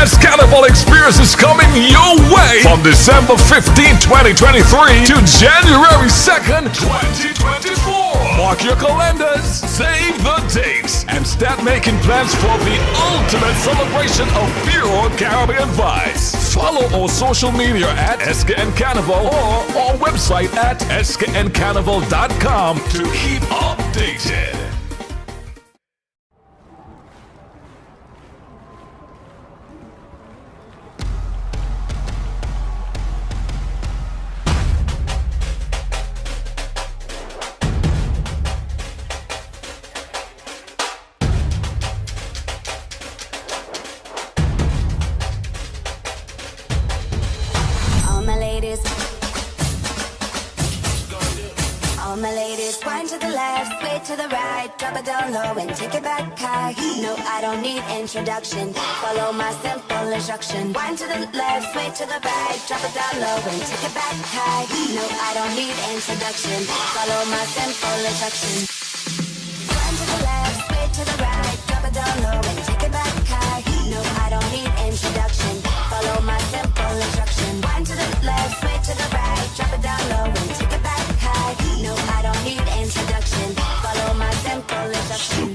best Carnival experience is coming your way from December 15, 2023 to January 2nd, 2024. Mark your calendars, save the dates, and start making plans for the ultimate celebration of pure Caribbean vibes. Follow our social media at SKN Carnival or our website at skncarnival.com to keep updated. All my ladies, wind to the left, sway to the right, drop it down low and take it back high. No, I don't need introduction. Follow my simple instruction. Wind to the left, sway to the right, drop it down low and take it back high. No, I don't need introduction. Follow my simple instruction. Wind to the left, sway to the right, drop it down low and take it back high. No, I don't need introduction. Follow my simple instruction. Wind to the left, sway to the right, drop it down low and take it back high. No, I don't need introduction. Follow my simple instruction.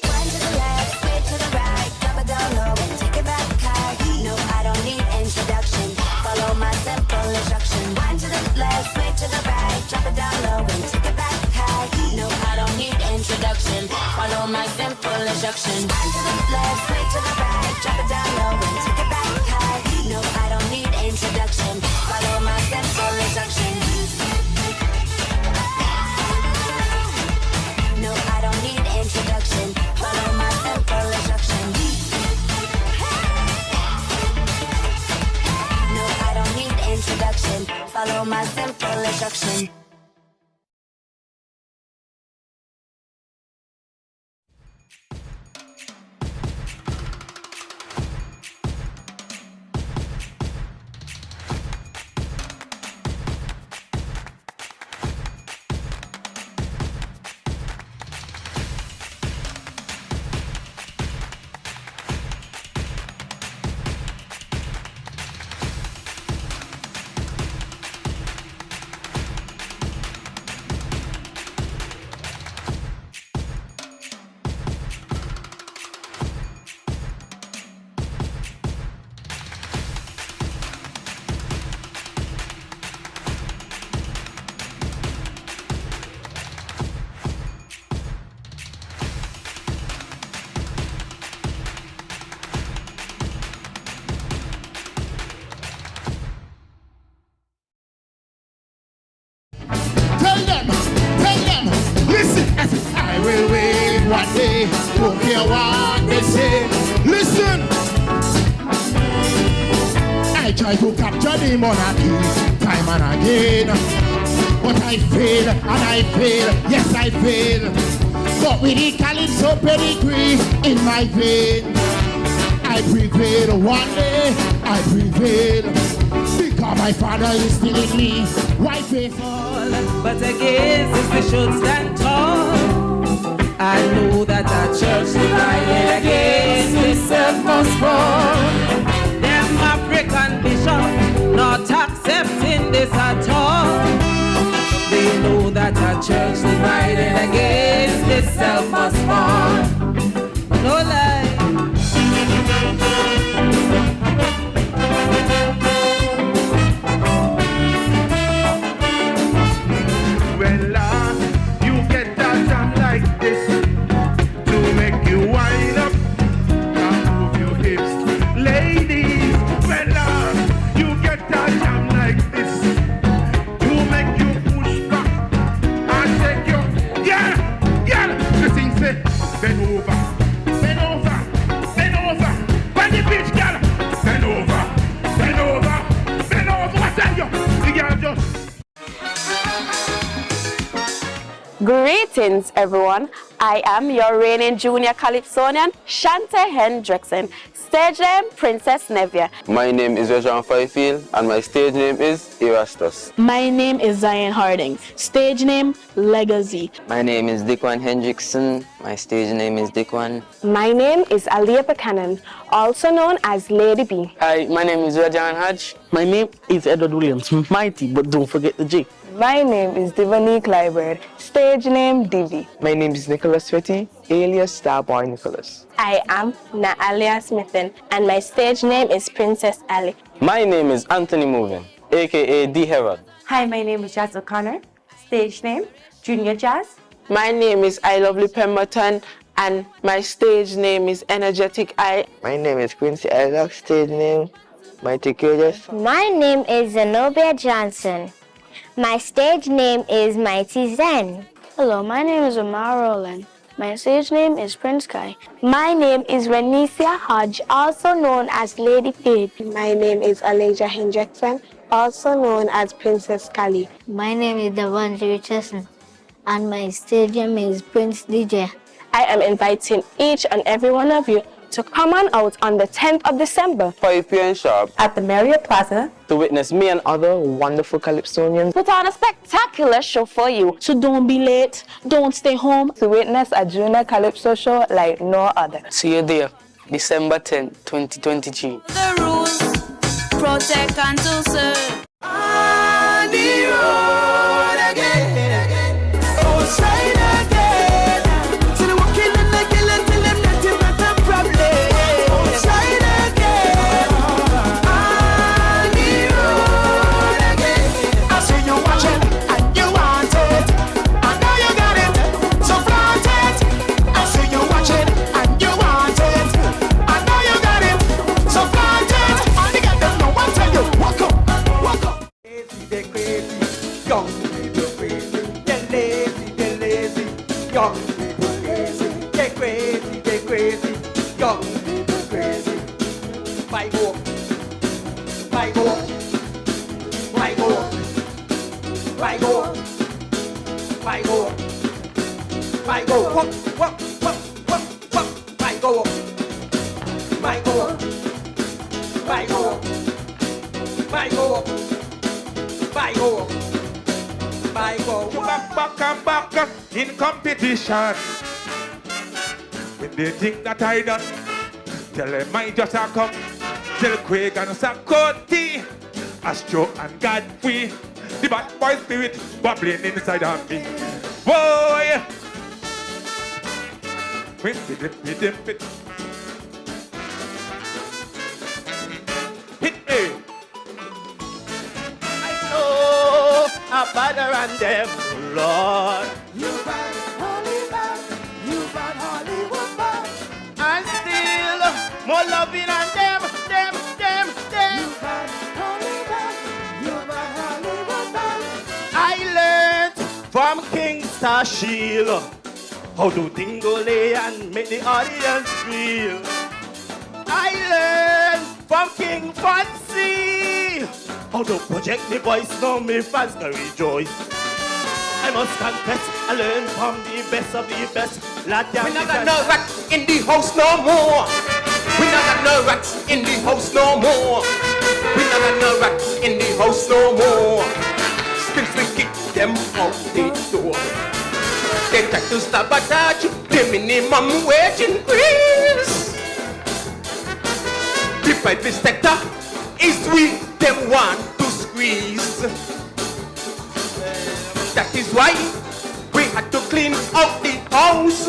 Wind to the left, sway to the right, drop it down low and take it back high. No, I don't need introduction. Follow my simple instruction. Wind to the left, sway to the right, drop it down low and take it back high. No, I don't need introduction. Follow my simple instruction. Wind to the left, sway to the right, drop it down low and take it back high. No, I don't need introduction. Follow my simple instruction. No, I don't need introduction. Follow my simple instruction. No, I don't need introduction. Follow my simple instruction. Don't care what they say. Listen, I try to capture the monarchy time and again, but I fail and I fail. Yes, I fail. But with the Calypso pedigree in my vein, I prevail one day. I prevail because my father is still in me. Why faithful? But against we should stand tall. I know that our church divided against itself must fall. Them African bishop not accepting this at all. They know that our church divided against itself must fall. No lie. Wind up and move your hips, lady. Greetings, everyone. I am your reigning junior calypsonian, Shante Hendrickson. Stage name, Princess Nevia. My name is Rajan Fifield and my stage name is Erastus. My name is Zion Harding. Stage name, Legacy. My name is Dickwan Hendrickson. My stage name is Dickwan. My name is Aliyah Buchanan, also known as Lady B. Hi, my name is Rajan Hodge. My name is Edward Williams, mighty, but don't forget the J. My name is Divani Clyburn, stage name Divi. My name is Nicholas Fetty, alias Starboy Nicholas. I am Naalia Smithin, and my stage name is Princess Ali. My name is Anthony Movin, aka D Herald. Hi, my name is Jazz O'Connor, stage name Junior Jazz. My name is I Lovely Pemberton, and my stage name is Energetic I. My name is Quincy Isaac, stage name Mighty Curious. My name is Zenobia Johnson. My stage name is Mighty Zen. Hello, my name is Amar Rowland. My stage name is Prince Kai. My name is Renesia Hodge, also known as Lady Page. My name is Aleja Hendrickson, also known as Princess Kali. My name is Devon Richardson, and my stage name is Prince DJ. I am inviting each and every one of you to come on out on the 10th of December, 5 p.m. sharp, at the Marriott Plaza, to witness me and other wonderful calypsonians put on a spectacular show for you. So don't be late, don't stay home. To witness a junior calypso show like no other. See you there, December 10, 2023. The rules, protect and to serve. On the road again, outside again. So they walking and they killing till them nothing but a problem. Outside again, on the road again. I see you watching and you want it. I know you got it, so flaunt it. I see you watching and you want it. I know you got it, so flaunt it. All you got them know what tell you. Walk up, walk up. They're crazy, young people crazy. They're lazy, young people crazy. They're crazy, young people crazy. Why go? Why go? Why go? Why go? Why go? Why go? What? Why go? Why go? Why go? Why go? Bye go. Back and back in competition. When they think that I done, tell them I just a come. Tell Craig and Sakoti, Astro and Godfrey, the bad boy spirit bubbling inside of me. Boy, hit. A father and them, Lord. You bad Hollywood, you bad Hollywood bad. And still more loving and them. You bad Hollywood, you bad Hollywood bad. I learned from King Stashiel how to dingole and make the audience feel. I learned from King Fancy how to project the voice, now me fans can rejoice. I must confess, I learned from the best of the best. We not got no rats in the house no more. We not got no rats in the house no more. We not got no rats in the house no more. Since we kick them out the door, they try to sabotage the minimum wage increase. The private sector is we them want to squeeze. That is why we had to clean up the house.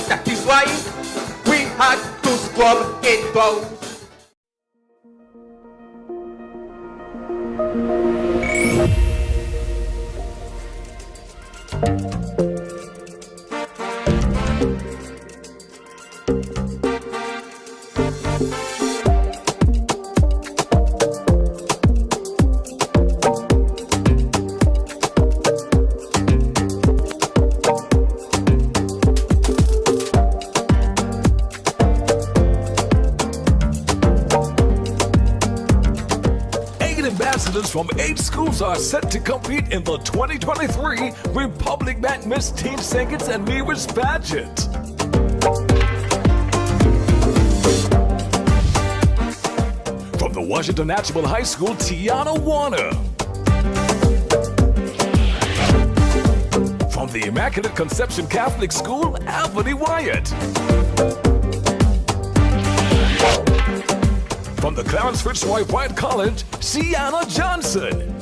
That is why we had to scrub it out. ambassadors from 8 schools are set to compete in the 2023 Republic Bank Miss Teen Singers and Mirrors pageant. From the Washington National High School, Tiana Warner. From the Immaculate Conception Catholic School, Anthony Wyatt. From the Clarence Fitzroy White College, Sienna Johnson.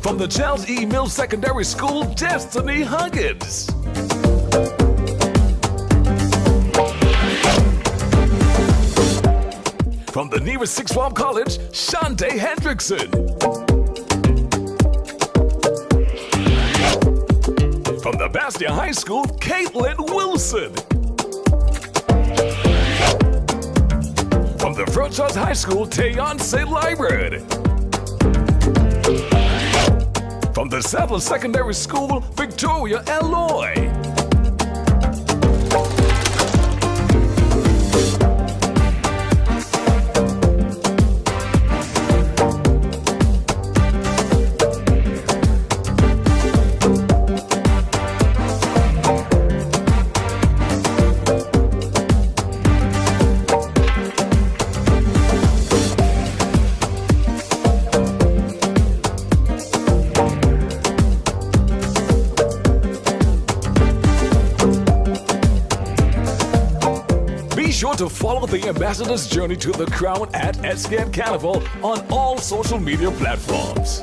From the Charles E. Mills Secondary School, Destiny Huggins. From the nearest Sixth Form College, Shante Hendrickson. From the Bastia High School, Caitlin Wilson. From the Frochard High School, Tayonce Lybrand. From the Sadler Secondary School, Victoria Eloy. To follow the ambassador's journey to the crown at SCAN Carnival on all social media platforms.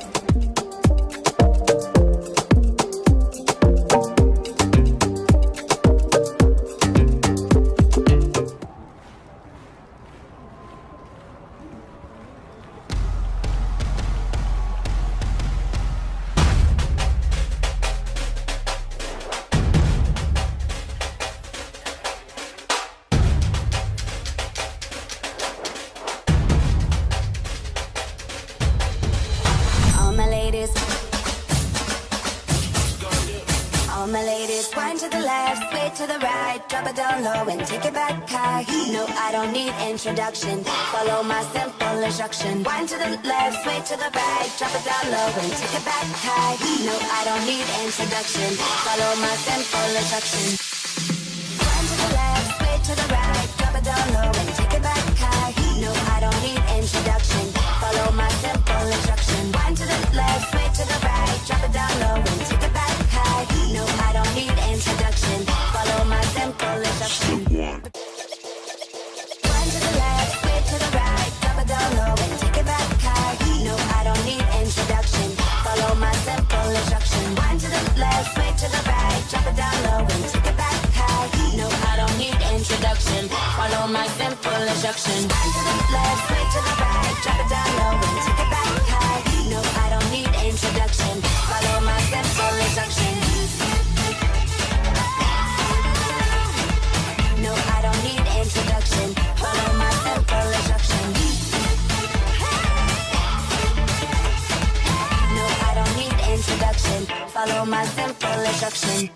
Introduction, follow my simple instruction. Wind to the left, sway to the right, drop it down low and take it back high. No, I don't need introduction. Follow my simple instruction. Wind to the left, sway to the right, drop it down low and take it back high. No, I don't need introduction. Follow my simple instruction. Wind to the left, sway to the right, drop it down low and take it back high. No, I don't need introduction. Follow my simple instruction. Follow my simple instruction. Wind to the left, sway to the right, drop it down low and take it back high. No, I don't need introduction. Follow my simple instruction. Wind to the left, sway to the right, drop it down low and take it back high. No, I don't need introduction. Follow my simple instruction. No, I don't need introduction. Follow my simple instruction. Introduction. Follow my simple instruction.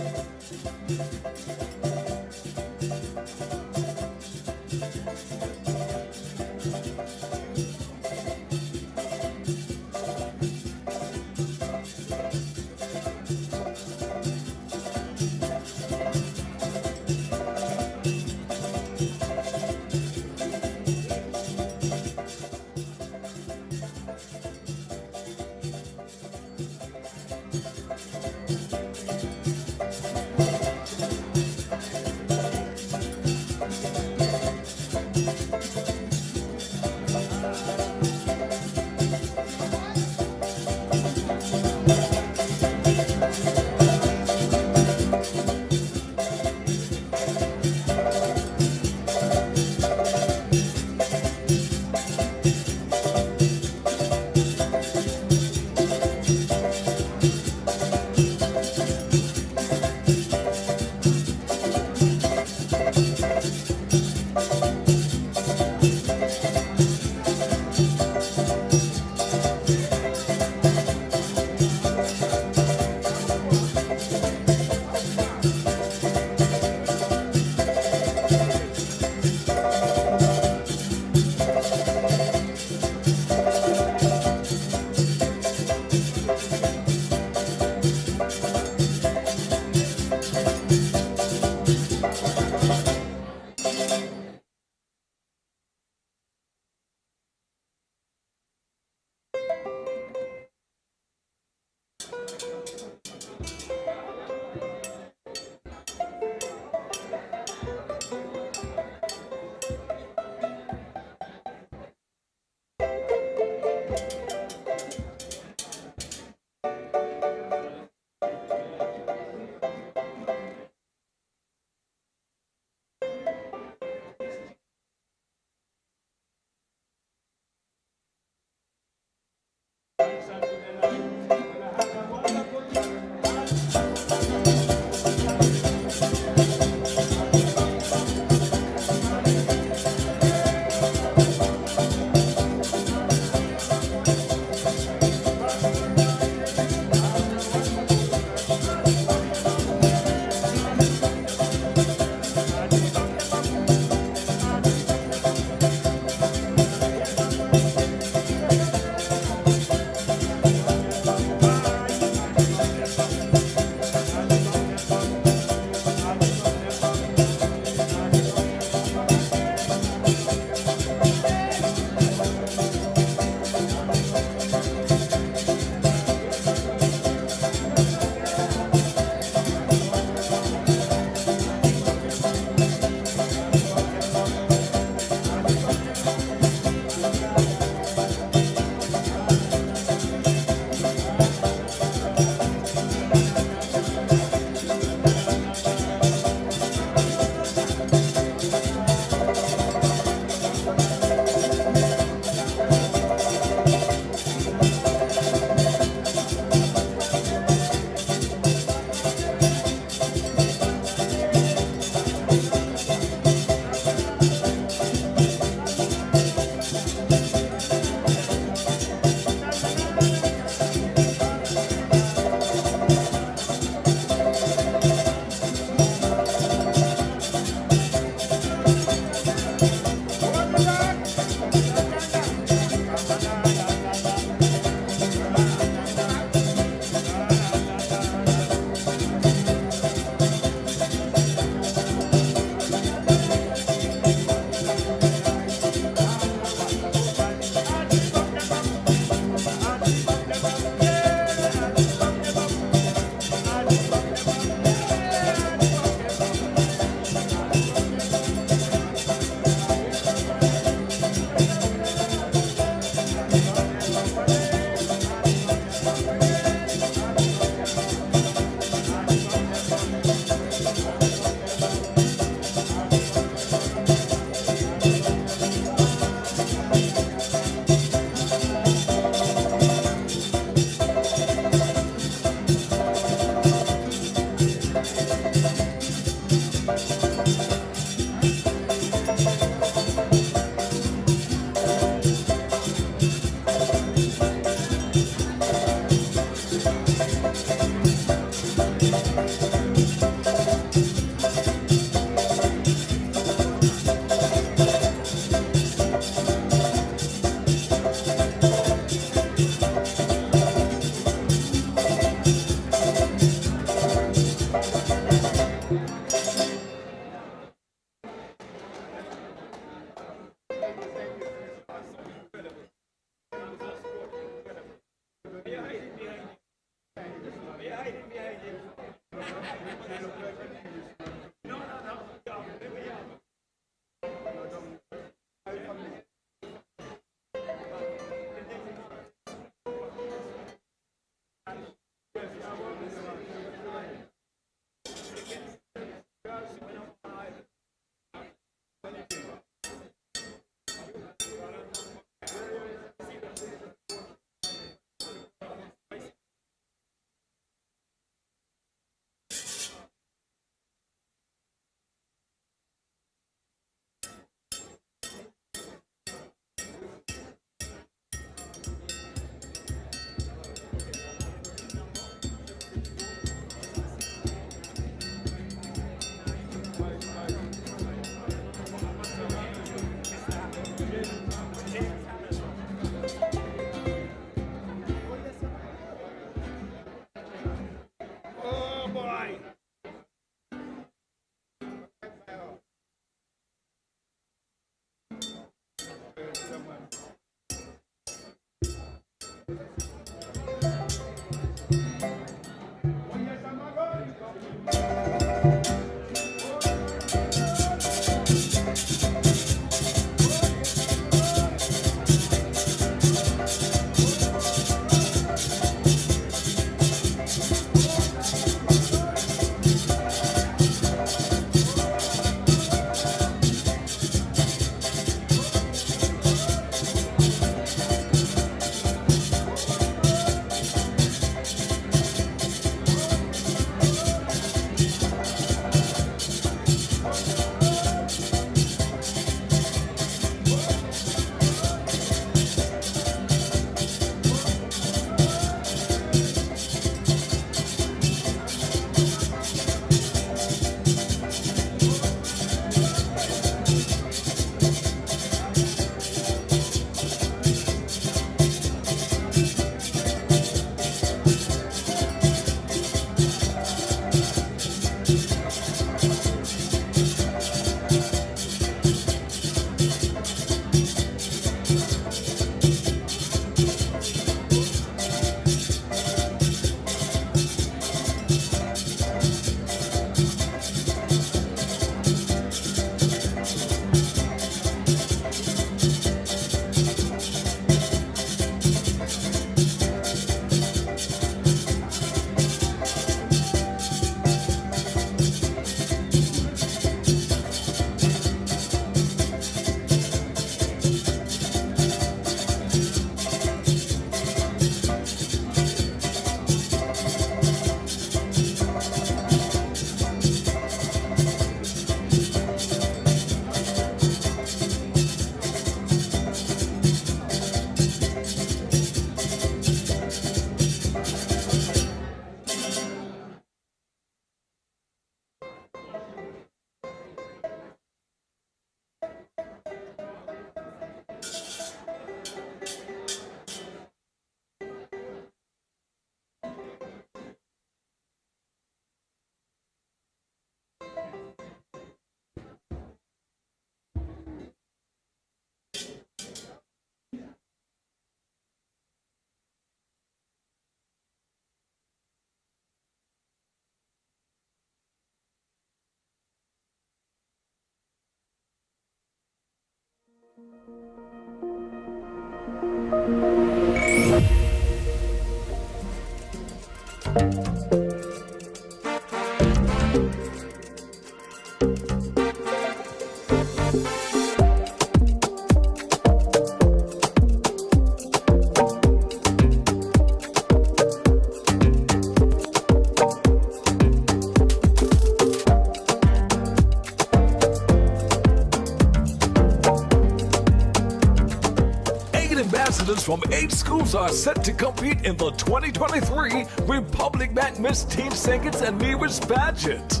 Ambassadors from 8 schools are set to compete in the 2023 Republic Bank Miss Teen Singers and Mirrors pageant.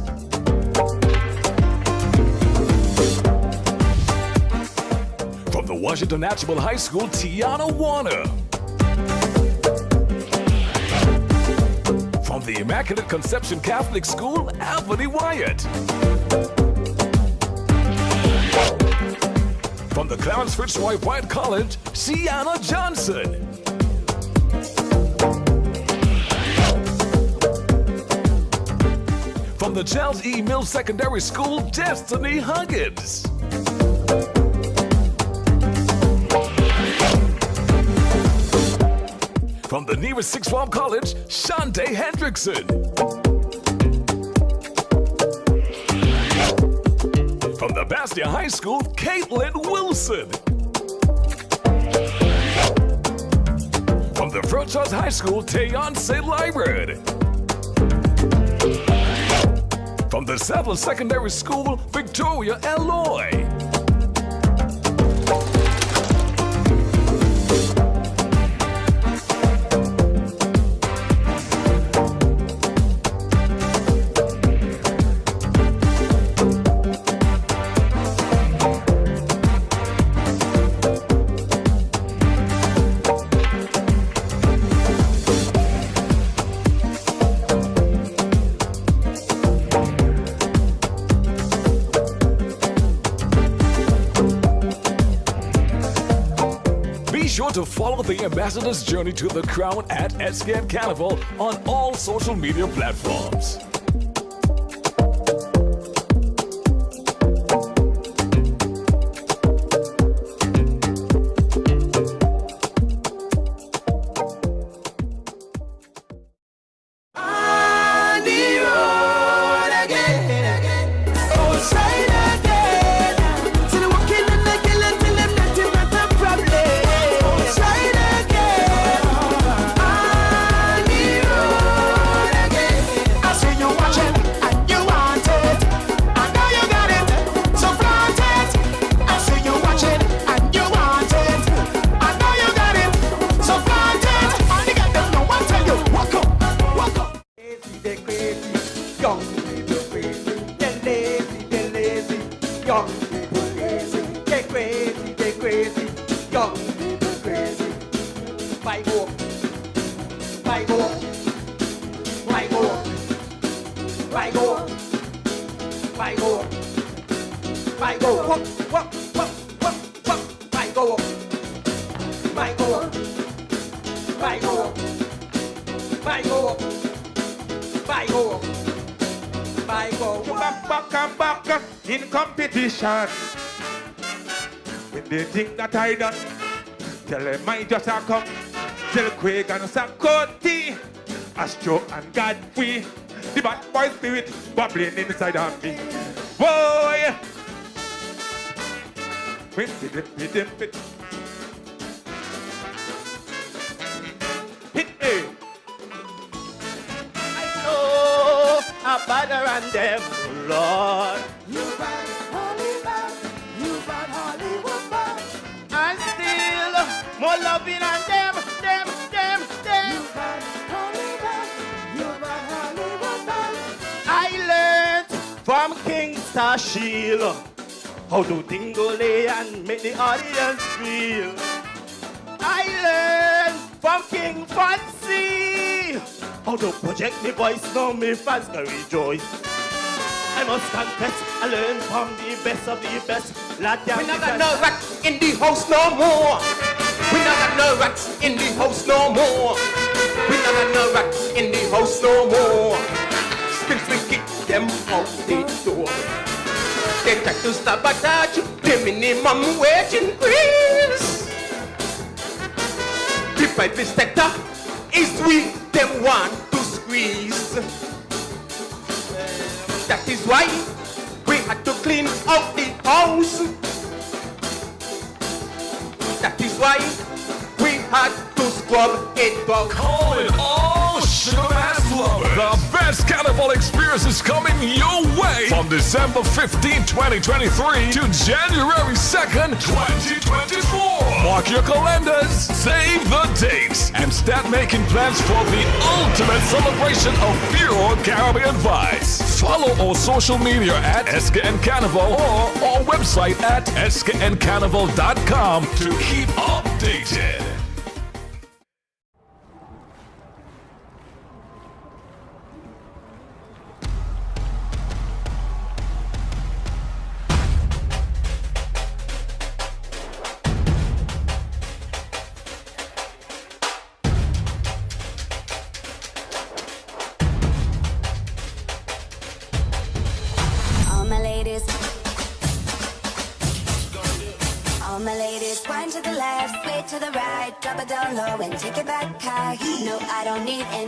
From the Washington National High School, Tiana Warner. From the Immaculate Conception Catholic School, Anthony Wyatt. From the Clarence Fitzroy White College, Sienna Johnson. From the Charles E. Mills Secondary School, Destiny Huggins. From the nearest Sixth Form College, Shante Hendrickson. From the Bastia High School, Caitlin Wilson. From the Frochas High School, Teyonce Lyred. From the Sadler Secondary School, Victoria Eloy. To follow the ambassador's journey to the crown at SCAN Carnival on all social media platforms. In competition, when they think that I done, tell them I just a come. Tell Craig and Sakoti, Astro and Godfrey, the bad boy spirit bubbling inside of me. Boy, hit me. I know a better and them, Lord. You bad Hollywood, you bad Hollywood bad. And still more loving and them. You bad Hollywood, you bad Hollywood bad. I learned from King Shield how to tingle and make the audience feel. I learned from King Fancy how to project me voice, now me fans can rejoice. I must confess, I learned from the best of the best. We not got no rats in the house no more. We not got no rats in the house no more. We not got no rats in the house no more. Since we kick them out the door, they try to sabotage the minimum wage increase. The private sector is we them want to squeeze. That is why we had to clean out the house. That is why we had to scrub it out. Call it all Sugar Mass lovers. The best Carnival experience is coming your way from December 15, 2023 to January 2nd, 2024. Mark your calendars, save the dates, and start making plans for the ultimate celebration of pure Caribbean vibes. Follow our social media at SKN Carnival or our website at skncarnival.com to keep updated.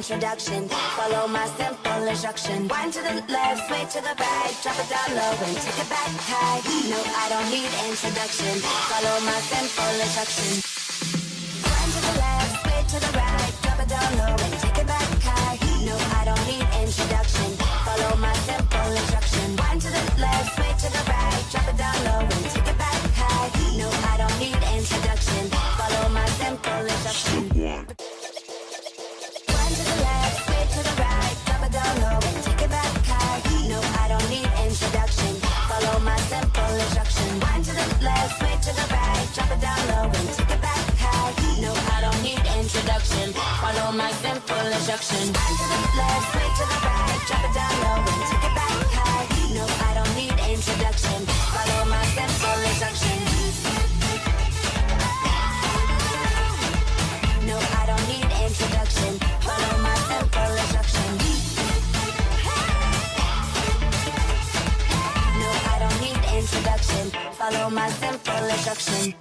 Introduction. Follow my simple instruction. Wind to the left, sway to the right, drop it down low and take it back high. No, I don't need introduction. Follow my simple instruction. Wind to the left, sway to the right, drop it down low and take it back high. No, I don't need introduction. Follow my simple instruction. Wind to the left, sway to the right, drop it down low and take it back high. No, I don't need introduction. Follow my simple instruction. Follow my simple instruction. Wind to the left, sway to the right, drop it down low and take it back high. No, I don't need introduction. Follow my simple instruction. Wind to the left, sway to the right, drop it down low and take it back high. No, I don't need introduction. Follow my simple instruction. No, I don't need introduction. Follow my simple instruction. Introduction. Follow my simple instruction.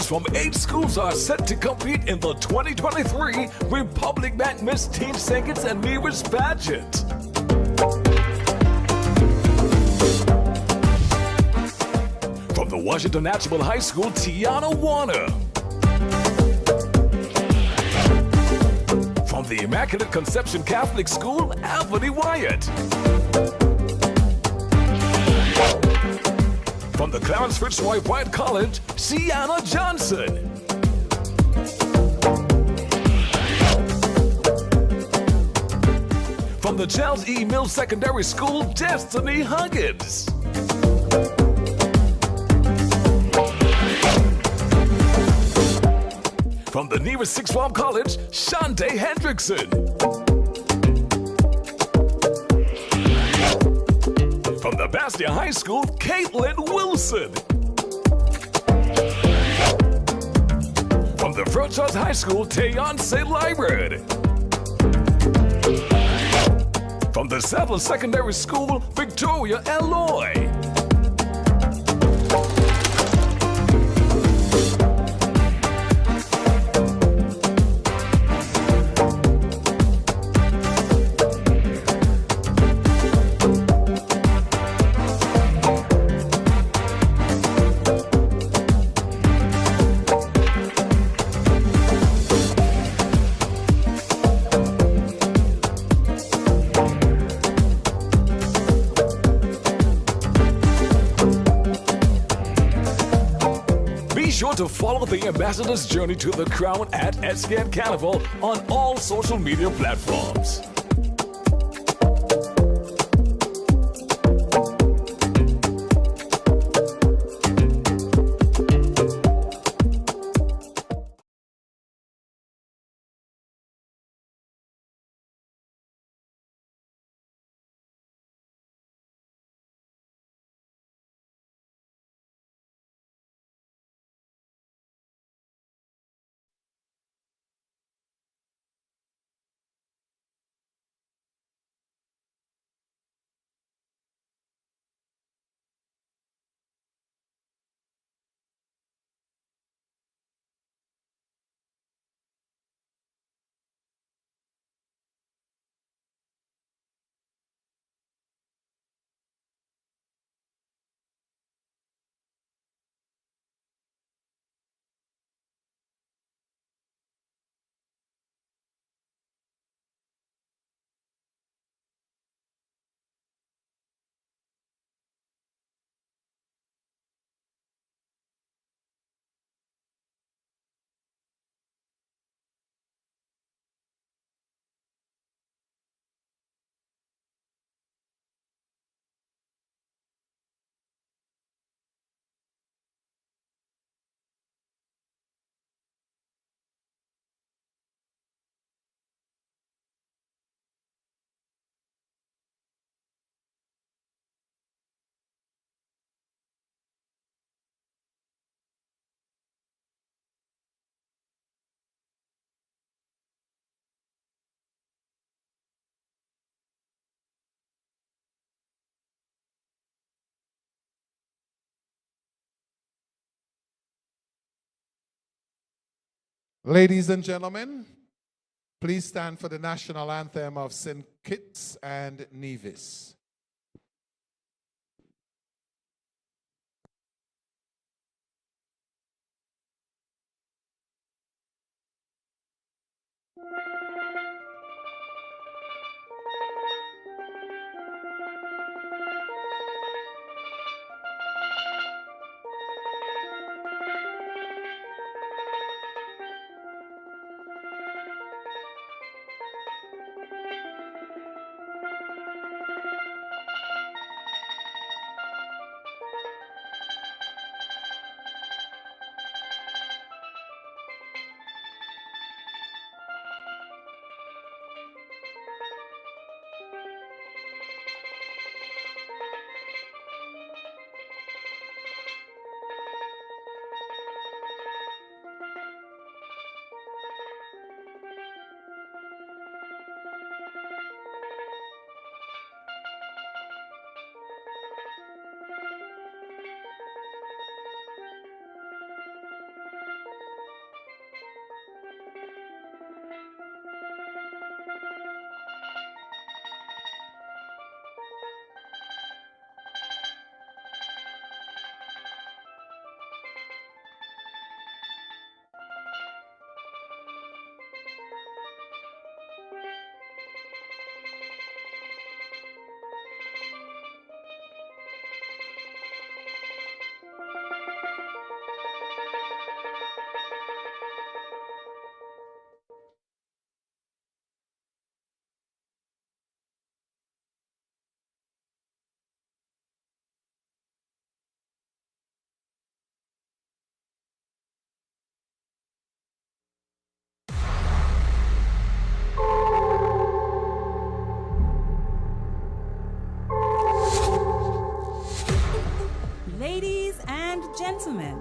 From 8 schools are set to compete in the 2023 Republic Bank Miss Teen Singers and Nearest Pageant. From the Washington National High School, Tiana Warner. From the Immaculate Conception Catholic School, Anthony Wyatt. From the Clarence Fitzroy White College, Sienna Johnson. From the Charles E. Mills Secondary School, Destiny Huggins. From the nearest Sixth Form College, Shante Hendrickson. From the Bastia High School, Caitlin Wilson. From the Franchise High School Teonse Library. From the Settler Secondary School, Victoria, Illinois. To follow the ambassador's journey to the crown at SCAN Carnival on all social media platforms. Ladies and gentlemen, please stand for the national anthem of St. Kitts and Nevis. Ladies and gentlemen,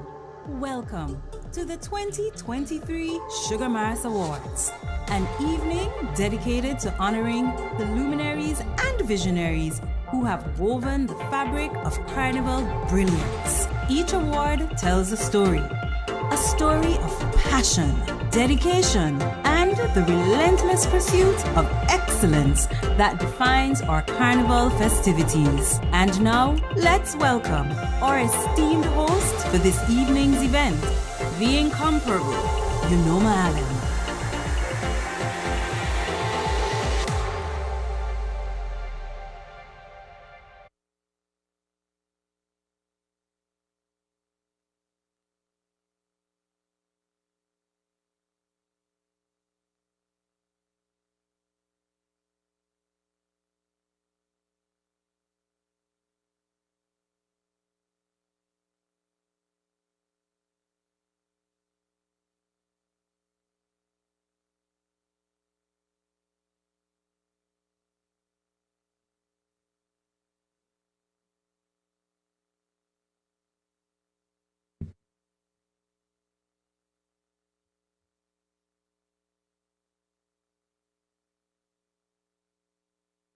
welcome to the 2023 Sugar Mars Awards, an evening dedicated to honoring the luminaries and visionaries who have woven the fabric of Carnival brilliance. Each award tells a story of passion, dedication, and the relentless pursuit of excellence that defines our Carnival festivities. And now, let's welcome our esteemed host for this evening's event, the incomparable Unoma Allen.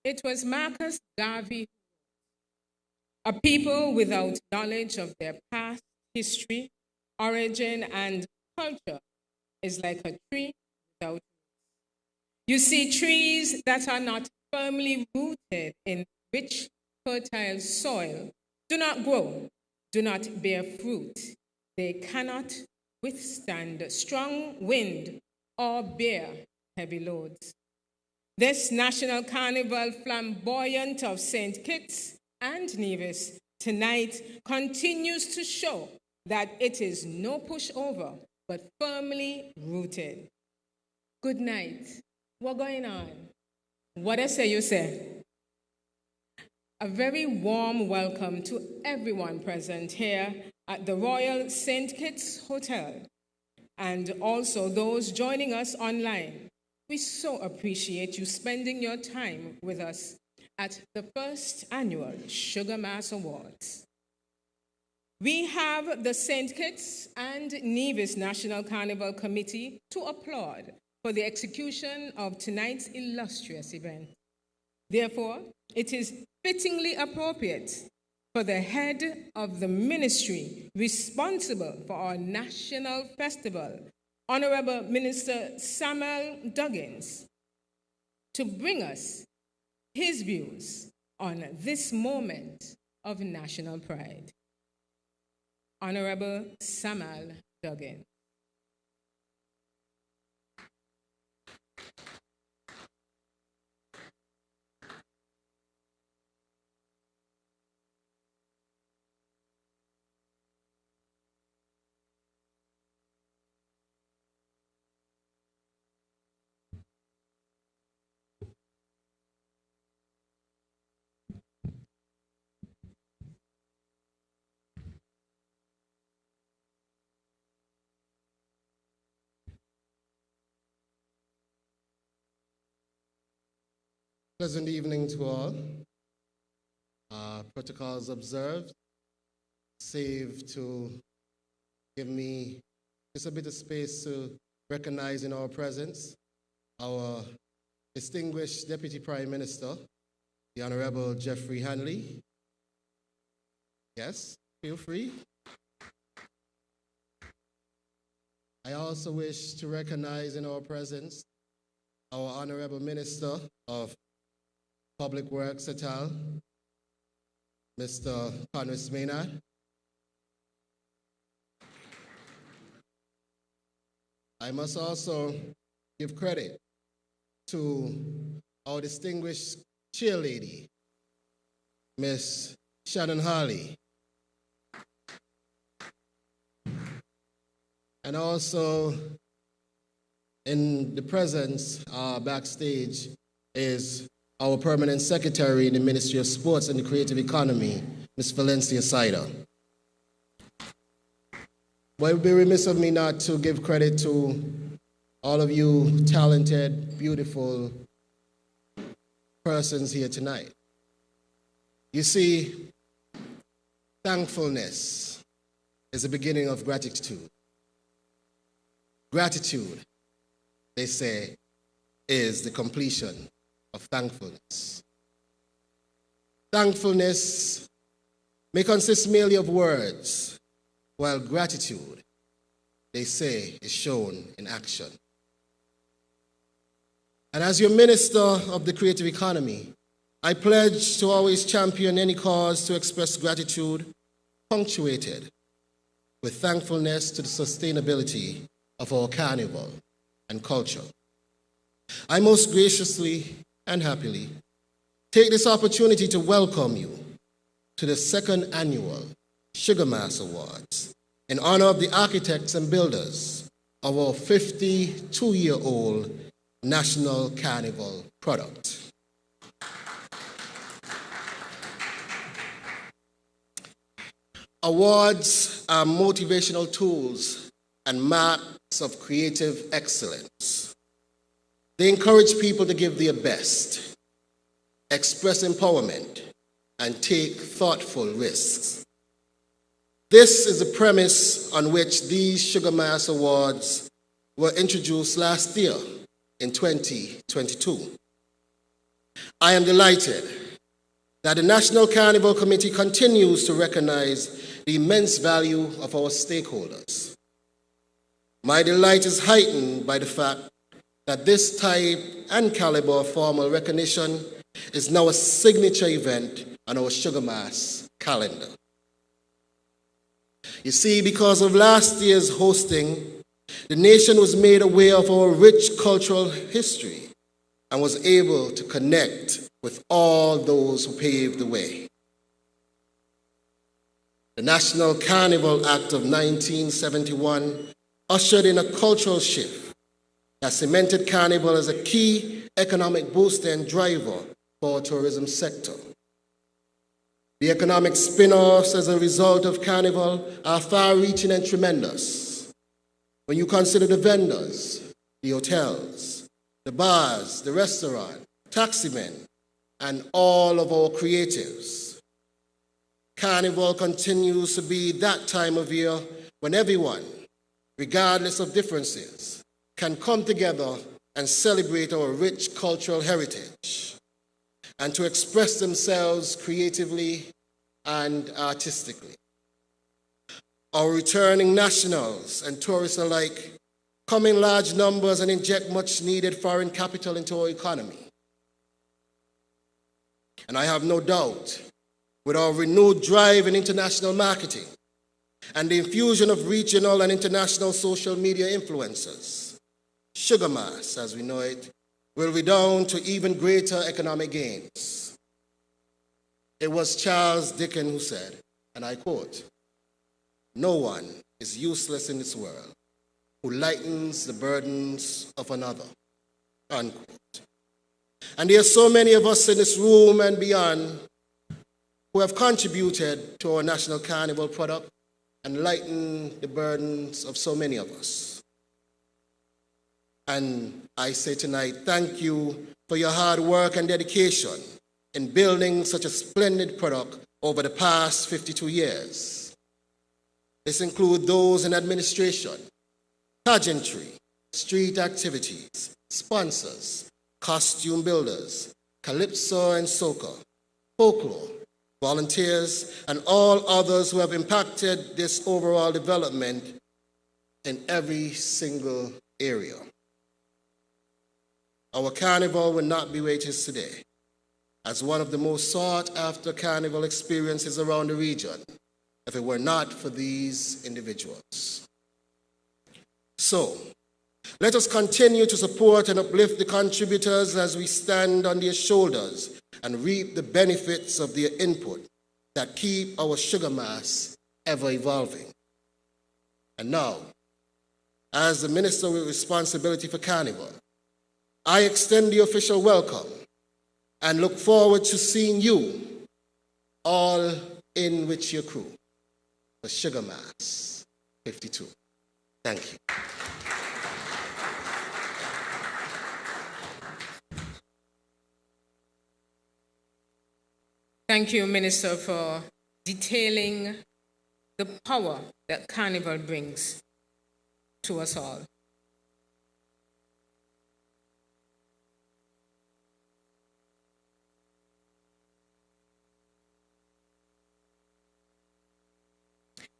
It was Marcus Garvey, a people without knowledge of their past, history, origin, and culture is like a tree without roots. You see, trees that are not firmly rooted in rich, fertile soil do not grow, do not bear fruit. They cannot withstand strong wind or bear heavy loads. This National Carnival flamboyant of St. Kitts and Nevis tonight continues to show that it is no pushover, but firmly rooted. Good night. What going on? What I say you say? A very warm welcome to everyone present here at the Royal St. Kitts Hotel, and also those joining us online. We so appreciate you spending your time with us at the first annual Sugar Mars Awards. We have the St. Kitts and Nevis National Carnival Committee to applaud for the execution of tonight's illustrious event. Therefore, it is fittingly appropriate for the head of the ministry responsible for our national festival, Honorable Minister Samuel Duggins, to bring us his views on this moment of national pride. Honorable Samuel Duggins. Pleasant evening to all. Protocols observed, save to give me just a bit of space to recognize in our presence our distinguished Deputy Prime Minister, the Honorable Jeffrey Hanley. Yes, feel free. I also wish to recognize in our presence our Honorable Minister of Public Works et al., Mr. Conwis Maynard. I must also give credit to our distinguished cheerleader, Miss Shannon Harley. And also in the presence backstage is our permanent secretary in the Ministry of Sports and the Creative Economy, Ms. Valencia Sider. But it would be remiss of me not to give credit to all of you talented, beautiful persons here tonight. You see, thankfulness is the beginning of gratitude. Gratitude, they say, is the completion of thankfulness. Thankfulness may consist merely of words, while gratitude, they say, is shown in action. And as your minister of the creative economy, I pledge to always champion any cause to express gratitude, punctuated with thankfulness to the sustainability of our carnival and culture. I most graciously and happily take this opportunity to welcome you to the second annual Sugar Mass Awards in honor of the architects and builders of our 52-year-old National Carnival product. Awards are motivational tools and marks of creative excellence. They encourage people to give their best, express empowerment, and take thoughtful risks. This is the premise on which these Sugar Mass Awards were introduced last year in 2022. I am delighted that the National Carnival Committee continues to recognize the immense value of our stakeholders. My delight is heightened by the fact that this type and caliber of formal recognition is now a signature event on our Sugar Mass calendar. You see, because of last year's hosting, the nation was made aware of our rich cultural history and was able to connect with all those who paved the way. The National Carnival Act of 1971 ushered in a cultural shift that cemented Carnival as a key economic booster and driver for our tourism sector. The economic spin-offs as a result of Carnival are far-reaching and tremendous. When you consider the vendors, the hotels, the bars, the restaurant, taximen, and all of our creatives, Carnival continues to be that time of year when everyone, regardless of differences, can come together and celebrate our rich cultural heritage and to express themselves creatively and artistically. Our returning nationals and tourists alike come in large numbers and inject much needed foreign capital into our economy. And I have no doubt, with our renewed drive in international marketing and the infusion of regional and international social media influencers, Sugar Mass, as we know it, will redound to even greater economic gains. It was Charles Dickens who said, and I quote, "No one is useless in this world who lightens the burdens of another," unquote. And there are so many of us in this room and beyond who have contributed to our National Carnival product and lightened the burdens of so many of us. And I say tonight, thank you for your hard work and dedication in building such a splendid product over the past 52 years. This includes those in administration, pageantry, street activities, sponsors, costume builders, calypso and soca, folklore, volunteers, and all others who have impacted this overall development in every single area. Our carnival would not be where it is today, as one of the most sought-after carnival experiences around the region, if it were not for these individuals. So, let us continue to support and uplift the contributors as we stand on their shoulders and reap the benefits of their input that keep our Sugar Mass ever evolving. And now, as the Minister with responsibility for Carnival, I extend the official welcome and look forward to seeing you all in with your crew for Sugar Mass 52. Thank you. Thank you, Minister, for detailing the power that Carnival brings to us all.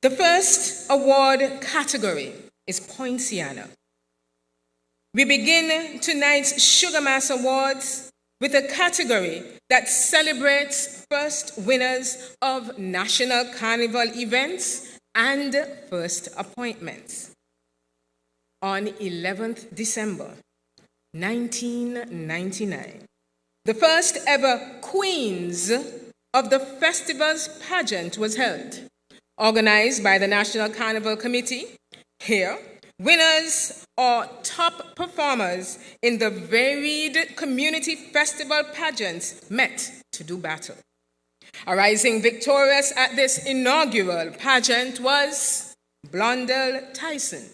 The first award category is Poinciana. We begin tonight's Sugar Mass Awards with a category that celebrates first winners of National Carnival events and first appointments. On 11th December 1999, the first ever Queens of the Festival's pageant was held, organized by the National Carnival Committee. Here, winners or top performers in the varied community festival pageants met to do battle. Arising victorious at this inaugural pageant was Blondell Tyson,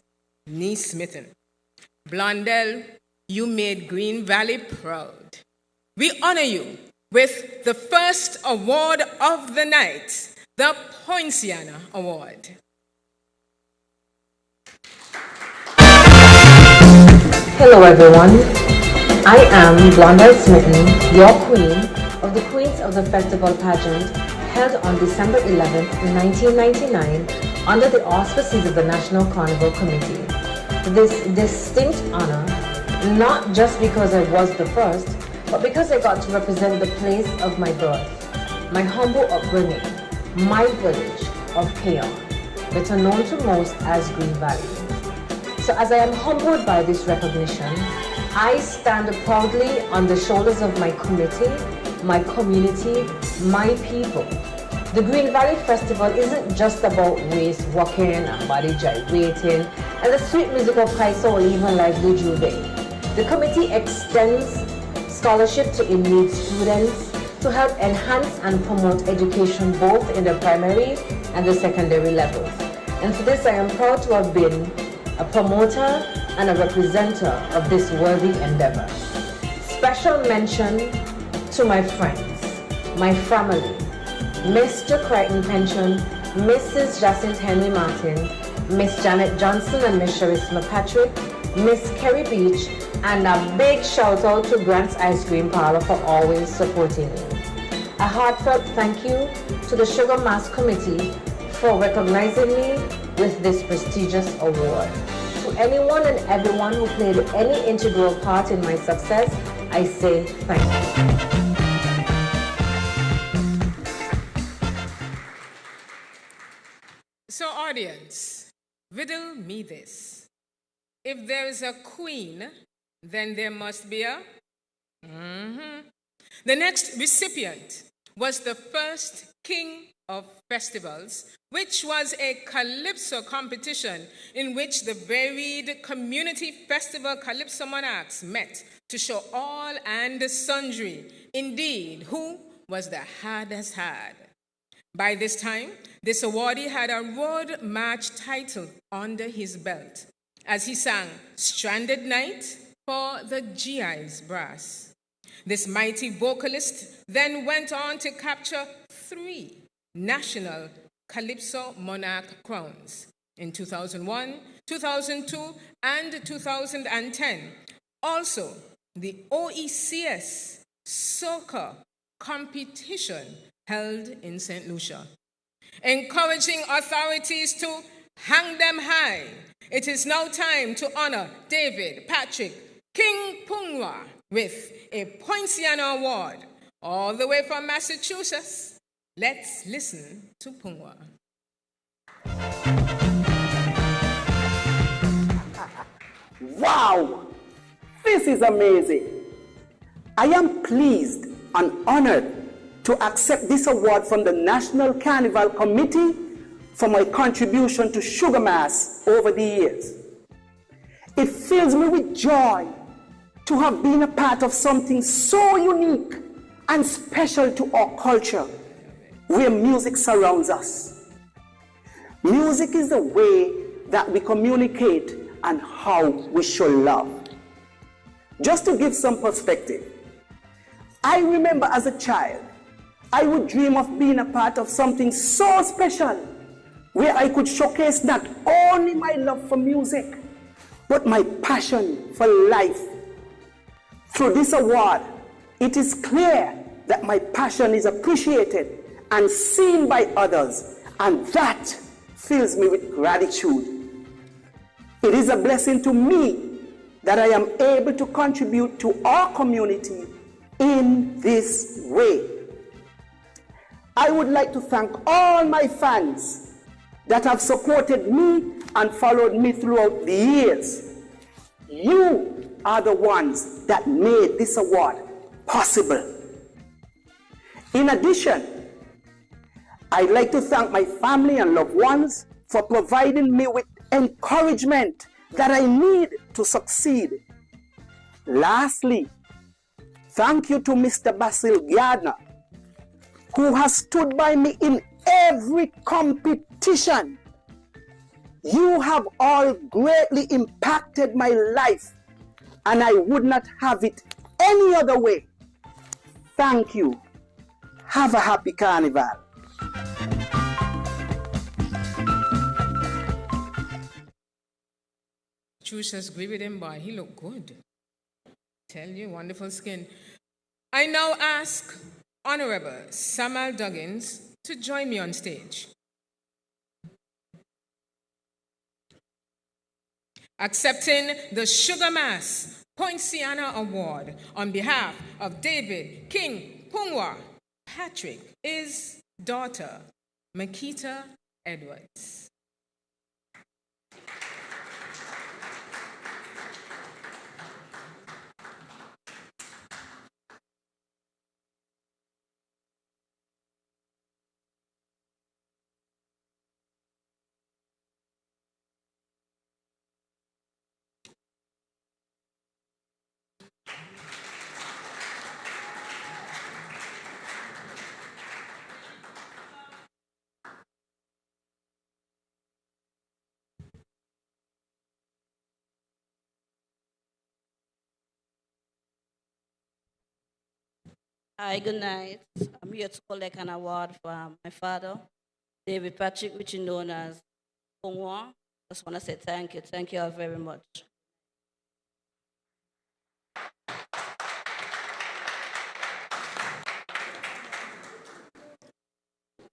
Nee Smithen. Blondell, you made Green Valley proud. We honor you with the first award of the night, the Poinciana Award. Hello everyone, I am Blondell Smitten, your queen of the Queens of the Festival pageant held on December 11th, 1999 under the auspices of the National Carnival Committee. This distinct honor, not just because I was the first, but because I got to represent the place of my birth, my humble upbringing, my village of Payon, better known to most as Green Valley. So as I am humbled by this recognition, I stand proudly on the shoulders of my committee, my community, my people. The Green Valley Festival isn't just about waist walking and body gyrating and the sweet music of Calypso or even lively juve. The committee extends scholarship to in-need students to help enhance and promote education both in the primary and the secondary levels. And for this I am proud to have been a promoter and a representative of this worthy endeavor. Special mention to my friends, my family, Mr. Crichton Pension, Mrs. Jacinth Henry Martin, Miss Janet Johnson and Miss Charisma Patrick, Miss Kerry Beach, and a big shout out to Grant's Ice Cream Parlor for always supporting me. A heartfelt thank you to the Sugar Mass Committee for recognizing me with this prestigious award. To anyone and everyone who played any integral part in my success, I say thank you. So audience, riddle me this. If there is a queen, then there must be a... The next recipient was the first king of festivals, which was a Calypso competition in which the varied community festival Calypso monarchs met to show all and sundry, indeed, who was the hardest hard. By this time, this awardee had a road march title under his belt as he sang Stranded Night for the GI's brass. This mighty vocalist then went on to capture 3 national Calypso monarch crowns in 2001, 2002, and 2010. Also, the OECS Soca competition held in St. Lucia. Encouraging authorities to hang them high, it is now time to honor David Patrick King Pungwa with a Poinciana Award, all the way from Massachusetts. Let's listen to Pungwa. Wow! This is amazing. I am pleased and honored to accept this award from the National Carnival Committee for my contribution to Sugar Mass over the years. It fills me with joy to have been a part of something so unique and special to our culture, where music surrounds us. Music is the way that we communicate and how we show love. Just to give some perspective, I remember as a child, I would dream of being a part of something so special, where I could showcase not only my love for music, but my passion for life. Through this award, it is clear that my passion is appreciated and seen by others, and that fills me with gratitude. It is a blessing to me that I am able to contribute to our community in this way. I would like to thank all my fans that have supported me and followed me throughout the years. You are the ones that made this award possible. In addition, I'd like to thank my family and loved ones for providing me with encouragement that I need to succeed. Lastly, thank you to Mr. Basil Gardner, who has stood by me in every competition. You have all greatly impacted my life, and I would not have it any other way. Thank you. Have a happy Carnival. Trucius agree with him, boy. He look good. Tell you, wonderful skin. I now ask Honorable Samuel Duggins to join me on stage. Accepting the Sugar Mass Poinciana Award on behalf of David King Pungwa Patrick is daughter Makita Edwards. Hi, good night. I'm here to collect an award for my father, David Patrick, which is known as Pongwa. Just want to say thank you. Thank you all very much.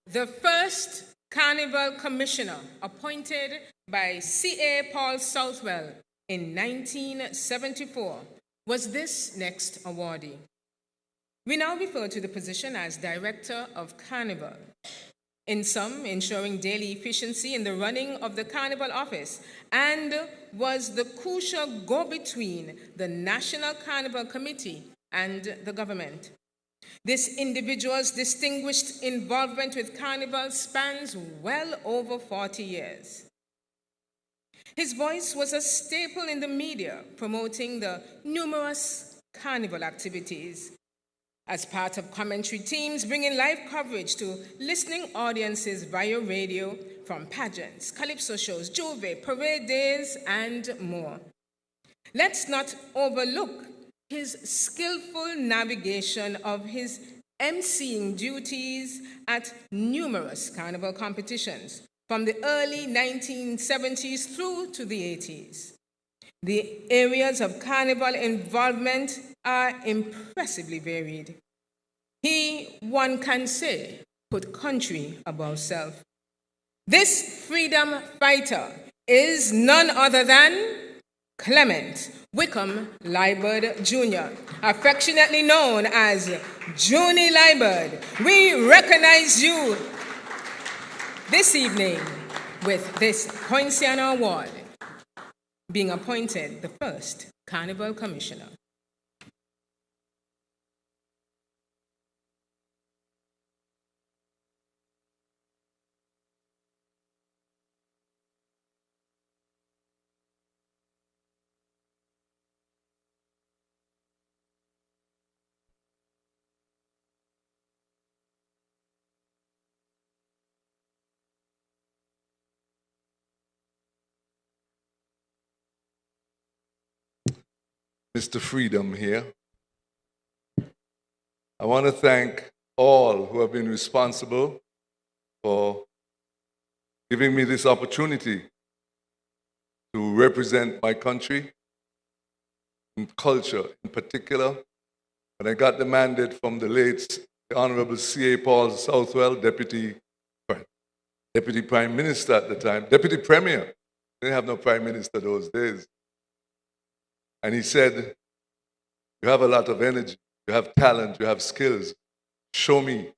The first Carnival Commissioner appointed by C.A. Paul Southwell in 1974 was this next awardee. We now refer to the position as Director of Carnival. In sum, ensuring daily efficiency in the running of the Carnival office, and was the crucial go-between the National Carnival Committee and the government. This individual's distinguished involvement with Carnival spans well over 40 years. His voice was a staple in the media, promoting the numerous Carnival activities. As part of commentary teams bringing live coverage to listening audiences via radio from pageants, Calypso shows, Juve, parade days, and more. Let's not overlook his skillful navigation of his emceeing duties at numerous Carnival competitions from the early 1970s through to the 80s. The areas of Carnival involvement are impressively varied. He, one can say, put country above self. This freedom fighter is none other than Clement Wickham Liebert Jr., affectionately known as Junie Liebert. We recognize you this evening with this Poinciana Award, being appointed the first Carnival Commissioner. Mr. Freedom here. I want to thank all who have been responsible for giving me this opportunity to represent my country and culture in particular. When I got the mandate from the late Honorable C.A. Paul Southwell, Deputy Deputy Prime Minister at the time, Deputy Premier. They didn't have no Prime Minister those days. And he said, you have a lot of energy, you have talent, you have skills. Show me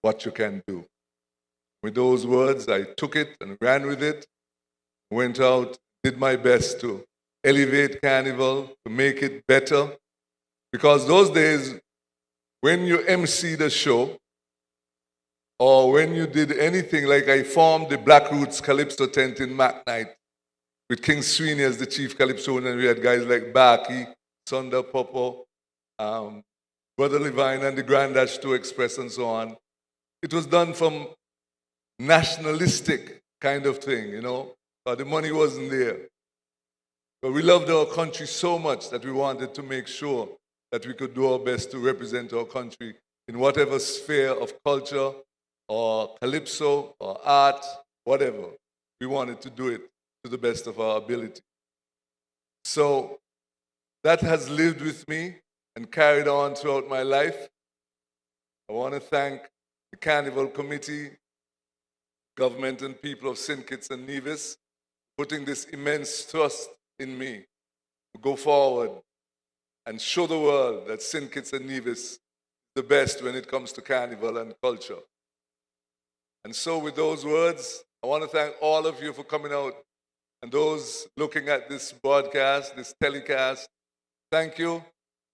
what you can do. With those words, I took it and ran with it, went out, did my best to elevate Carnival, to make it better. Because those days, when you emceed a show, or when you did anything, like I formed the Black Roots Calypso tent in Mac Night with King Sweeney as the chief calypsonian, and we had guys like Baki, Sunda Popo, Brother Levine and the Grand Dash 2 Express and so on. It was done from nationalistic kind of thing, you know, but the money wasn't there. But we loved our country so much that we wanted to make sure that we could do our best to represent our country in whatever sphere of culture or calypso or art, whatever. We wanted to do it to the best of our ability. So that has lived with me and carried on throughout my life. I want to thank the Carnival Committee, government and people of St. Kitts and Nevis, putting this immense trust in me to go forward and show the world that St. Kitts and Nevis is the best when it comes to Carnival and culture. And so with those words, I want to thank all of you for coming out and those looking at this broadcast, this telecast. Thank you,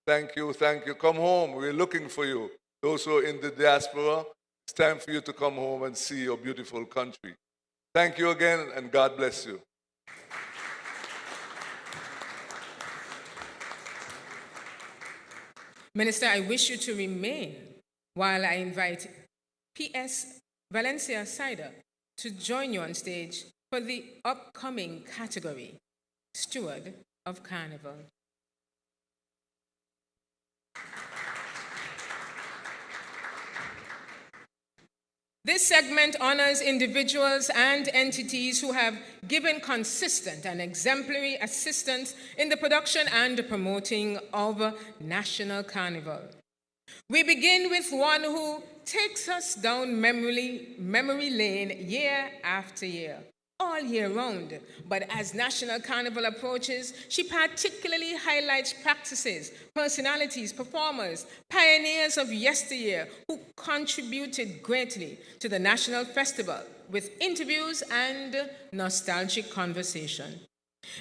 thank you, thank you. Come home, we're looking for you. Those who are in the diaspora, it's time for you to come home and see your beautiful country. Thank you again, and God bless you. Minister, I wish you to remain while I invite P.S. Valencia Cider to join you on stage for the upcoming category, Steward of Carnival. This segment honors individuals and entities who have given consistent and exemplary assistance in the production and promoting of National Carnival. We begin with one who takes us down memory lane year after year, all year round. But as National Carnival approaches, she particularly highlights practices, personalities, performers, pioneers of yesteryear who contributed greatly to the National Festival with interviews and nostalgic conversation.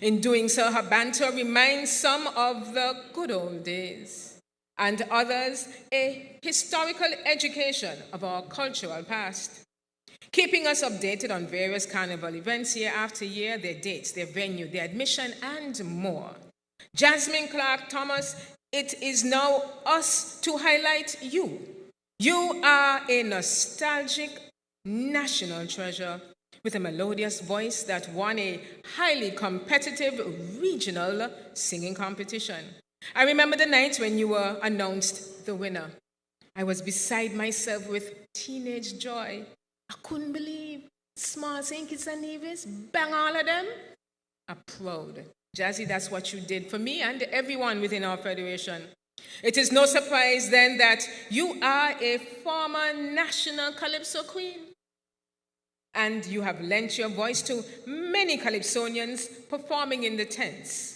In doing so, her banter reminds some of the good old days, and others a historical education of our cultural past, keeping us updated on various carnival events year after year, their dates, their venue, their admission, and more. Jasmine Clark Thomas, it is now us to highlight you. You are a nostalgic national treasure with a melodious voice that won a highly competitive regional singing competition. I remember the night when you were announced the winner. I was beside myself with teenage joy. I couldn't believe small St. Kitts and Nevis, bang all of them. I'm proud. Jazzy, that's what you did for me and everyone within our federation. It is no surprise then that you are a former national calypso queen. And you have lent your voice to many calypsonians performing in the tents.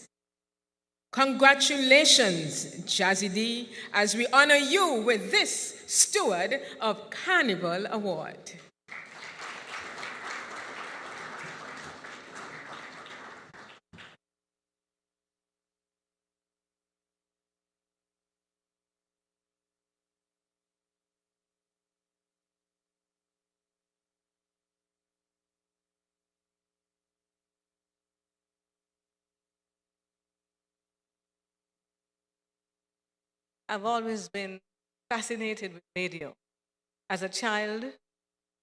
Congratulations, Jazzy D, as we honor you with this Steward of Carnival Award. I've always been fascinated with radio. As a child,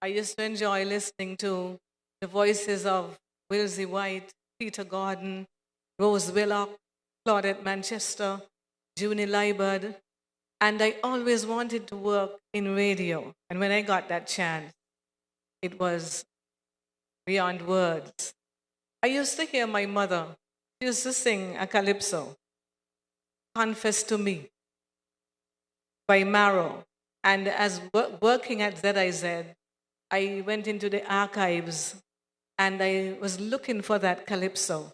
I used to enjoy listening to the voices of Wilsey White, Peter Gordon, Rose Willock, Claudette Manchester, Junie Liebert, and I always wanted to work in radio. And when I got that chance, it was beyond words. I used to hear my mother, she used to sing a calypso, Confess to Me, by Marrow. And as working at ZIZ, I went into the archives and I was looking for that Calypso,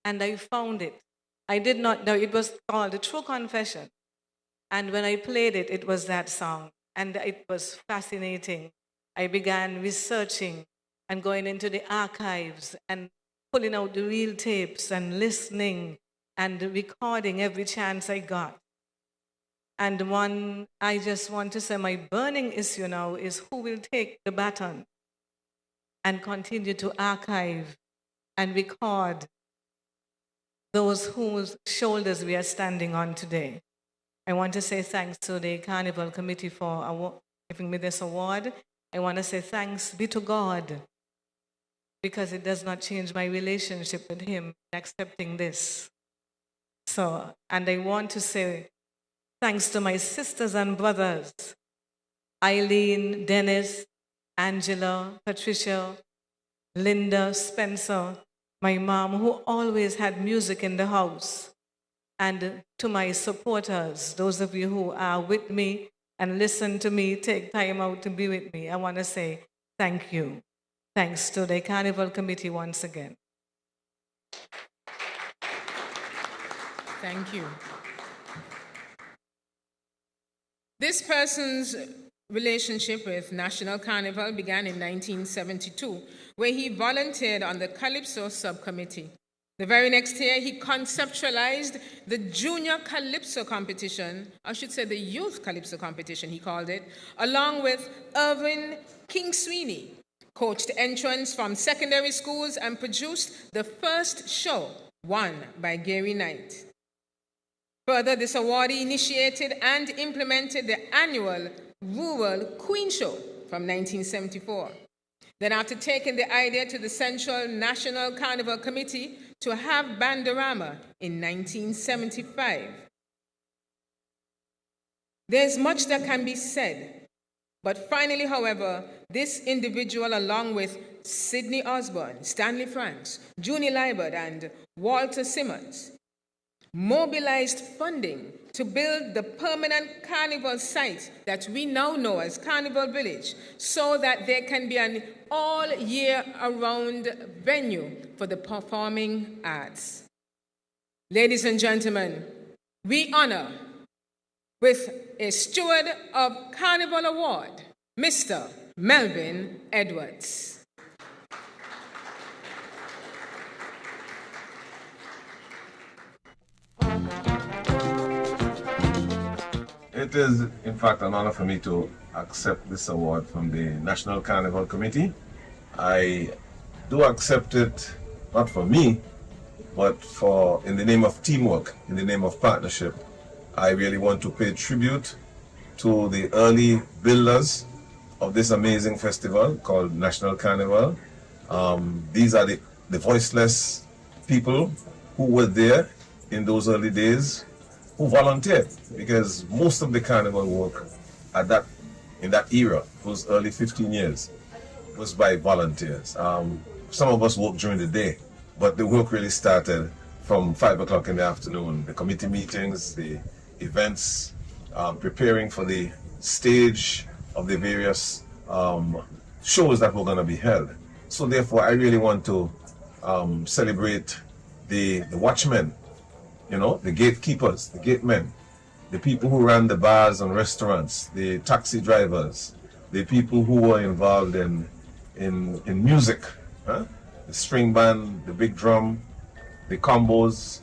and I found it. I did not know it was called The True Confession. And when I played it, it was that song, and it was fascinating. I began researching and going into the archives and pulling out the real tapes and listening and recording every chance I got. And one, I just want to say my burning issue now is who will take the baton and continue to archive and record those whose shoulders we are standing on today. I want to say thanks to the Carnival Committee for giving me this award. I want to say thanks be to God, because it does not change my relationship with Him in accepting this. So, and I want to say thanks to my sisters and brothers, Eileen, Dennis, Angela, Patricia, Linda, Spencer, my mom, who always had music in the house, and to my supporters, those of you who are with me and listen to me, take time out to be with me, I want to say thank you. Thanks to the Carnival Committee once again. Thank you. This person's relationship with National Carnival began in 1972, where he volunteered on the Calypso subcommittee. The very next year, he conceptualized the Junior Calypso competition, I should say the Youth Calypso competition, he called it, along with Irvin King Sweeney, coached entrants from secondary schools, and produced the first show, won by Gary Knight. Further, this awardee initiated and implemented the annual Rural Queen Show from 1974. Then, after taking the idea to the Central National Carnival Committee to have Bandorama in 1975. There's much that can be said, but finally, however, this individual, along with Sidney Osborne, Stanley Franks, Junie Liebert, and Walter Simmons, mobilized funding to build the permanent carnival site that we now know as Carnival Village, so that there can be an all-year-round venue for the performing arts. Ladies and gentlemen, we honor with a Steward of Carnival Award, Mr. Melvin Edwards. It is, in fact, an honor for me to accept this award from the National Carnival Committee. I do accept it, not for me, but in the name of teamwork, in the name of partnership. I really want to pay tribute to the early builders of this amazing festival called National Carnival. These are the voiceless people who were there in those early days, who volunteered, because most of the carnival work in that era, those early 15 years, was by volunteers. Some of us worked during the day, but the work really started from 5 o'clock in the afternoon. The committee meetings, the events, preparing for the stage of the various shows that were going to be held. So therefore, I really want to celebrate the watchmen, you know, the gatekeepers, the gatemen, the people who ran the bars and restaurants, the taxi drivers, the people who were involved in music, the string band, the big drum, the combos,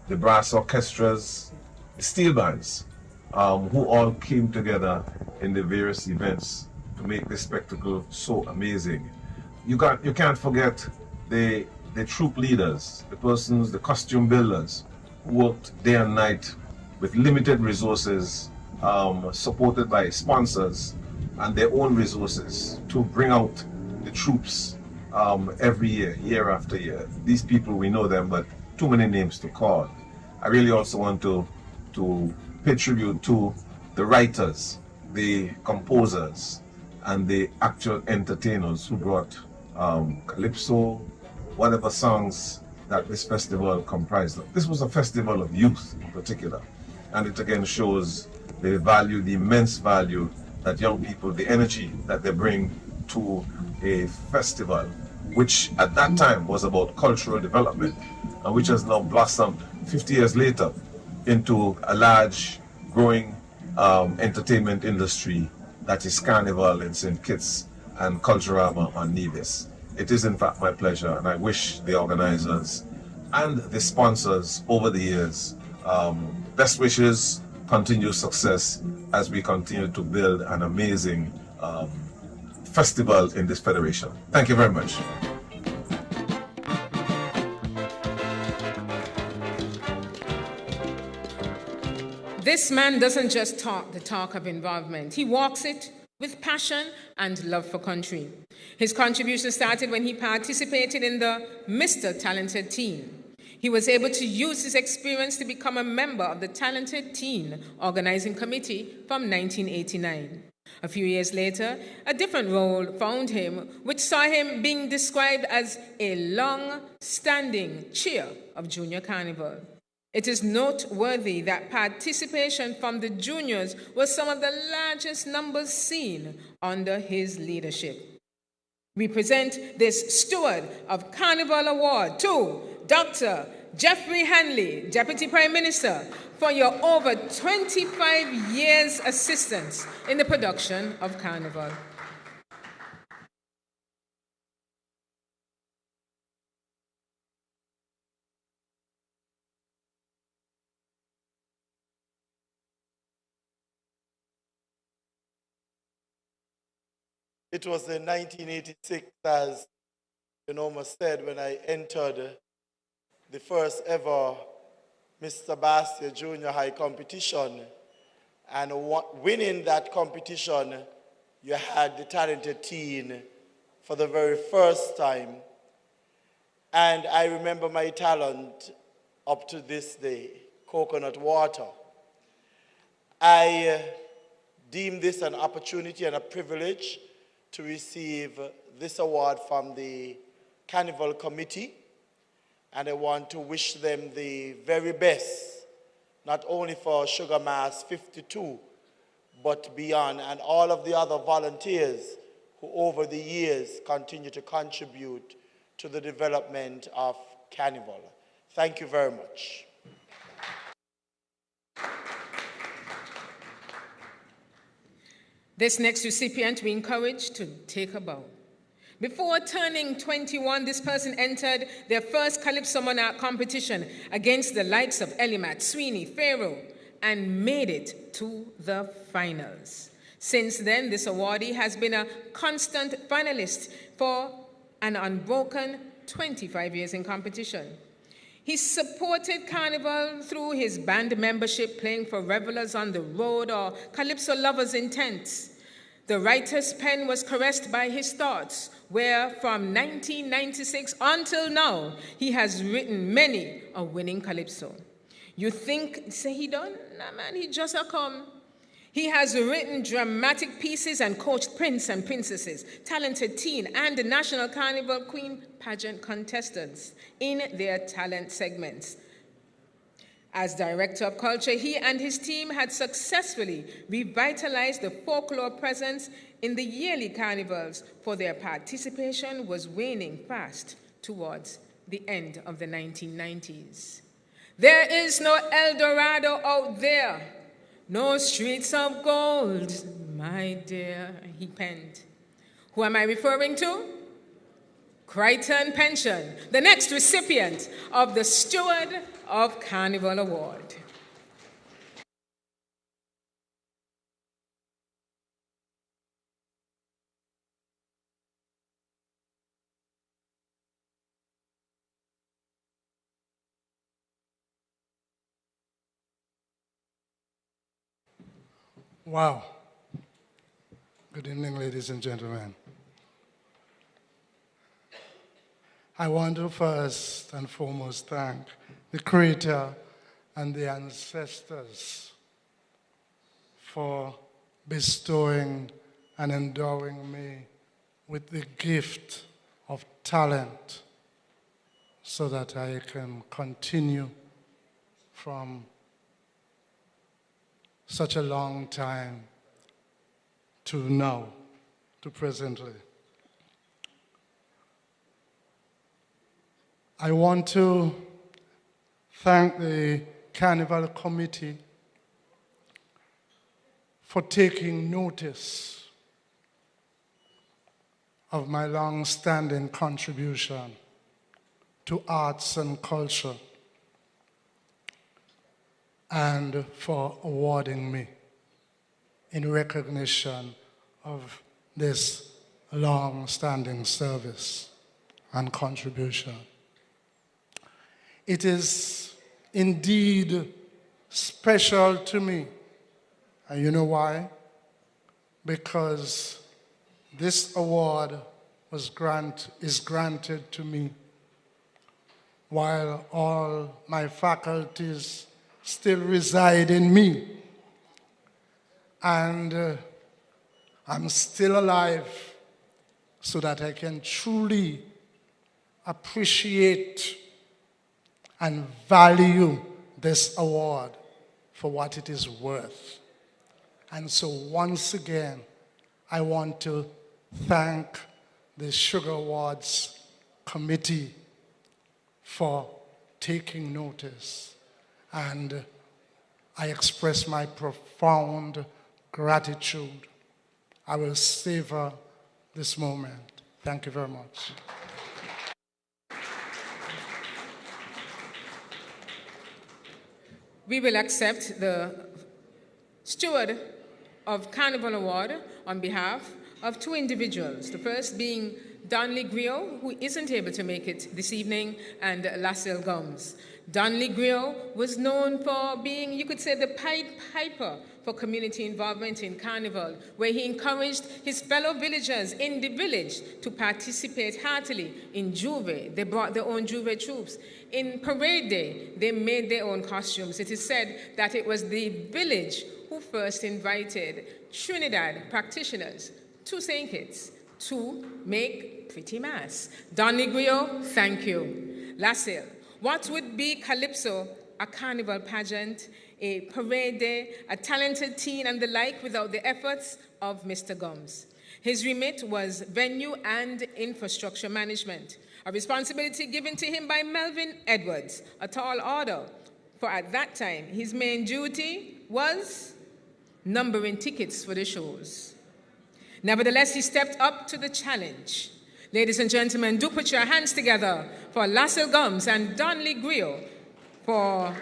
the brass orchestras, the steel bands, who all came together in the various events to make this spectacle so amazing. You can't forget the troop leaders, the costume builders, who worked day and night with limited resources, supported by sponsors and their own resources to bring out the troops every year, year after year. These people, we know them, but too many names to call. I really also want to pay tribute to the writers, the composers, and the actual entertainers who brought Calypso, whatever songs that this festival comprised of. This was a festival of youth in particular, and it again shows the value, the immense value that young people, the energy that they bring to a festival, which at that time was about cultural development, and which has now blossomed 50 years later into a large, growing entertainment industry that is Carnival in St. Kitts and Culturama on Nevis. It is in fact my pleasure, and I wish the organizers and the sponsors over the years best wishes, continued success as we continue to build an amazing festival in this federation. Thank you very much. This man doesn't just talk the talk of involvement. He walks it with passion and love for country. His contribution started when he participated in the Mr. Talented Teen. He was able to use his experience to become a member of the Talented Teen Organizing Committee from 1989. A few years later, a different role found him, which saw him being described as a long-standing chair of Junior Carnival. It is noteworthy that participation from the juniors was some of the largest numbers seen under his leadership. We present this Steward of Carnival Award to Dr. Jeffrey Hanley, Deputy Prime Minister, for your over 25 years assistance in the production of Carnival. It was in 1986, as Genoma said, when I entered the first ever Mr. Bastia Junior High competition. And winning that competition, you had the Talented Teen for the very first time. And I remember my talent up to this day, coconut water. I deem this an opportunity and a privilege to receive this award from the Carnival Committee, and I want to wish them the very best, not only for Sugar Mass 52, but beyond, and all of the other volunteers who over the years continue to contribute to the development of Carnival. Thank you very much. This next recipient we encourage to take a bow. Before turning 21, this person entered their first Calypso Monarch competition against the likes of Elimat, Sweeney, Pharaoh, and made it to the finals. Since then, this awardee has been a constant finalist for an unbroken 25 years in competition. He supported Carnival through his band membership, playing for revelers on the road or Calypso lovers in tents. The writer's pen was caressed by his thoughts, where from 1996 until now, he has written many a winning Calypso. You think, say he done? Nah, man, he just a come. He has written dramatic pieces and coached prince and princesses, talented teen, and the National Carnival Queen pageant contestants in their talent segments. As Director of Culture, he and his team had successfully revitalized the folklore presence in the yearly carnivals, for their participation was waning fast towards the end of the 1990s. There is no El Dorado out there, no streets of gold, my dear, he penned. Who am I referring to? Crichton Pension, the next recipient of the Steward of Carnival Award. Wow. Good evening, ladies and gentlemen. I want to first and foremost thank the Creator and the ancestors for bestowing and endowing me with the gift of talent so that I can continue from such a long time to now, to presently. I want to thank the Carnival Committee for taking notice of my long-standing contribution to arts and culture and for awarding me in recognition of this long-standing service and contribution. It is indeed special to me. And you know why? Because this award is granted to me while all my faculties still reside in me. And I'm still alive so that I can truly appreciate and value this award for what it is worth. And so once again, I want to thank the Sugar Awards Committee for taking notice. And I express my profound gratitude. I will savor this moment. Thank you very much. We will accept the Steward of Carnival Award on behalf of two individuals. The first being Donley Griot, who isn't able to make it this evening, and Lassell Gums. Donley Griot was known for being, you could say, the Pied Piper for community involvement in Carnival, where he encouraged his fellow villagers in the village to participate heartily in Juve. They brought their own Juve troops. In Parade Day, they made their own costumes. It is said that it was the village who first invited Trinidad practitioners to St. Kitts to make pretty mass. Donley Griot, thank you. Lassell, what would be Calypso, a carnival pageant, a parade day, a talented teen and the like without the efforts of Mr. Gums? His remit was venue and infrastructure management, a responsibility given to him by Melvin Edwards, a tall order, for at that time his main duty was numbering tickets for the shows. Nevertheless, he stepped up to the challenge. Ladies and gentlemen, do put your hands together for Lassell Gums and Donley Griot for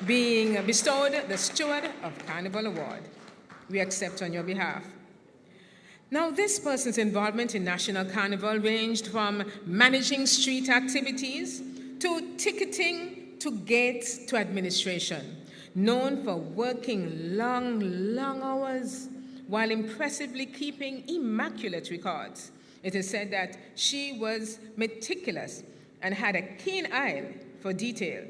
being bestowed the Steward of Carnival Award. We accept on your behalf. Now, this person's involvement in National Carnival ranged from managing street activities to ticketing to gates to administration. Known for working long hours while impressively keeping immaculate records. It is said that she was meticulous and had a keen eye for detail.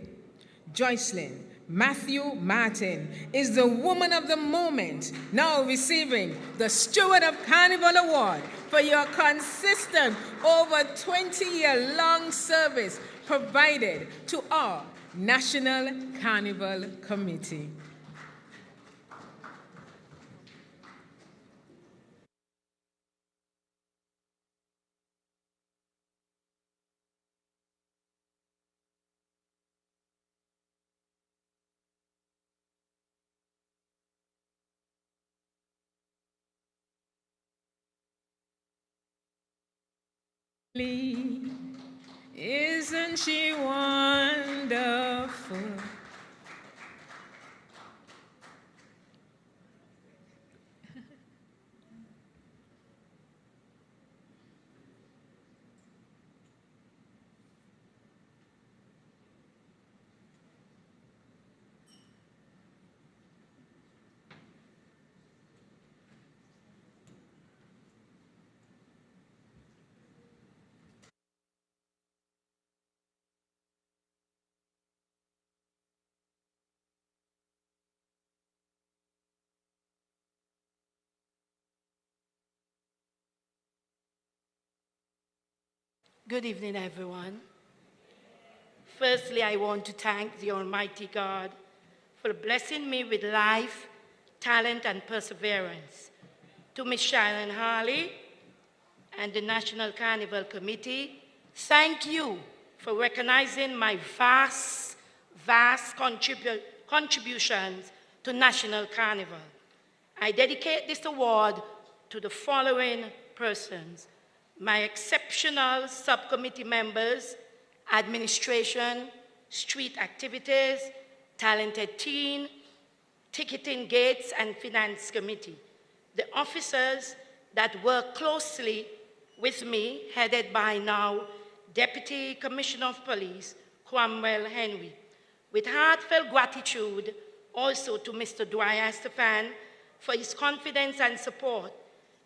Joycelyn Matthew Martin is the woman of the moment, now receiving the Steward of Carnival Award for your consistent over 20-year-long service provided to our National Carnival Committee. Isn't she wonderful? Good evening, everyone. Firstly, I want to thank the Almighty God for blessing me with life, talent, and perseverance. To Ms. Sharon Harley and the National Carnival Committee, Thank you for recognizing my vast contributions to National Carnival. I dedicate this award to the following persons: my exceptional subcommittee members, administration, street activities, talented team, ticketing gates and finance committee, the officers that work closely with me, headed by now Deputy Commissioner of Police, Cromwell Henry. With heartfelt gratitude also to Mr. Dwyer Stefan for his confidence and support,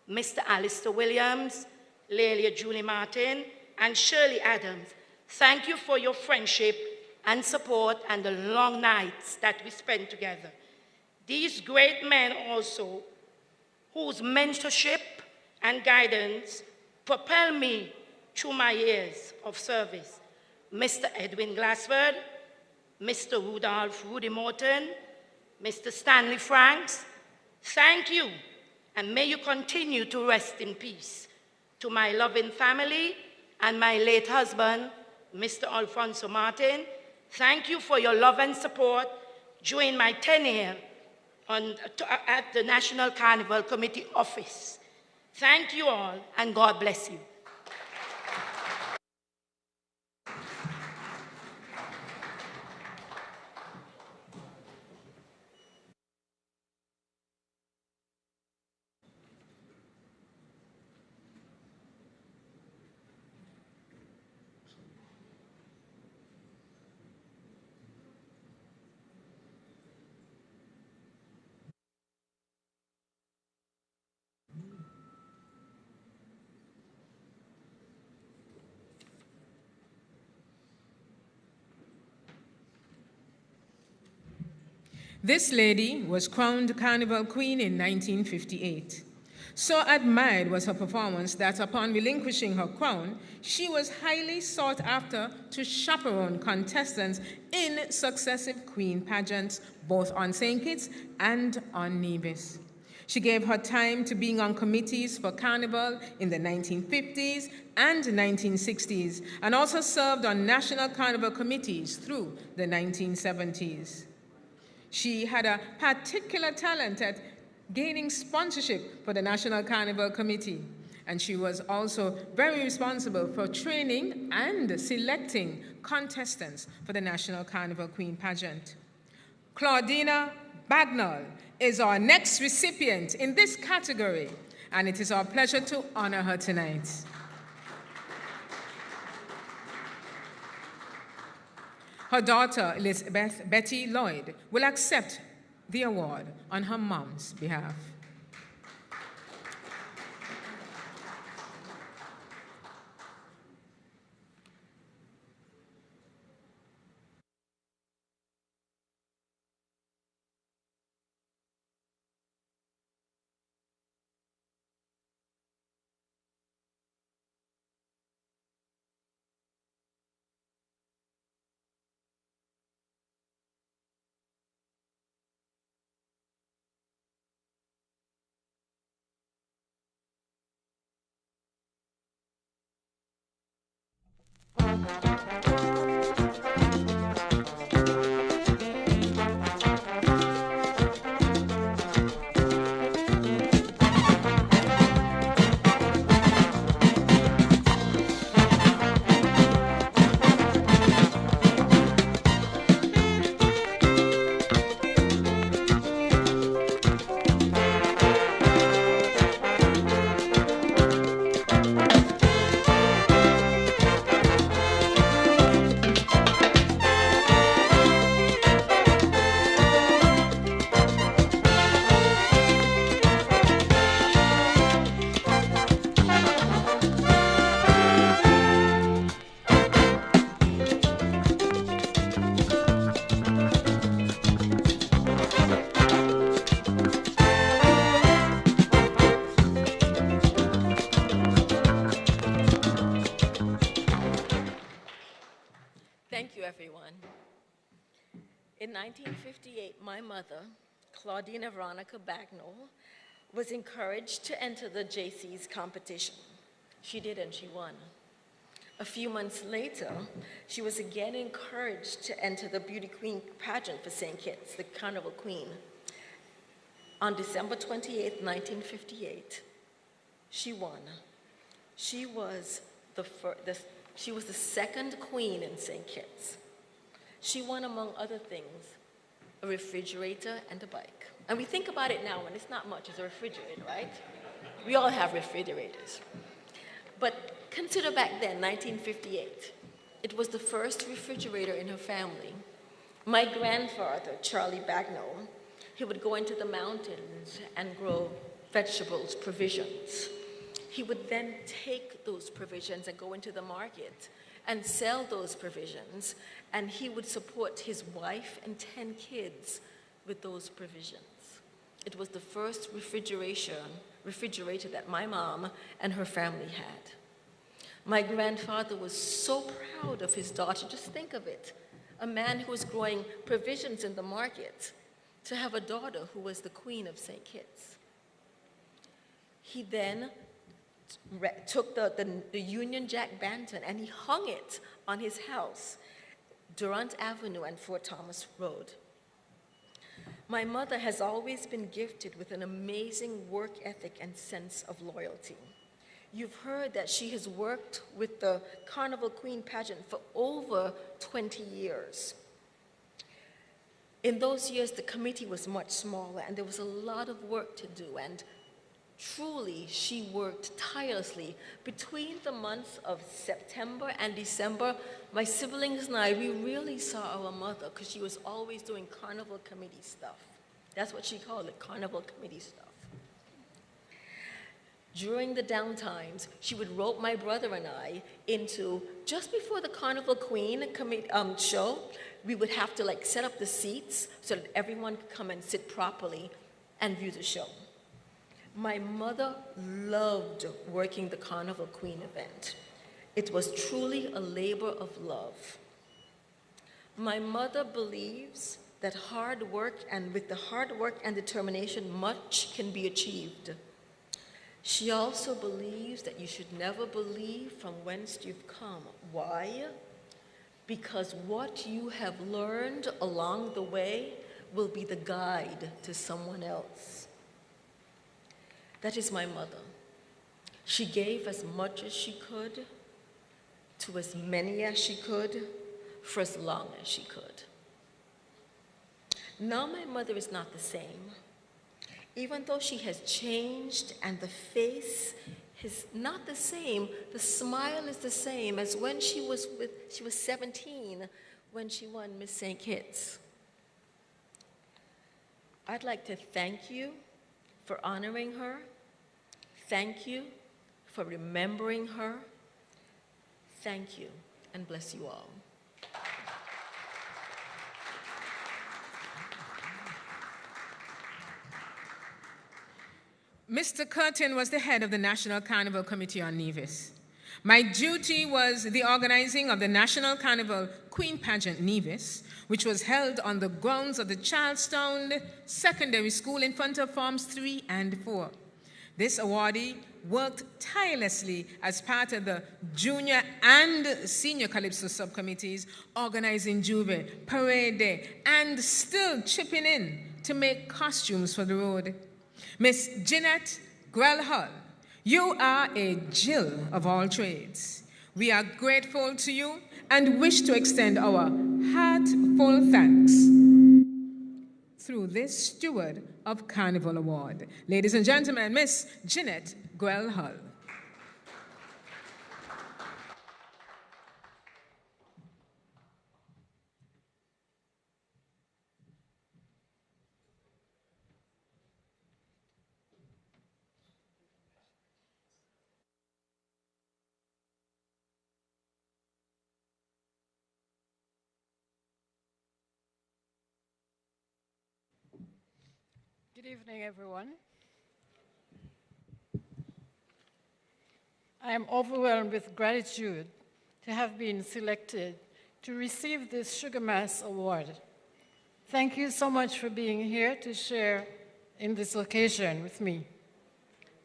Mr. Alistair Williams, Lelia Julie Martin, and Shirley Adams, thank you for your friendship and support and the long nights that we spent together. These great men also, whose mentorship and guidance propel me through my years of service: Mr. Edwin Glassford, Mr. Rudolph Rudy Morton, Mr. Stanley Franks, thank you, and may you continue to rest in peace. To my loving family and my late husband, Mr. Alfonso Martin, thank you for your love and support during my tenure at the National Carnival Committee office. Thank you all, and God bless you. This lady was crowned Carnival Queen in 1958. So admired was her performance that upon relinquishing her crown, she was highly sought after to chaperone contestants in successive Queen pageants, both on St. Kitts and on Nevis. She gave her time to being on committees for Carnival in the 1950s and 1960s, and also served on National Carnival committees through the 1970s. She had a particular talent at gaining sponsorship for the National Carnival Committee, and she was also very responsible for training and selecting contestants for the National Carnival Queen pageant. Claudina Bagnall is our next recipient in this category, and it is our pleasure to honor her tonight. Her daughter, Elizabeth Betty Lloyd, will accept the award on her mom's behalf. In 1958, my mother, Claudina Veronica Bagnall, was encouraged to enter the JC's competition. She did, and she won. A few months later, she was again encouraged to enter the beauty queen pageant for St. Kitts, the Carnival Queen. On December 28, 1958, she won. She was the second queen in St. Kitts. She won, among other things, a refrigerator and a bike. And we think about it now, and it's not much, it's a refrigerator, right? We all have refrigerators. But consider back then, 1958. It was the first refrigerator in her family. My grandfather, Charlie Bagnall, he would go into the mountains and grow vegetables, provisions. He would then take those provisions and go into the market and sell those provisions, and he would support his wife and 10 kids with those provisions. It was the first refrigerator that my mom and her family had. My grandfather was so proud of his daughter. Just think of it. A man who was growing provisions in the market to have a daughter who was the queen of St. Kitts. He then took the Union Jack Bantam and he hung it on his house, Durant Avenue and Fort Thomas Road. My mother has always been gifted with an amazing work ethic and sense of loyalty. You've heard that she has worked with the Carnival Queen pageant for over 20 years. In those years, the committee was much smaller and there was a lot of work to do, and truly, she worked tirelessly. Between the months of September and December, my siblings and I, we really saw our mother because she was always doing Carnival committee stuff. That's what she called it, Carnival committee stuff. During the downtimes, she would rope my brother and I into, just before the Carnival Queen show, we would have to set up the seats so that everyone could come and sit properly and view the show. My mother loved working the Carnival Queen event. It was truly a labor of love. My mother believes that hard work, and with the hard work and determination, much can be achieved. She also believes that you should never believe from whence you've come. Why? Because what you have learned along the way will be the guide to someone else. That is my mother. She gave as much as she could, to as many as she could, for as long as she could. Now my mother is not the same. Even though she has changed and the face is not the same, the smile is the same as when she was 17 when she won Miss St. Kitts. I'd like to thank you for honoring her. Thank you for remembering her. Thank you, and bless you all. Mr. Curtin was the head of the National Carnival Committee on Nevis. My duty was the organizing of the National Carnival Queen Pageant Nevis, which was held on the grounds of the Charlestown Secondary School in front of Forms 3 and 4. This awardee worked tirelessly as part of the junior and senior Calypso subcommittees, organizing Juve, Parade Day, and still chipping in to make costumes for the road. Miss Jeanette Grell-Hull, you are a Jill of all trades. We are grateful to you and wish to extend our heartfelt thanks through this Steward of Carnival Award. Ladies and gentlemen, Miss Jeanette Grell-Hull. Good evening, everyone. I am overwhelmed with gratitude to have been selected to receive this Sugar Mass Award. Thank you so much for being here to share in this occasion with me.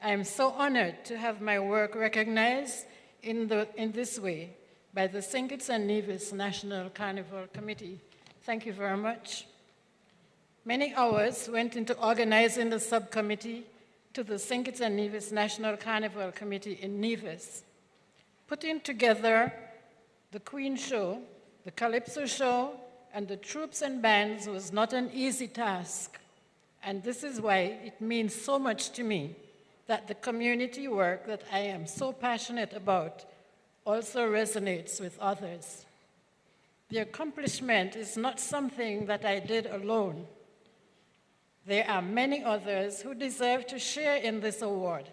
I am so honored to have my work recognized in this way by the St. Kitts and Nevis National Carnival Committee. Thank you very much. Many hours went into organizing the subcommittee to the St. Kitts and Nevis National Carnival Committee in Nevis. Putting together the Queen Show, the Calypso Show, and the troops and bands was not an easy task. And this is why it means so much to me that the community work that I am so passionate about also resonates with others. The accomplishment is not something that I did alone. There are many others who deserve to share in this award.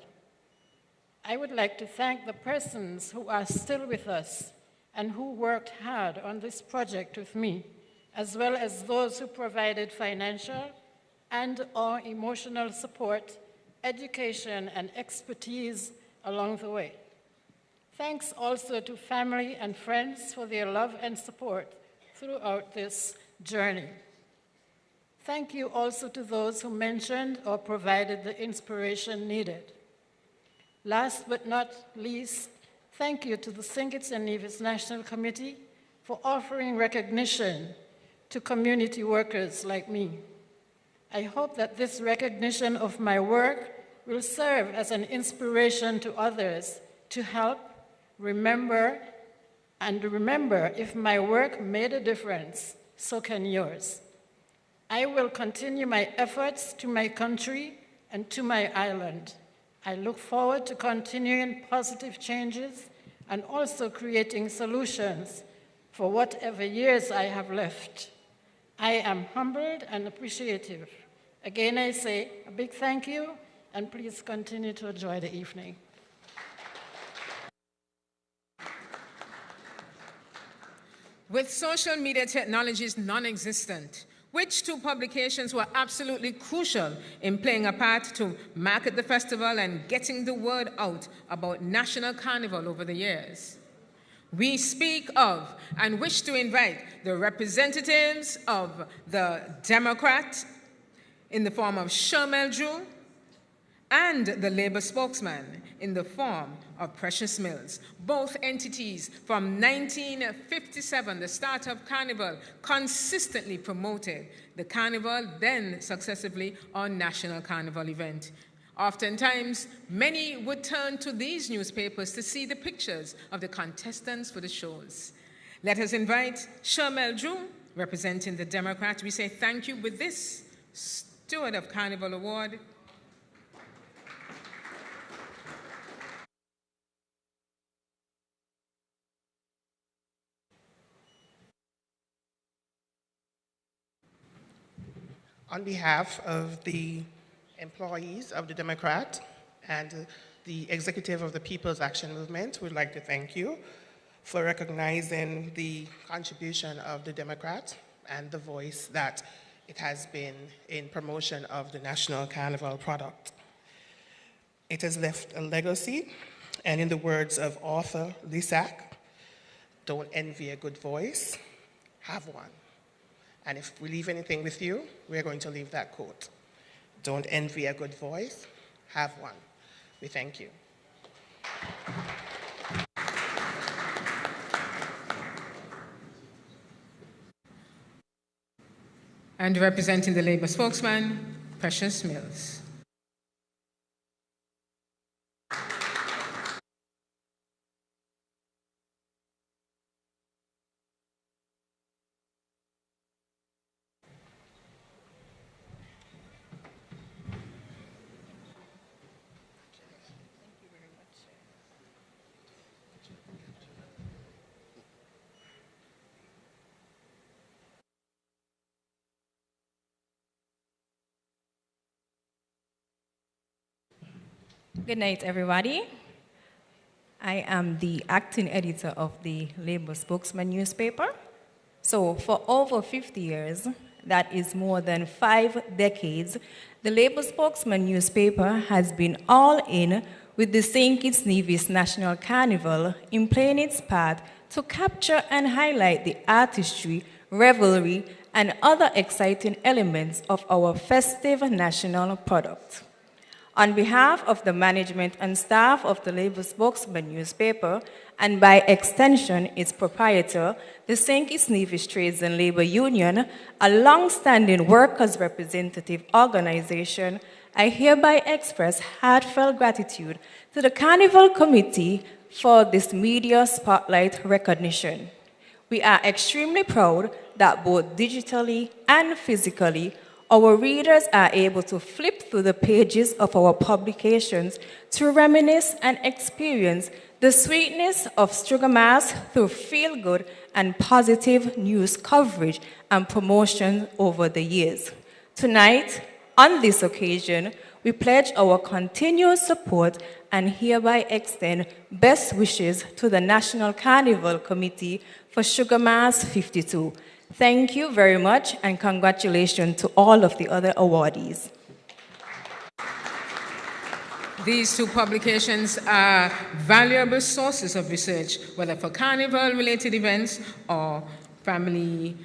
I would like to thank the persons who are still with us and who worked hard on this project with me, as well as those who provided financial and/or emotional support, education, and expertise along the way. Thanks also to family and friends for their love and support throughout this journey. Thank you also to those who mentioned or provided the inspiration needed. Last but not least, thank you to the St. Kitts and Nevis National Committee for offering recognition to community workers like me. I hope that this recognition of my work will serve as an inspiration to others to help, remember if my work made a difference, so can yours. I will continue my efforts to my country and to my island. I look forward to continuing positive changes and also creating solutions for whatever years I have left. I am humbled and appreciative. Again, I say a big thank you, and please continue to enjoy the evening. With social media technologies non-existent, which two publications were absolutely crucial in playing a part to market the festival and getting the word out about National Carnival over the years? We speak of and wish to invite the representatives of the Democrat in the form of Shermel Drew and the Labour spokesman in the form of Precious Mills. Both entities from 1957, the start of Carnival, consistently promoted the Carnival, then successively our National Carnival event. Oftentimes, many would turn to these newspapers to see the pictures of the contestants for the shows. Let us invite Shermel Drew, representing the Democrat. We say thank you with this Steward of Carnival Award. On behalf of the employees of the Democrat and the executive of the People's Action Movement, we'd like to thank you for recognizing the contribution of the Democrat and the voice that it has been in promotion of the National Carnival product. It has left a legacy, and in the words of author Lisak, don't envy a good voice, have one. And if we leave anything with you, we're going to leave that quote. Don't envy a good voice, have one. We thank you. And representing the Labour spokesman, Precious Mills. Good night, everybody. I am the acting editor of the Labour Spokesman newspaper. So for over 50 years, that is more than 5 decades, the Labour Spokesman newspaper has been all in with the St. Kitts Nevis National Carnival in playing its part to capture and highlight the artistry, revelry, and other exciting elements of our festive national product. On behalf of the management and staff of the Labour Spokesman newspaper, and by extension its proprietor, the St. Kitts Nevis Trades and Labour Union, a long-standing workers' representative organization, I hereby express heartfelt gratitude to the Carnival Committee for this media spotlight recognition. We are extremely proud that both digitally and physically, our readers are able to flip through the pages of our publications to reminisce and experience the sweetness of Sugar Mass through feel-good and positive news coverage and promotion over the years. Tonight, on this occasion, we pledge our continued support and hereby extend best wishes to the National Carnival Committee for Sugar Mass 52. Thank you very much, and congratulations to all of the other awardees. These two publications are valuable sources of research, whether for carnival-related events or family,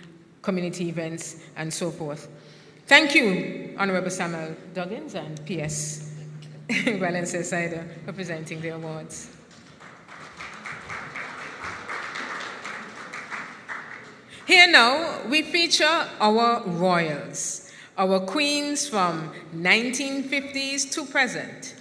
community events, and so forth. Thank you, Honorable Samuel Duggins and P.S. Valencia Sider, for presenting the awards. Here now, we feature our royals, our queens from 1950s to present.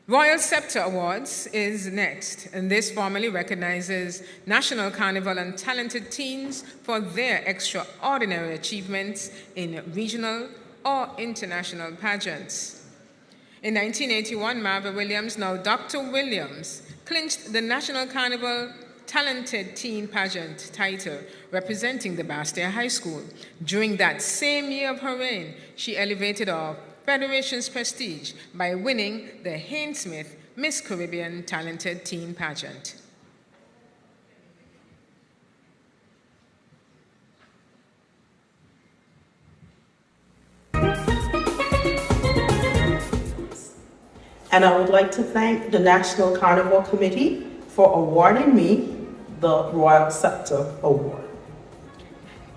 Royal Scepter Awards is next, and this formally recognizes National Carnival and talented teens for their extraordinary achievements in regional or international pageants. In 1981, Marva Williams, now Dr. Williams, clinched the National Carnival Talented Teen Pageant title, representing the Bastia High School. During that same year of her reign, she elevated our Federation's prestige by winning the Haynes Smith Miss Caribbean Talented Teen Pageant. And I would like to thank the National Carnival Committee for awarding me the Royal Scepter Award.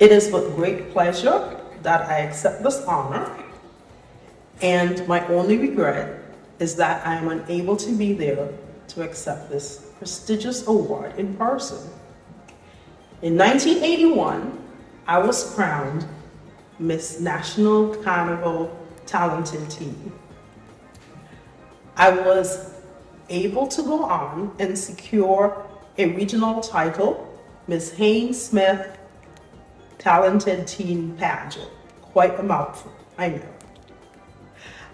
It is with great pleasure that I accept this honor, and my only regret is that I am unable to be there to accept this prestigious award in person. In 1981, I was crowned Miss National Carnival Talented Teen. I was able to go on and secure a regional title, Miss Haynes Smith Talented Teen Pageant. Quite a mouthful, I know.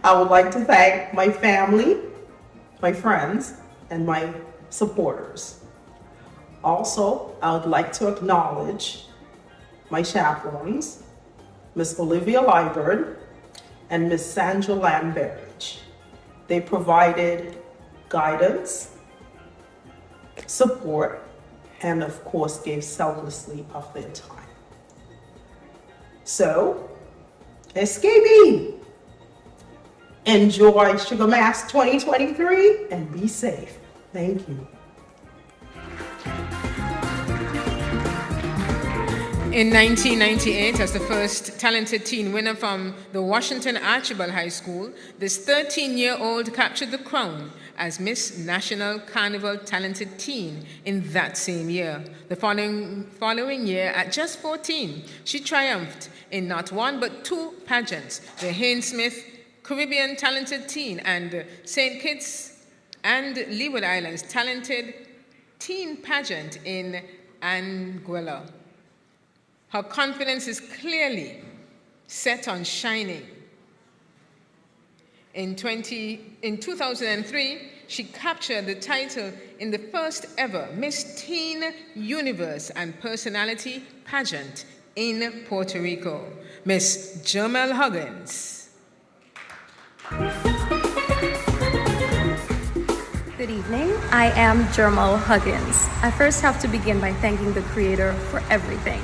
I would like to thank my family, my friends, and my supporters. Also, I would like to acknowledge my chaperones, Miss Olivia Liburd and Miss Sandra Lambert. They provided guidance, support, and of course gave selflessly of their time. So, SKB, enjoy Sugar Mass 2023 and be safe. Thank you. In 1998, as the first talented teen winner from the Washington Archibald High School, this 13-year-old captured the crown as Miss National Carnival Talented Teen in that same year. The following year, at just 14, she triumphed in not one but two pageants, the Haynes Smith Caribbean Talented Teen and St. Kitts and Leeward Islands Talented Teen Pageant in Anguilla. Her confidence is clearly set on shining. In 2003, she captured the title in the first ever Miss Teen Universe and Personality Pageant in Puerto Rico. Miss Jermel Huggins. Good evening. I am Jermel Huggins. I first have to begin by thanking the Creator for everything.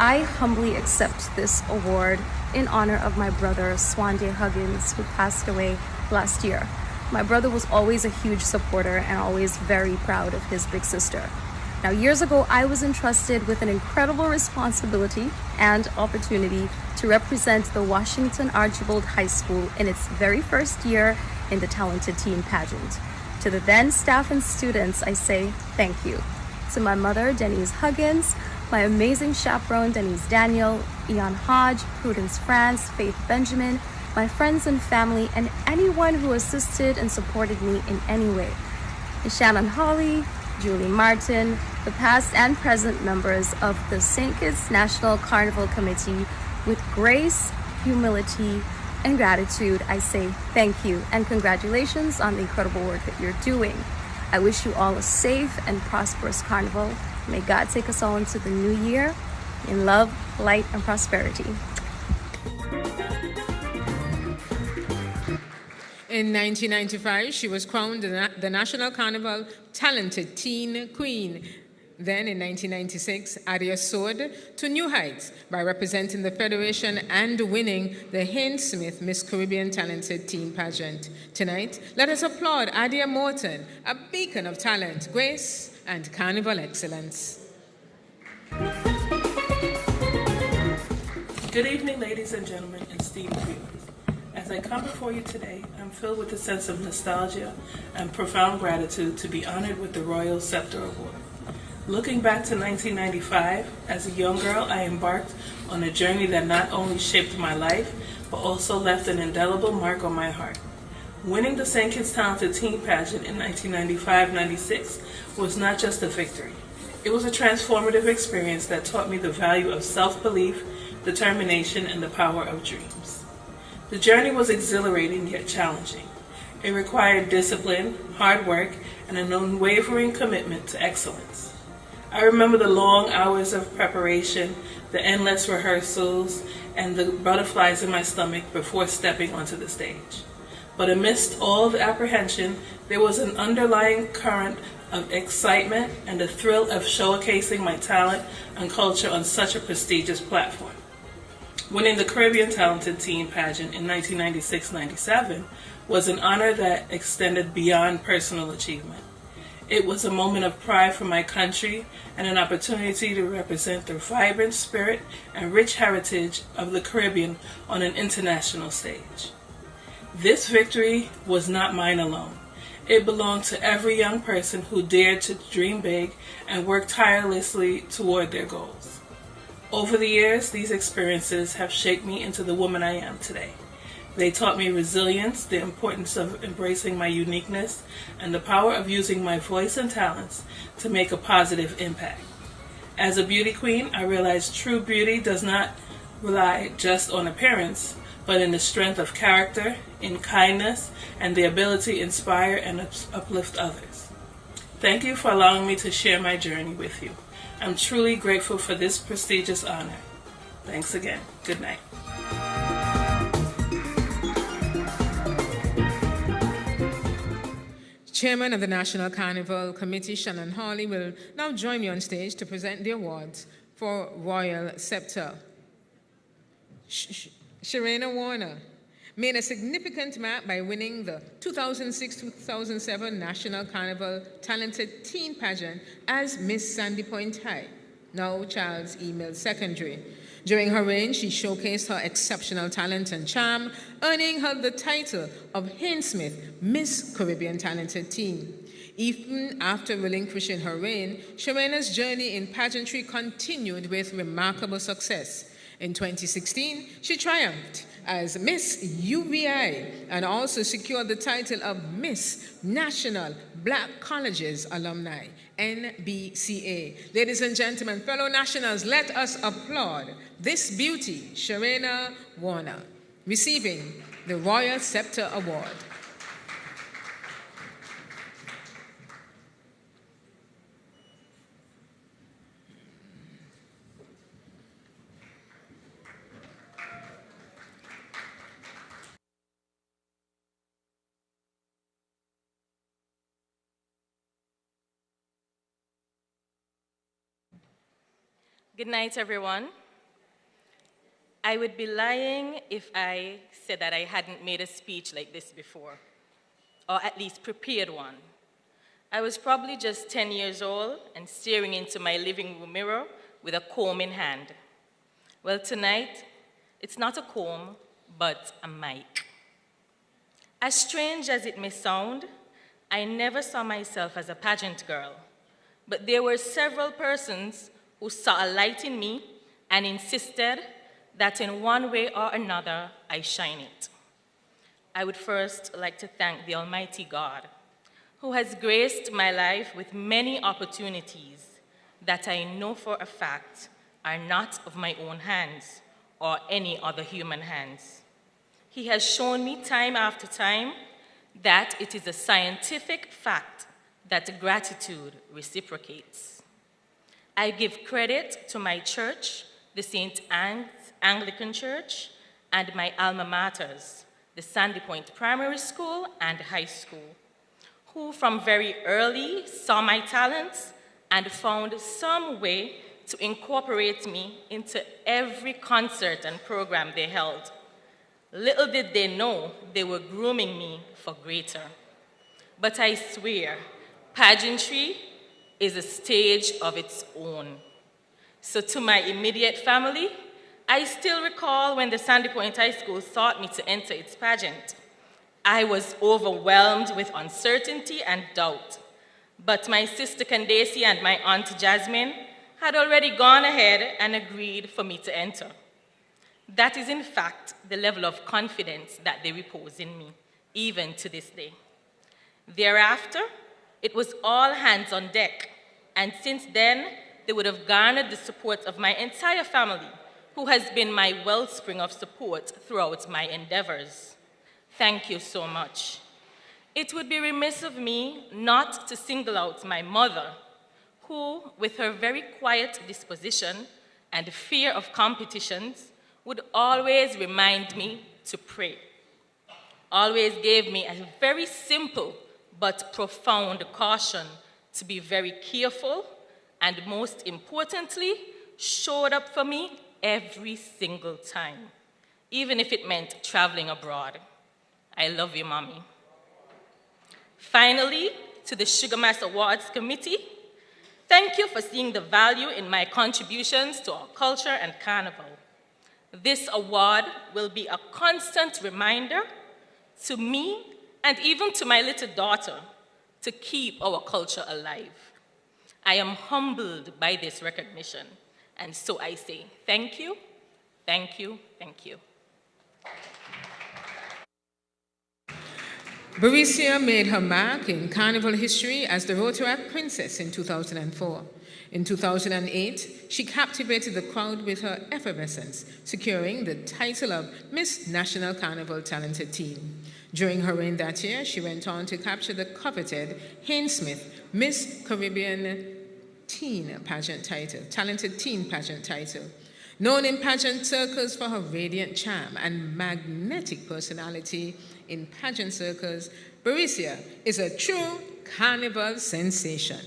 I humbly accept this award in honor of my brother, Swande Huggins, who passed away last year. My brother was always a huge supporter and always very proud of his big sister. Now, years ago, I was entrusted with an incredible responsibility and opportunity to represent the Washington Archibald High School in its very first year in the Talented Teen Pageant. To the then staff and students, I say thank you. To my mother, Denise Huggins, my amazing chaperone, Denise Daniel, Ian Hodge, Prudence France, Faith Benjamin, my friends and family, and anyone who assisted and supported me in any way. Shannon Hawley, Julie Martin, the past and present members of the St. Kitts National Carnival Committee, with grace, humility, and gratitude, I say thank you and congratulations on the incredible work that you're doing. I wish you all a safe and prosperous carnival. May God take us all into the new year in love, light, and prosperity. In 1995, she was crowned the National Carnival Talented Teen Queen. Then in 1996, Adia soared to new heights by representing the Federation and winning the Haynes Smith Miss Caribbean Talented Teen Pageant. Tonight, let us applaud Adia Morton, a beacon of talent, grace, and carnival excellence. Good evening, ladies and gentlemen, and esteemed viewers. As I come before you today, I'm filled with a sense of nostalgia and profound gratitude to be honored with the Royal Scepter Award. Looking back to 1995, as a young girl, I embarked on a journey that not only shaped my life, but also left an indelible mark on my heart. Winning the St. Kitts Talented Teen Pageant in 1995-96 was not just a victory. It was a transformative experience that taught me the value of self-belief, determination, and the power of dreams. The journey was exhilarating yet challenging. It required discipline, hard work, and an unwavering commitment to excellence. I remember the long hours of preparation, the endless rehearsals, and the butterflies in my stomach before stepping onto the stage. But amidst all the apprehension, there was an underlying current of excitement and the thrill of showcasing my talent and culture on such a prestigious platform. Winning the Caribbean Talented Teen Pageant in 1996-97 was an honor that extended beyond personal achievement. It was a moment of pride for my country and an opportunity to represent the vibrant spirit and rich heritage of the Caribbean on an international stage. This victory was not mine alone. It belonged to every young person who dared to dream big and work tirelessly toward their goals. Over the years, these experiences have shaped me into the woman I am today. They taught me resilience, the importance of embracing my uniqueness, and the power of using my voice and talents to make a positive impact. As a beauty queen, I realized true beauty does not rely just on appearance, but in the strength of character, in kindness, and the ability to inspire and uplift others. Thank you for allowing me to share my journey with you. I'm truly grateful for this prestigious honor. Thanks again. Good night. Chairman of the National Carnival Committee, Shannon Hawley, will now join me on stage to present the awards for Royal Scepter. Sharena Warner made a significant mark by winning the 2006-2007 National Carnival Talented Teen Pageant as Miss Sandy Point High, now Charles E. Mills Secondary. During her reign, she showcased her exceptional talent and charm, earning her the title of Hainsmith Miss Caribbean Talented Teen. Even after relinquishing her reign, Sharena's journey in pageantry continued with remarkable success. In 2016, she triumphed as Miss UVI and also secured the title of Miss National Black Colleges Alumni, NBCA. Ladies and gentlemen, fellow nationals, let us applaud this beauty, Sharena Warner, receiving the Royal Scepter Award. Good night, everyone. I would be lying if I said that I hadn't made a speech like this before, or at least prepared one. I was probably just 10 years old and staring into my living room mirror with a comb in hand. Well, tonight, it's not a comb, but a mic. As strange as it may sound, I never saw myself as a pageant girl, but there were several persons who saw a light in me and insisted that in one way or another, I shine it. I would first like to thank the Almighty God, who has graced my life with many opportunities that I know for a fact are not of my own hands or any other human hands. He has shown me time after time that it is a scientific fact that gratitude reciprocates. I give credit to my church, the St. Anne's Anglican Church, and my alma maters, the Sandy Point Primary School and High School, who from very early saw my talents and found some way to incorporate me into every concert and program they held. Little did they know they were grooming me for greater. But I swear, pageantry is a stage of its own. So to my immediate family, I still recall when the Sandy Point High School sought me to enter its pageant. I was overwhelmed with uncertainty and doubt. But my sister Candace and my aunt Jasmine had already gone ahead and agreed for me to enter. That is in fact the level of confidence that they repose in me, even to this day. Thereafter, it was all hands on deck, and since then, they would have garnered the support of my entire family, who has been my wellspring of support throughout my endeavors. Thank you so much. It would be remiss of me not to single out my mother, who, with her very quiet disposition and fear of competitions, would always remind me to pray. Always gave me a very simple but profound caution to be very careful, and most importantly, showed up for me every single time, even if it meant traveling abroad. I love you, Mommy. Finally, to the Sugar Mass Awards Committee, thank you for seeing the value in my contributions to our culture and carnival. This award will be a constant reminder to me and even to my little daughter to keep our culture alive. I am humbled by this recognition, and so I say thank you, thank you, thank you. Berisia made her mark in Carnival history as the Rotaract Princess in 2004. In 2008, she captivated the crowd with her effervescence, securing the title of Miss National Carnival Talented Teen. During her reign that year, she went on to capture the coveted Haynes Smith Miss Caribbean Teen Pageant title, Talented Teen Pageant title. Known in pageant circles for her radiant charm and magnetic personality in pageant circles, Berisia is a true carnival sensation.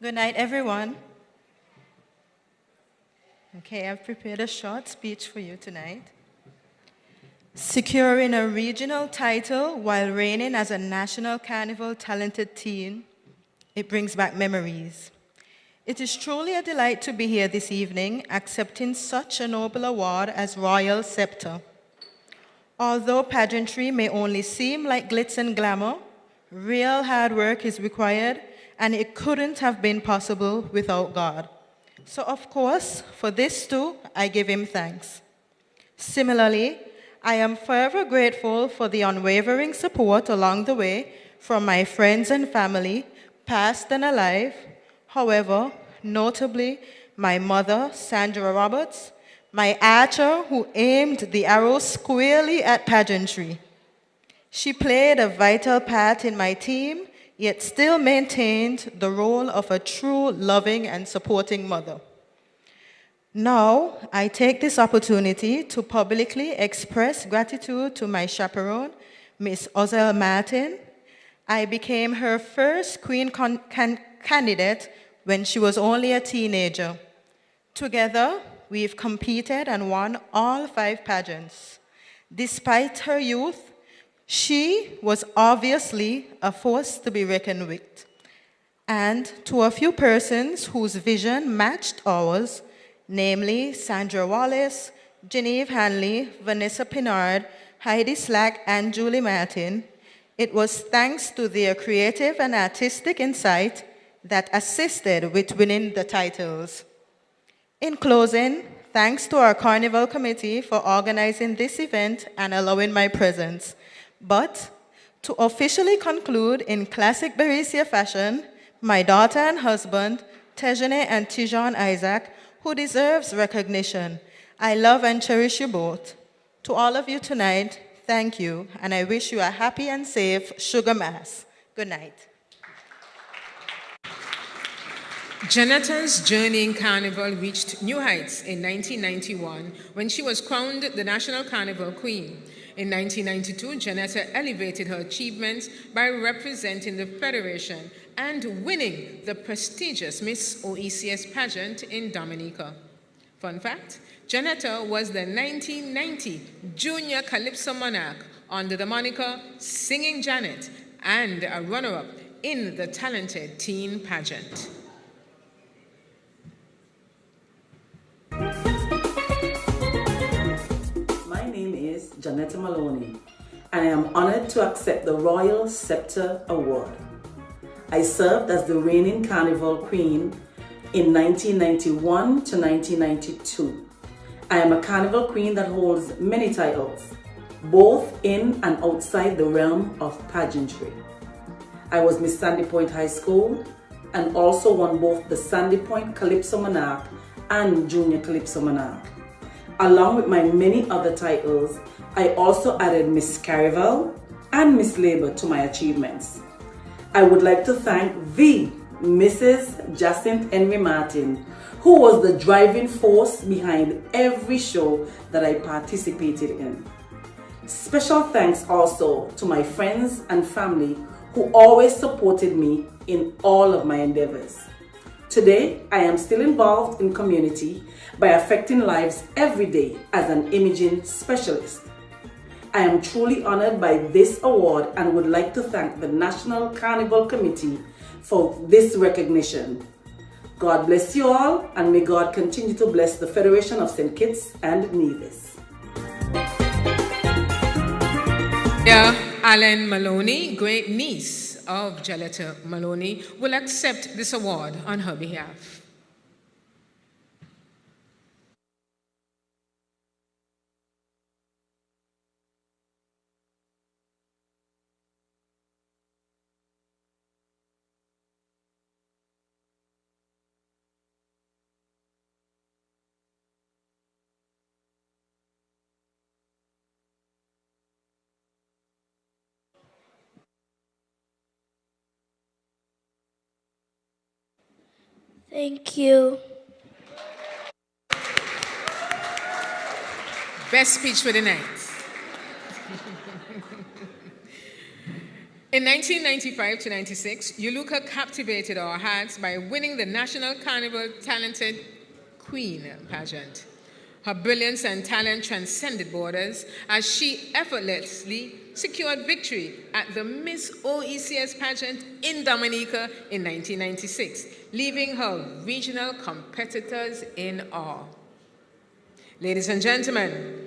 Good night, everyone. Okay, I've prepared a short speech for you tonight. Securing a regional title while reigning as a national carnival talented teen, it brings back memories. It is truly a delight to be here this evening, accepting such a noble award as Royal Scepter. Although pageantry may only seem like glitz and glamour, real hard work is required, and it couldn't have been possible without God. So of course, for this too, I give him thanks. Similarly, I am forever grateful for the unwavering support along the way from my friends and family, past and alive. However, notably, my mother, Sandra Roberts, my archer who aimed the arrow squarely at pageantry. She played a vital part in my team, yet still maintained the role of a true loving and supporting mother. Now, I take this opportunity to publicly express gratitude to my chaperone, Miss Ozell Martin. I became her first queen candidate when she was only a teenager. Together, we've competed and won all 5 pageants. Despite her youth, she was obviously a force to be reckoned with. And to a few persons whose vision matched ours, namely Sandra Wallace, Genevieve Hanley, Vanessa Pinard, Heidi Slack, and Julie Martin, it was thanks to their creative and artistic insight that assisted with winning the titles. In closing, thanks to our Carnival Committee for organizing this event and allowing my presence. But to officially conclude in classic Berisia fashion, my daughter and husband, Tejane and Tijan Isaac, who deserves recognition. I love and cherish you both. To all of you tonight, thank you, and I wish you a happy and safe Sugar Mass. Good night. Janata's journey in Carnival reached new heights in 1991 when she was crowned the National Carnival Queen. In 1992, Janata elevated her achievements by representing the Federation and winning the prestigious Miss OECS pageant in Dominica. Fun fact, Janata was the 1990 Junior Calypso Monarch under the moniker Singing Janet and a runner-up in the talented teen pageant. My name is Janetta Maloney, and I am honored to accept the Royal Scepter Award. I served as the reigning Carnival Queen in 1991 to 1992. I am a Carnival Queen that holds many titles, both in and outside the realm of pageantry. I was Miss Sandy Point High School and also won both the Sandy Point Calypso Monarch and Junior Calypso Monarch. Along with my many other titles, I also added Miss Carnival and Miss Labour to my achievements. I would like to thank the Mrs. Jacinth Henry Martin, who was the driving force behind every show that I participated in. Special thanks also to my friends and family who always supported me in all of my endeavors. Today, I am still involved in community by affecting lives every day as an imaging specialist. I am truly honored by this award and would like to thank the National Carnival Committee for this recognition. God bless you all, and may God continue to bless the Federation of St. Kitts and Nevis. Alan Maloney, great niece of Janetta Maloney, will accept this award on her behalf. Thank you. Best speech for the night. In 1995 to 96, Yuluka captivated our hearts by winning the National Carnival Talented Queen pageant. Her brilliance and talent transcended borders as she effortlessly secured victory at the Miss OECS pageant in Dominica in 1996, leaving her regional competitors in awe. Ladies and gentlemen,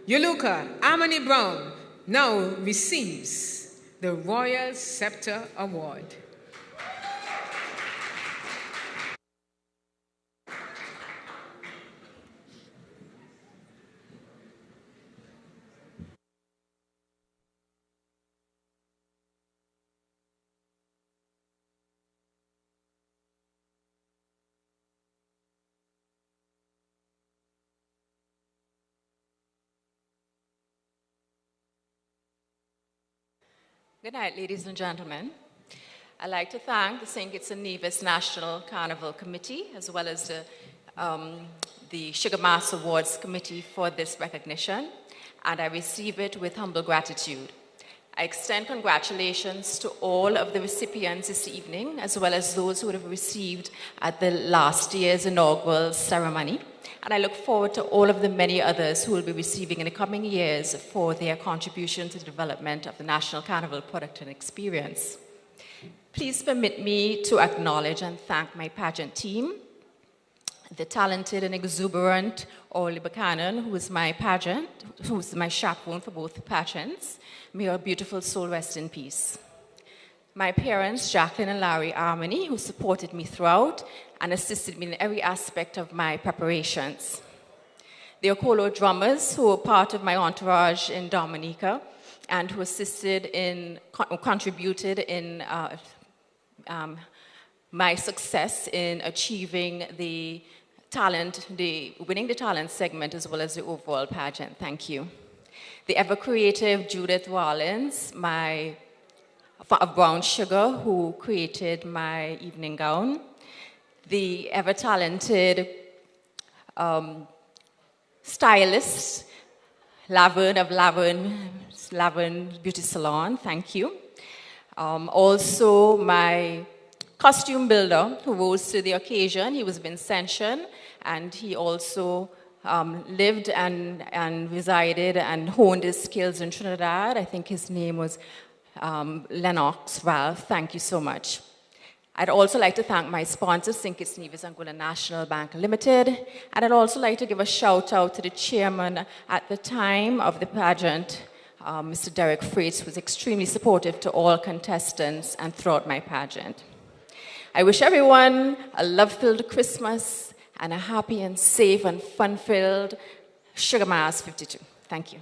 Yuluka Amani Brown now receives the Royal Scepter Award. Good night, ladies and gentlemen. I'd like to thank the St. Kitts and Nevis National Carnival Committee, as well as the Sugar Mass Awards Committee for this recognition, and I receive it with humble gratitude. I extend congratulations to all of the recipients this evening, as well as those who would have received at the last year's inaugural ceremony. And I look forward to all of the many others who will be receiving in the coming years for their contribution to the development of the National Carnival product and experience. Please permit me to acknowledge and thank my pageant team, the talented and exuberant Orly Buchanan, who is my chaperone for both pageants. May her beautiful soul rest in peace. My parents, Jacqueline and Larry Armony, who supported me throughout and assisted me in every aspect of my preparations. The Okolo drummers, who were part of my entourage in Dominica and who contributed in my success in achieving winning the talent segment as well as the overall pageant. Thank you. The ever-creative Judith Wallins, of Brown Sugar, who created my evening gown. The ever-talented stylist, Laverne of Laverne Beauty Salon, thank you. Also my costume builder who rose to the occasion. He was Vincentian, and he also lived and resided and honed his skills in Trinidad. I think his name was Lennox, Ralph, thank you so much. I'd also like to thank my sponsors, St. Kitts Nevis Angola National Bank Limited, and I'd also like to give a shout out to the chairman at the time of the pageant, Mr. Derek Freites, who was extremely supportive to all contestants and throughout my pageant. I wish everyone a love-filled Christmas and a happy and safe and fun-filled Sugar Mass 52. Thank you.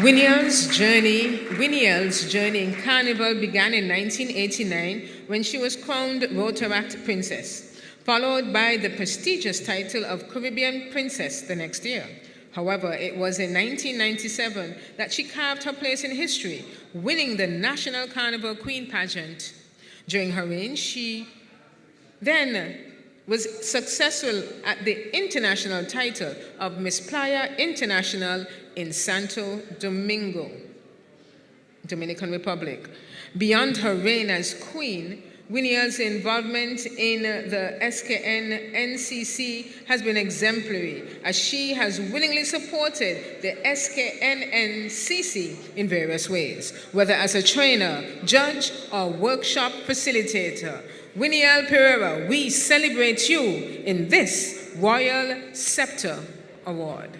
Winnie's journey in Carnival began in 1989 when she was crowned Rotaract Princess, followed by the prestigious title of Caribbean Princess the next year. However, it was in 1997 that she carved her place in history, winning the National Carnival Queen pageant. During her reign, she then was successful at the international title of Miss Playa International in Santo Domingo, Dominican Republic. Beyond her reign as queen, Winnie's involvement in the SKN-NCC has been exemplary, as she has willingly supported the SKN-NCC in various ways, whether as a trainer, judge, or workshop facilitator. Winnie L. Pereira, we celebrate you in this Royal Scepter Award.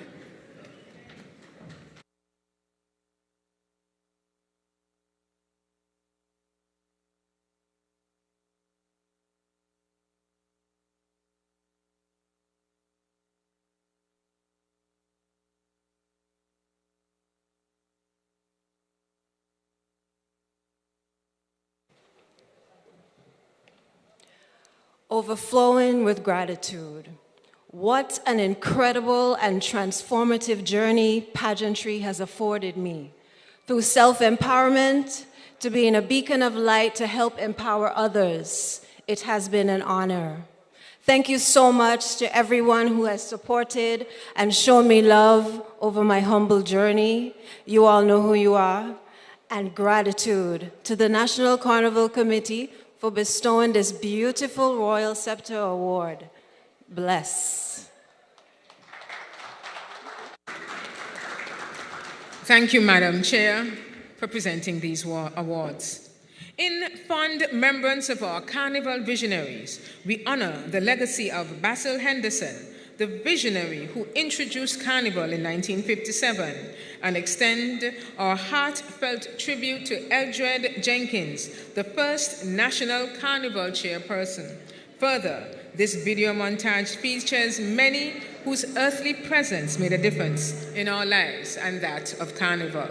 Overflowing with gratitude. What an incredible and transformative journey pageantry has afforded me. Through self-empowerment to being a beacon of light to help empower others, it has been an honor. Thank you so much to everyone who has supported and shown me love over my humble journey. You all know who you are. And gratitude to the National Carnival Committee for bestowing this beautiful Royal Scepter Award. Bless. Thank you, Madam Chair, for presenting these awards. In fond remembrance of our Carnival Visionaries, we honor the legacy of Basil Henderson, the visionary who introduced Carnival in 1957, and extend our heartfelt tribute to Eldred Jenkins, the first National Carnival chairperson. Further, this video montage features many whose earthly presence made a difference in our lives and that of Carnival.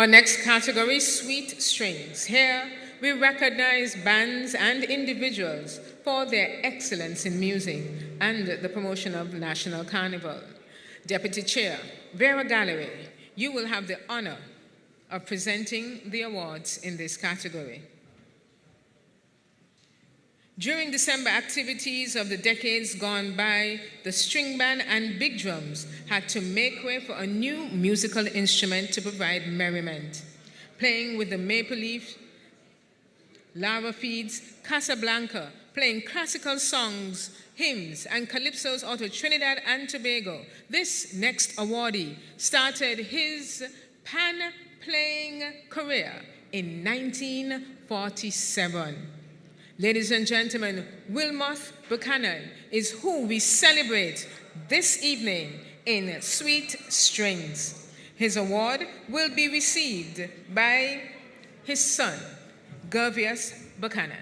Our next category, Sweet Strings. Here, we recognize bands and individuals for their excellence in music and the promotion of National Carnival. Deputy Chair, Vera Gallery, you will have the honor of presenting the awards in this category. During December activities of the decades gone by, the string band and big drums had to make way for a new musical instrument to provide merriment. Playing with the maple leaf, lava feeds, Casablanca, playing classical songs, hymns, and calypsos out of Trinidad and Tobago. This next awardee started his pan-playing career in 1947. Ladies and gentlemen, Wilmoth Buchanan is who we celebrate this evening in Sweet Strings. His award will be received by his son, Gervius Buchanan.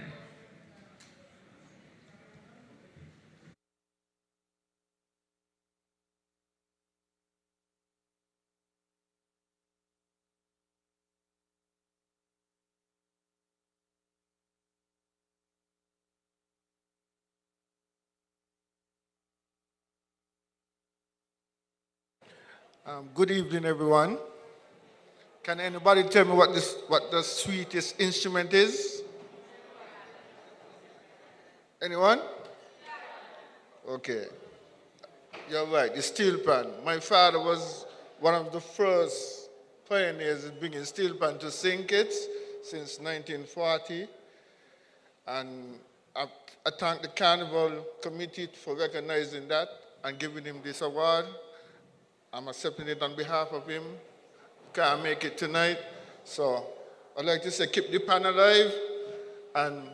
Good evening, everyone. Can anybody tell me what the sweetest instrument is? Anyone? Okay. You're right, the steel pan. My father was one of the first pioneers in bringing steel pan to St. Kitts since 1940. And I thank the Carnival Committee for recognizing that and giving him this award. I'm accepting it on behalf of him. Can't make it tonight. So I'd like to say keep the pan alive, and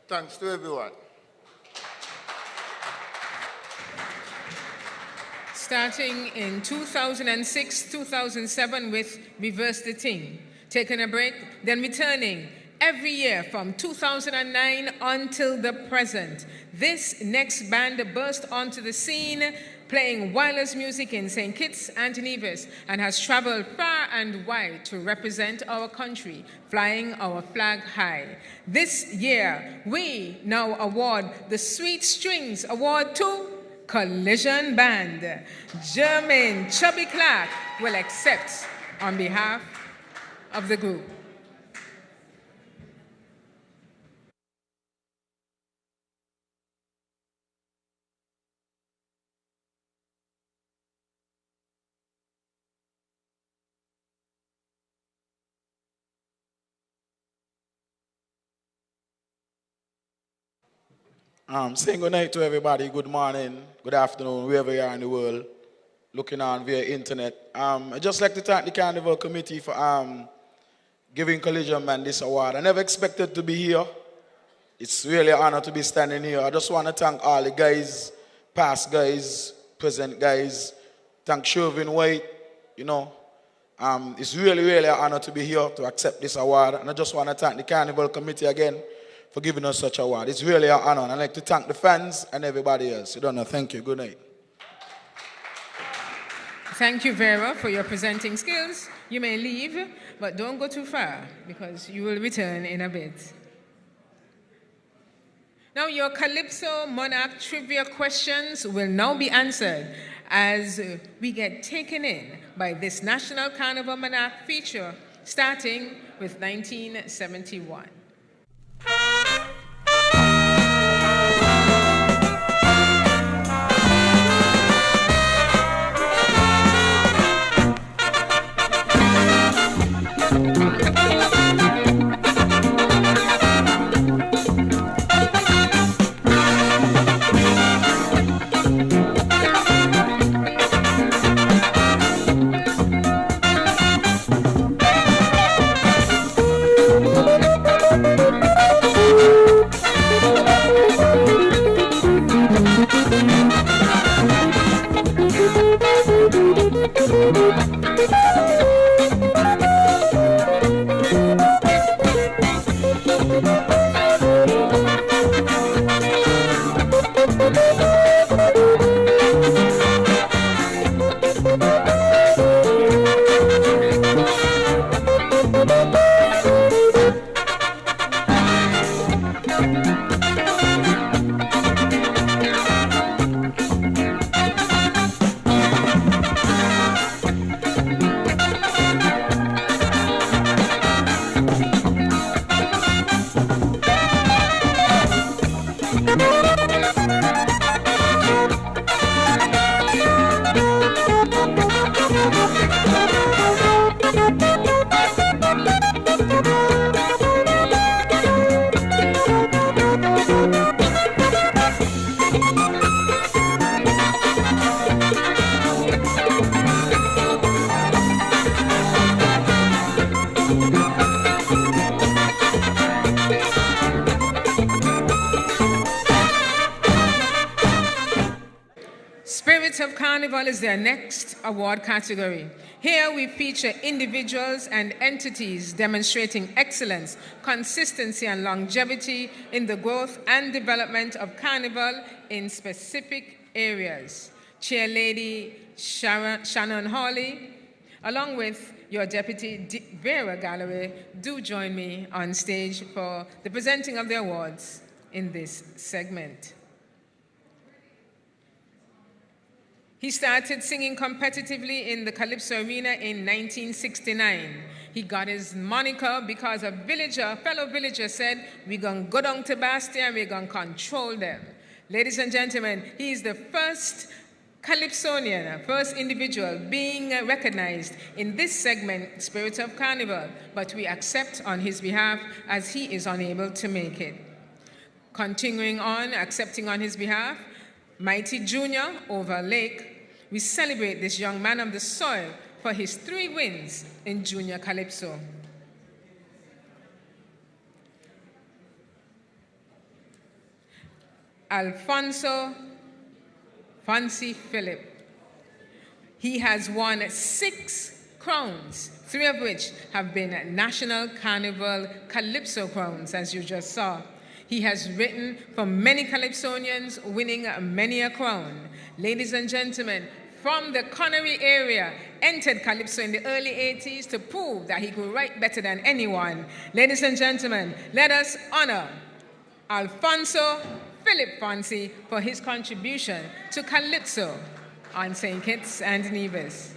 thanks to everyone. Starting in 2006-2007 with Reverse the Thing, taking a break, then returning every year from 2009 until the present. This next band burst onto the scene, playing wireless music in St. Kitts and Nevis, and has traveled far and wide to represent our country, flying our flag high. This year, we now award the Sweet Strings Award to Collision Band. Jermaine Chubby Clark will accept on behalf of the group. Saying good night to everybody, good morning, good afternoon, wherever you are in the world, looking on via internet. I'd just like to thank the Carnival Committee for giving Collision Man this award. I never expected to be here. It's really an honor to be standing here. I just want to thank all the guys, past guys, present guys. Thank Shervin White, you know. It's really, really an honor to be here to accept this award. And I just want to thank the Carnival Committee again for giving us such an award. It's really an honor. And I'd like to thank the fans and everybody else. You don't know. Thank you. Good night. Thank you, Vera, for your presenting skills. You may leave, but don't go too far because you will return in a bit. Now, your Calypso Monarch trivia questions will now be answered as we get taken in by this National Carnival Monarch feature starting with 1971. Spirit of Carnival is their next award category. Here we feature individuals and entities demonstrating excellence, consistency, and longevity in the growth and development of Carnival in specific areas. Chair Lady Shannon Hawley, along with your Deputy Vera Galloway, do join me on stage for the presenting of the awards in this segment. He started singing competitively in the Calypso arena in 1969. He got his moniker because a fellow villager said, "We're going to go down to Bastia and we're going to control them." Ladies and gentlemen, he is the first calypsonian, first individual being recognized in this segment, Spirit of Carnival, but we accept on his behalf as he is unable to make it. Continuing on, accepting on his behalf, Mighty Junior over Lake, we celebrate this young man of the soil for his 3 wins in Junior Calypso. Alfonso Fancy Philip. He has won 6 crowns, 3 of which have been National Carnival Calypso crowns, as you just saw. He has written for many calypsonians, winning many a crown. Ladies and gentlemen, from the Connery area, entered Calypso in the early 80s to prove that he could write better than anyone. Ladies and gentlemen, let us honor Alfonso Philip Fancy for his contribution to Calypso on St. Kitts and Nevis.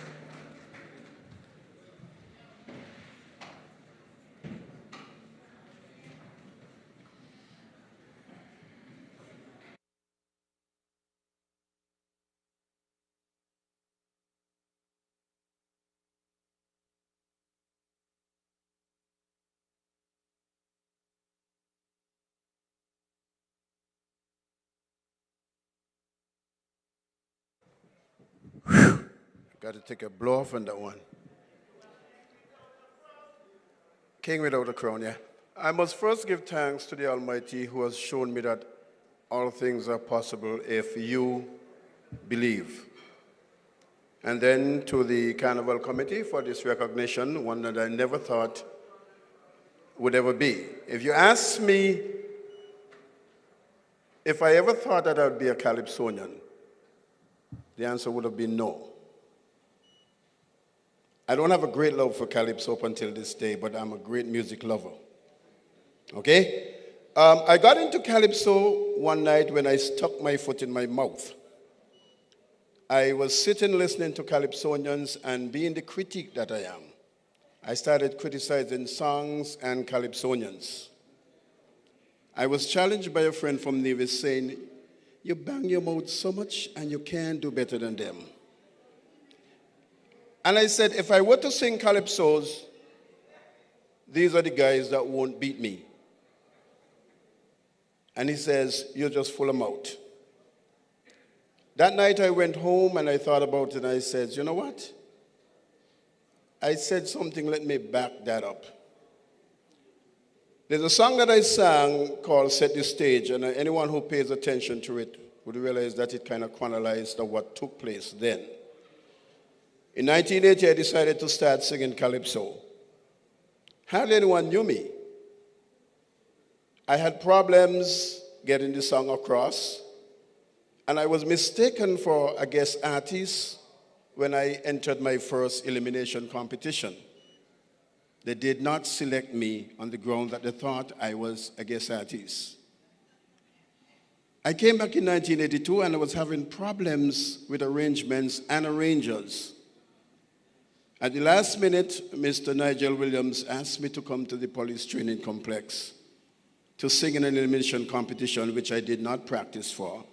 Got to take a blow off on that one. King without a crown, yeah. I must first give thanks to the Almighty who has shown me that all things are possible if you believe. And then to the Carnival Committee for this recognition, one that I never thought would ever be. If you ask me if I ever thought that I would be a Calypsonian, the answer would have been no. I don't have a great love for Calypso up until this day, but I'm a great music lover. Okay? I got into Calypso one night when I stuck my foot in my mouth. I was sitting listening to Calypsonians, and being the critic that I am, I started criticizing songs and Calypsonians. I was challenged by a friend from Nevis saying, "You bang your mouth so much and you can't do better than them." And I said, if I were to sing Calypsos, these are the guys that won't beat me. And he says, "You're just full of mouth." That night I went home and I thought about it and I said, you know what? I said something, let me back that up. There's a song that I sang called Set the Stage, and anyone who pays attention to it would realize that it kind of chronicles what took place then. In 1980, I decided to start singing Calypso. Hardly anyone knew me. I had problems getting the song across, and I was mistaken for a guest artist when I entered my first elimination competition. They did not select me on the ground that they thought I was a guest artist. I came back in 1982 and I was having problems with arrangements and arrangers. At the last minute, Mr. Nigel Williams asked me to come to the police training complex to sing in an elimination competition which I did not practice for,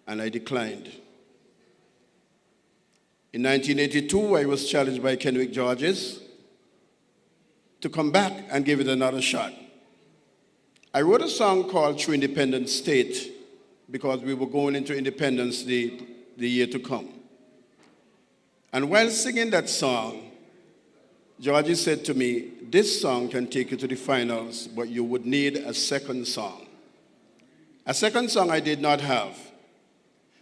and I declined. In 1982, I was challenged by Kenwick Georges to come back and give it another shot. I wrote a song called True Independent State because we were going into independence the year to come. And while singing that song, Georgie said to me, "This song can take you to the finals, but you would need a second song." A second song I did not have.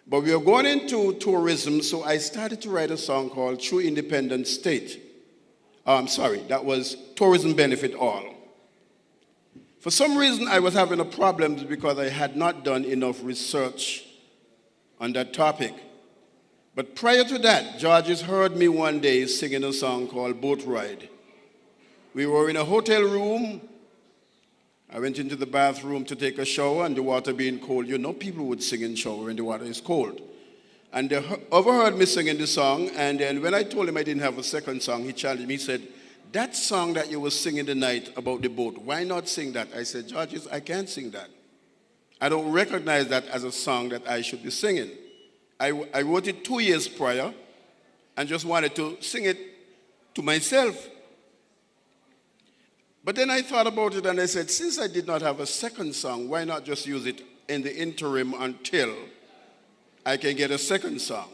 But we are going into tourism, so I started to write a song called True Independent State. That was Tourism Benefit All. For some reason, I was having a problem because I had not done enough research on that topic. But prior to that, Georges heard me one day singing a song called Boat Ride. We were in a hotel room. I went into the bathroom to take a shower, and the water being cold. You know, people would sing in shower when the water is cold. And they overheard me singing the song, and then when I told him I didn't have a second song, he challenged me. He said, "That song that you were singing the night about the boat, why not sing that?" I said, "Georges, I can't sing that. I don't recognize that as a song that I should be singing. I wrote it 2 years prior and just wanted to sing it to myself." But then I thought about it and I said, since I did not have a second song, why not just use it in the interim until I can get a second song?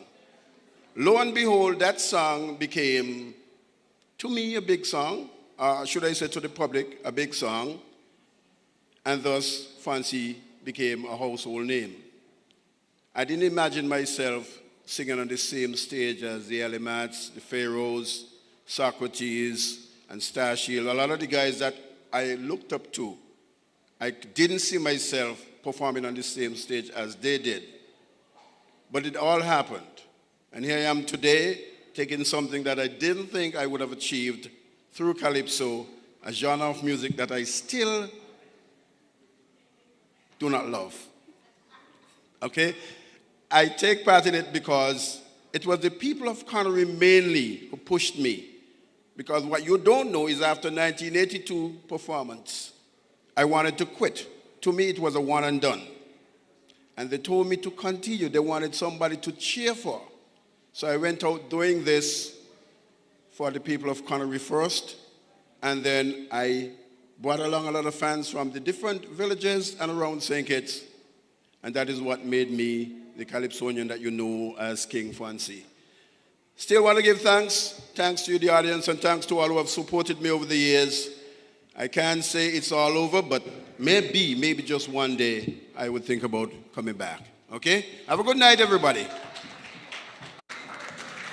Lo and behold, that song became, to me, a big song. Should I say to the public, a big song. And thus, Fancy became a household name. I didn't imagine myself singing on the same stage as the Elimats, the Pharaohs, Socrates, and Star Shield, a lot of the guys that I looked up to. I didn't see myself performing on the same stage as they did. But it all happened. And here I am today, taking something that I didn't think I would have achieved through Calypso, a genre of music that I still do not love. Okay? I take part in it because it was the people of Connery mainly who pushed me. Because what you don't know is after 1982 performance, I wanted to quit. To me, it was a one and done. And they told me to continue. They wanted somebody to cheer for. So I went out doing this for the people of Connery first. And then I brought along a lot of fans from the different villages and around St. Kitts. And that is what made me the calypsonian that you know as King Fancy. Still want to give thanks to you, the audience, and thanks to all who have supported me over the years. I can't say it's all over, but maybe just one day I would think about coming back. Okay? Have a good night, everybody.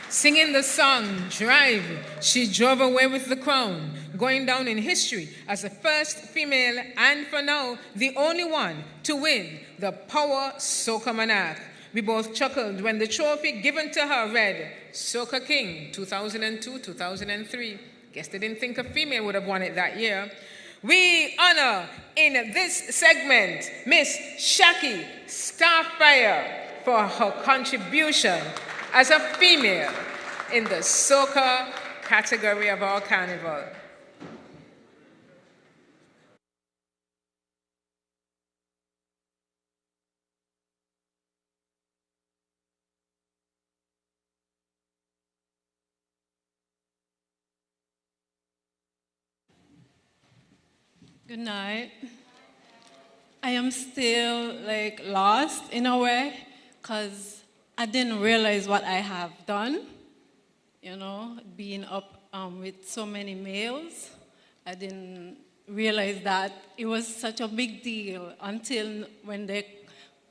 Singing the song, Drive, she drove away with the crown, going down in history as the first female and for now, the only one to win the Power Soca Monarch. We both chuckled when the trophy given to her read, Soca King 2002-2003. Guess they didn't think a female would have won it that year. We honor in this segment Miss Shaki Starfire for her contribution as a female in the soca category of our carnival. Good night. I am still lost in a way because I didn't realize what I have done, being up with so many males. I didn't realize that it was such a big deal until when they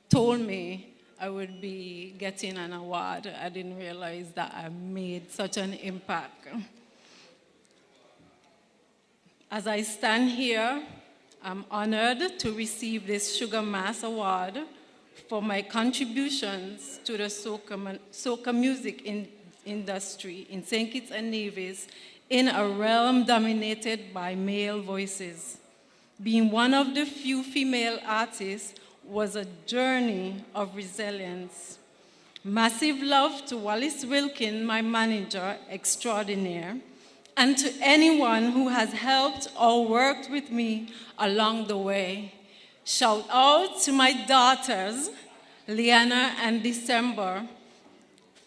told me I would be getting an award. I didn't realize that I made such an impact. As I stand here, I'm honored to receive this Sugar Mass Award for my contributions to the soca music industry in St. Kitts and Nevis in a realm dominated by male voices. Being one of the few female artists was a journey of resilience. Massive love to Wallace Wilkin, my manager extraordinaire, and to anyone who has helped or worked with me along the way. Shout out to my daughters, Liana and December,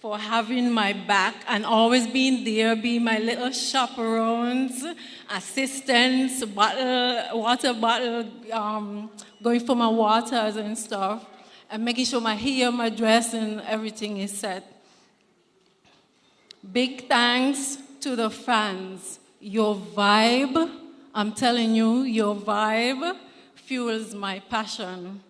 for having my back and always being there, being my little chaperones, assistants, water bottle, going for my waters and stuff, and making sure my hair, my dress, and everything is set. Big thanks to the fans. Your vibe, I'm telling you, your vibe fuels my passion.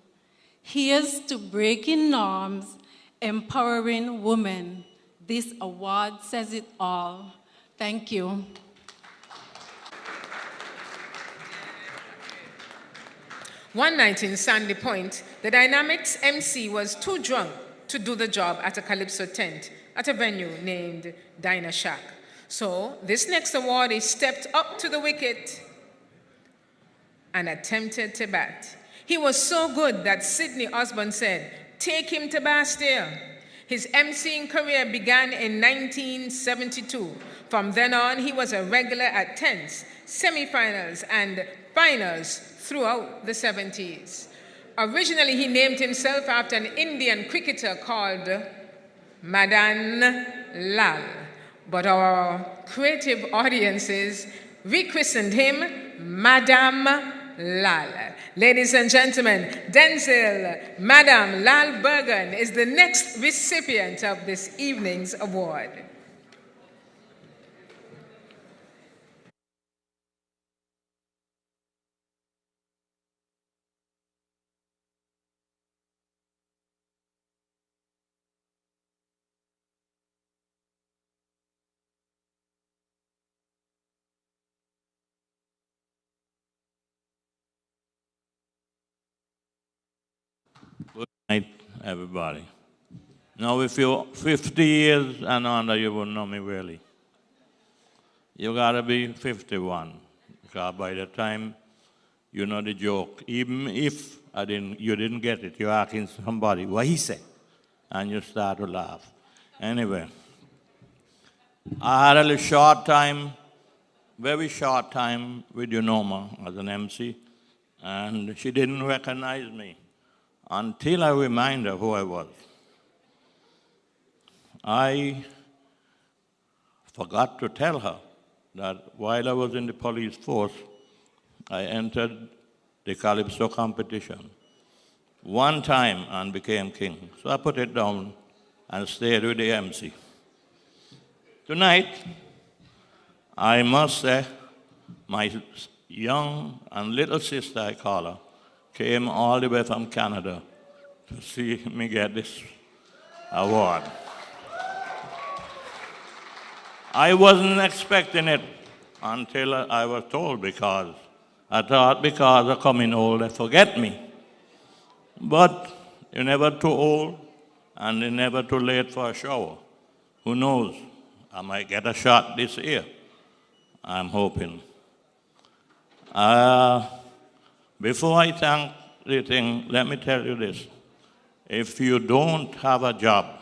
Here's to breaking norms empowering women. This award says it all. Thank you. One night in Sandy Point, the Dynamics MC was too drunk to do the job at a Calypso tent at a venue named Diner Shack. So this next awardee stepped up to the wicket and attempted to bat. He was so good that Sidney Osborne said, "Take him to Bastille." His MCing career began in 1972. From then on, he was a regular at tents, semifinals, and finals throughout the 70s. Originally, he named himself after an Indian cricketer called Madan Lal, but our creative audiences rechristened him Madam Lal. Ladies and gentlemen, Denzel Madam Lal Bergen is the next recipient of this evening's award. Good night, everybody. Now, if you're 50 years and under, you wouldn't know me really. You gotta be 51, because by the time you know the joke, even if you didn't get it, you're asking somebody what he said, and you start to laugh. Anyway, I had a short time, very short time with Unoma as an MC, and she didn't recognize me until I remind her who I was. I forgot to tell her that while I was in the police force, I entered the Calypso competition one time and became king. So I put it down and stayed with the MC. Tonight, I must say, my young and little sister, I call her, came all the way from Canada to see me get this award. I wasn't expecting it until I was told, because I thought because of coming old, they forget me. But you're never too old and you're never too late for a shower. Who knows? I might get a shot this year. I'm hoping. Before I thank the thing, let me tell you this. If you don't have a job,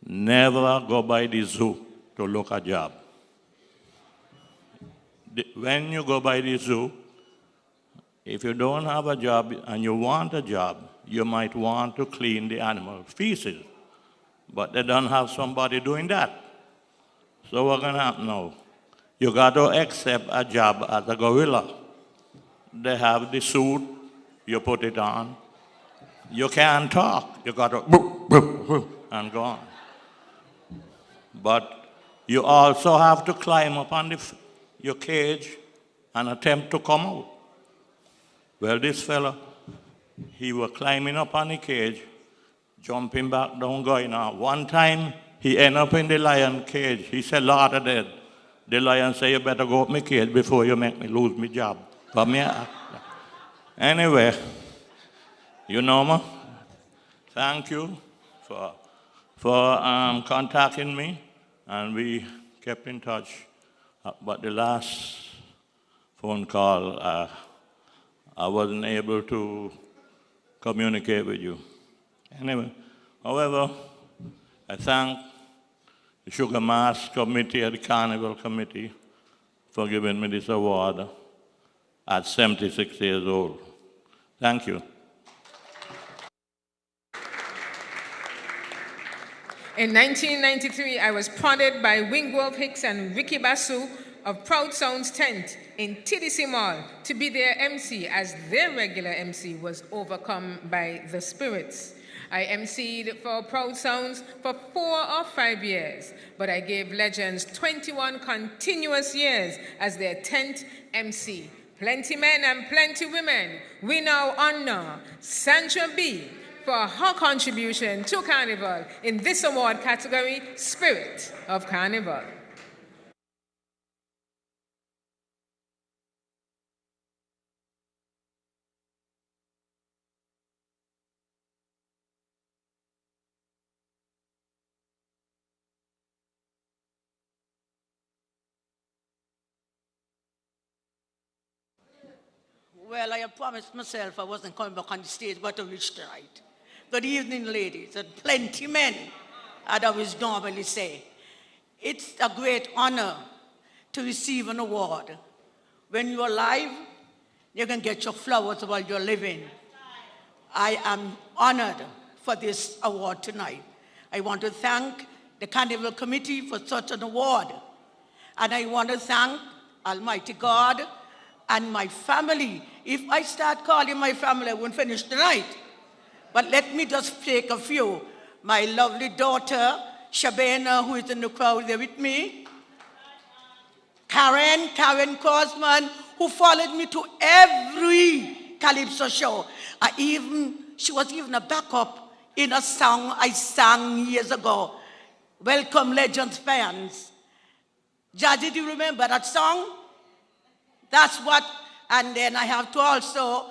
never go by the zoo to look a job. When you go by the zoo, if you don't have a job and you want a job, you might want to clean the animal feces, but they don't have somebody doing that. So what's going to happen now? You got to accept a job as a gorilla. They have the suit, you put it on. You can't talk. You got to and go on. But you also have to climb up on your cage and attempt to come out. Well, this fella, he was climbing up on the cage, jumping back down, going out. One time, he ended up in the lion cage. He said, "Lord of dead." The lion said, "You better go up my cage before you make me lose my job." Come here. Anyway, you know me. Thank you for contacting me, and we kept in touch. But the last phone call, I wasn't able to communicate with you. Anyway, however, I thank the Sugar Mass Committee and the Carnival Committee for giving me this award at 76 years old. Thank you. In 1993, I was prodded by Wingwolf Hicks and Ricky Basu of Proud Sounds tent in TDC Mall to be their MC, as their regular MC was overcome by the spirits. I MC'd for Proud Sounds for 4 or 5 years, but I gave Legends 21 continuous years as their tent MC. Plenty men and plenty women, we now honor Sandra B, for her contribution to Carnival in this award category, Spirit of Carnival. Well, I had promised myself I wasn't coming back on the stage, but I reached tonight. Good evening, ladies, and plenty men, as I always normally say. It's a great honor to receive an award. When you're alive, you can get your flowers while you're living. I am honored for this award tonight. I want to thank the Carnival Committee for such an award. And I want to thank Almighty God and my family. If I start calling my family, I won't finish tonight. But let me just take a few. My lovely daughter, Shabana, who is in the crowd there with me. Karen Cosman, who followed me to every Calypso show. She was even a backup in a song I sang years ago. Welcome, Legends fans. Jazzy, do you remember that song? That's what, and then I have to also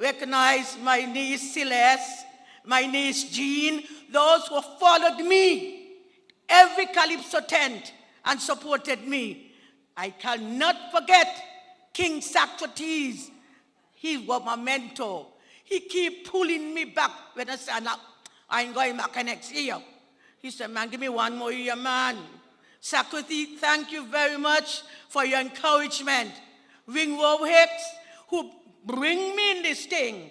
recognize my niece Celeste, my niece Jean, those who followed me, every Calypso tent, and supported me. I cannot forget King Socrates. He was my mentor. He keep pulling me back when I said, I ain't going back next year. He said, man, give me one more year, man. Socrates, thank you very much for your encouragement. Ringworm Hicks, who bring me in this thing.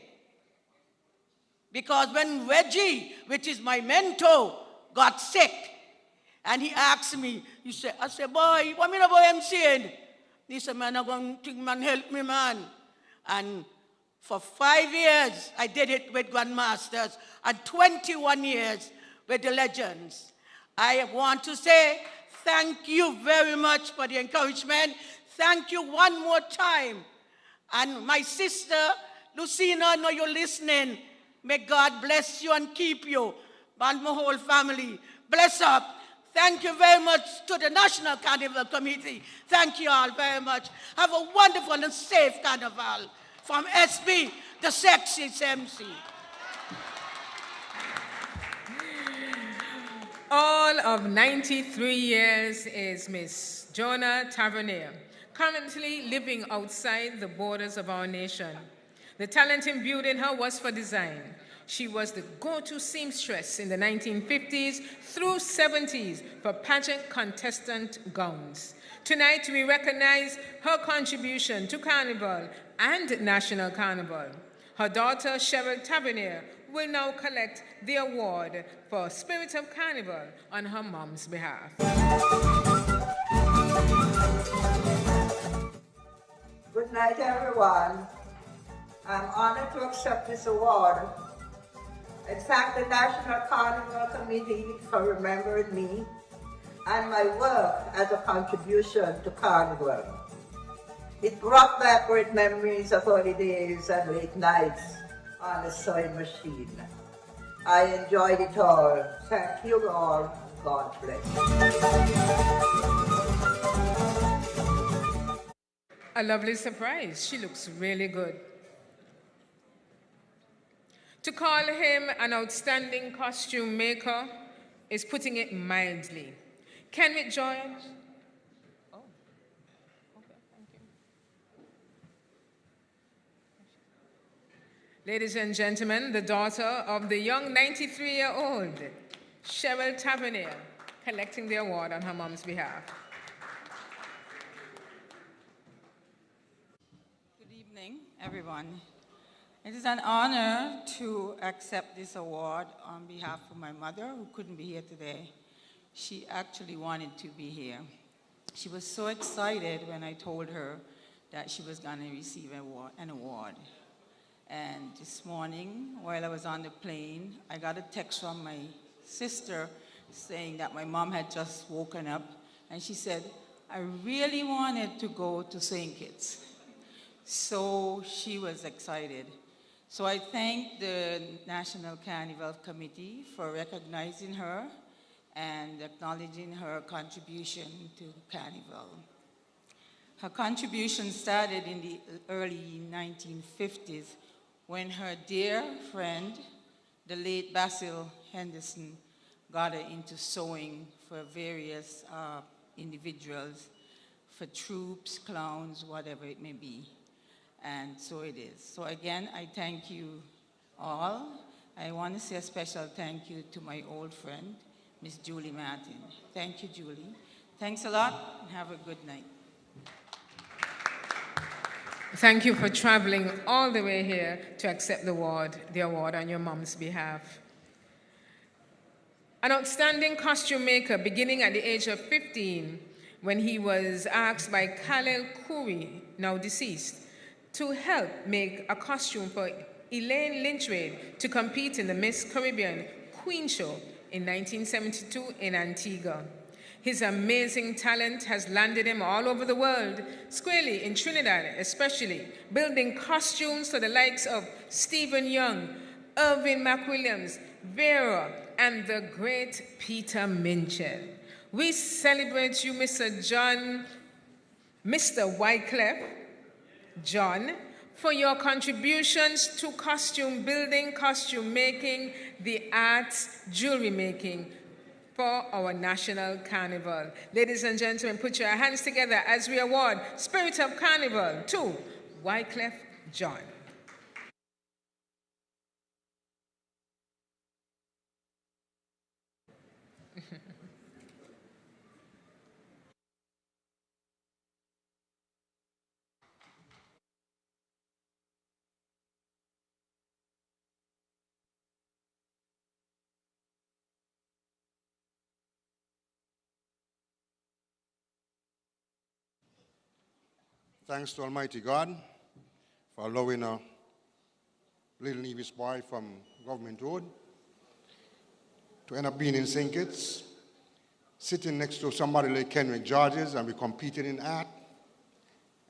Because when Reggie, which is my mentor, got sick, and he asked me, I said, boy, what me know about MCing? He said, man, I'm going to think, man, help me, man. And for 5 years, I did it with Grandmasters, and 21 years with the Legends. I want to say thank you very much for the encouragement. Thank you one more time. And my sister, Lucina, I know you're listening. May God bless you and keep you. And my whole family. Bless up. Thank you very much to the National Carnival Committee. Thank you all very much. Have a wonderful and safe carnival. From SB, the sexiest MC. All of 93 years is Miss Jonah Tavernier, currently living outside the borders of our nation. The talent imbued in her was for design. She was the go-to seamstress in the 1950s through 70s for pageant contestant gowns. Tonight, we recognize her contribution to Carnival and National Carnival. Her daughter, Cheryl Tavernier, will now collect the award for Spirit of Carnival on her mom's behalf. Good night, everyone. I'm honored to accept this award. I thank the National Carnival Committee for remembering me and my work as a contribution to Carnival. It brought back great memories of early days and late nights on the sewing machine. I enjoyed it all. Thank you all. God bless. A lovely surprise. She looks really good. To call him an outstanding costume maker is putting it mildly. Kenwick George. Oh, okay, thank you. Ladies and gentlemen, the daughter of the young 93-year-old, Cheryl Tavernier, collecting the award on her mom's behalf. Good evening, everyone. It is an honor to accept this award on behalf of my mother, who couldn't be here today. She actually wanted to be here. She was so excited when I told her that she was going to receive an award. And this morning, while I was on the plane, I got a text from my sister saying that my mom had just woken up, and she said, I really wanted to go to St. Kitts. So she was excited. So I thank the National Carnival Committee for recognizing her and acknowledging her contribution to Carnival. Her contribution started in the early 1950s when her dear friend, the late Basil Henderson, got her into sewing for various individuals, for troops, clowns, whatever it may be. And so it is. So again, I thank you all. I want to say a special thank you to my old friend, Miss Julie Martin. Thank you, Julie. Thanks a lot, and have a good night. Thank you for traveling all the way here to accept the award on your mom's behalf. An outstanding costume maker beginning at the age of 15 when he was asked by Khalil Khoury, now deceased, to help make a costume for Elaine Lynchwade to compete in the Miss Caribbean Queen Show in 1972 in Antigua. His amazing talent has landed him all over the world, squarely in Trinidad especially, building costumes for the likes of Stephen Young, Irving McWilliams, Vera, and the great Peter Minchell. We celebrate you, Mr. Wycliffe John, for your contributions to costume building, costume making, the arts, jewelry making for our national carnival. Ladies and gentlemen, put your hands together as we award Spirit of Carnival to Wycliffe John. Thanks to Almighty God for allowing a little Nevis boy from Government Road to end up being in St. Kitts, sitting next to somebody like Kenrick Georges, and we competed in art,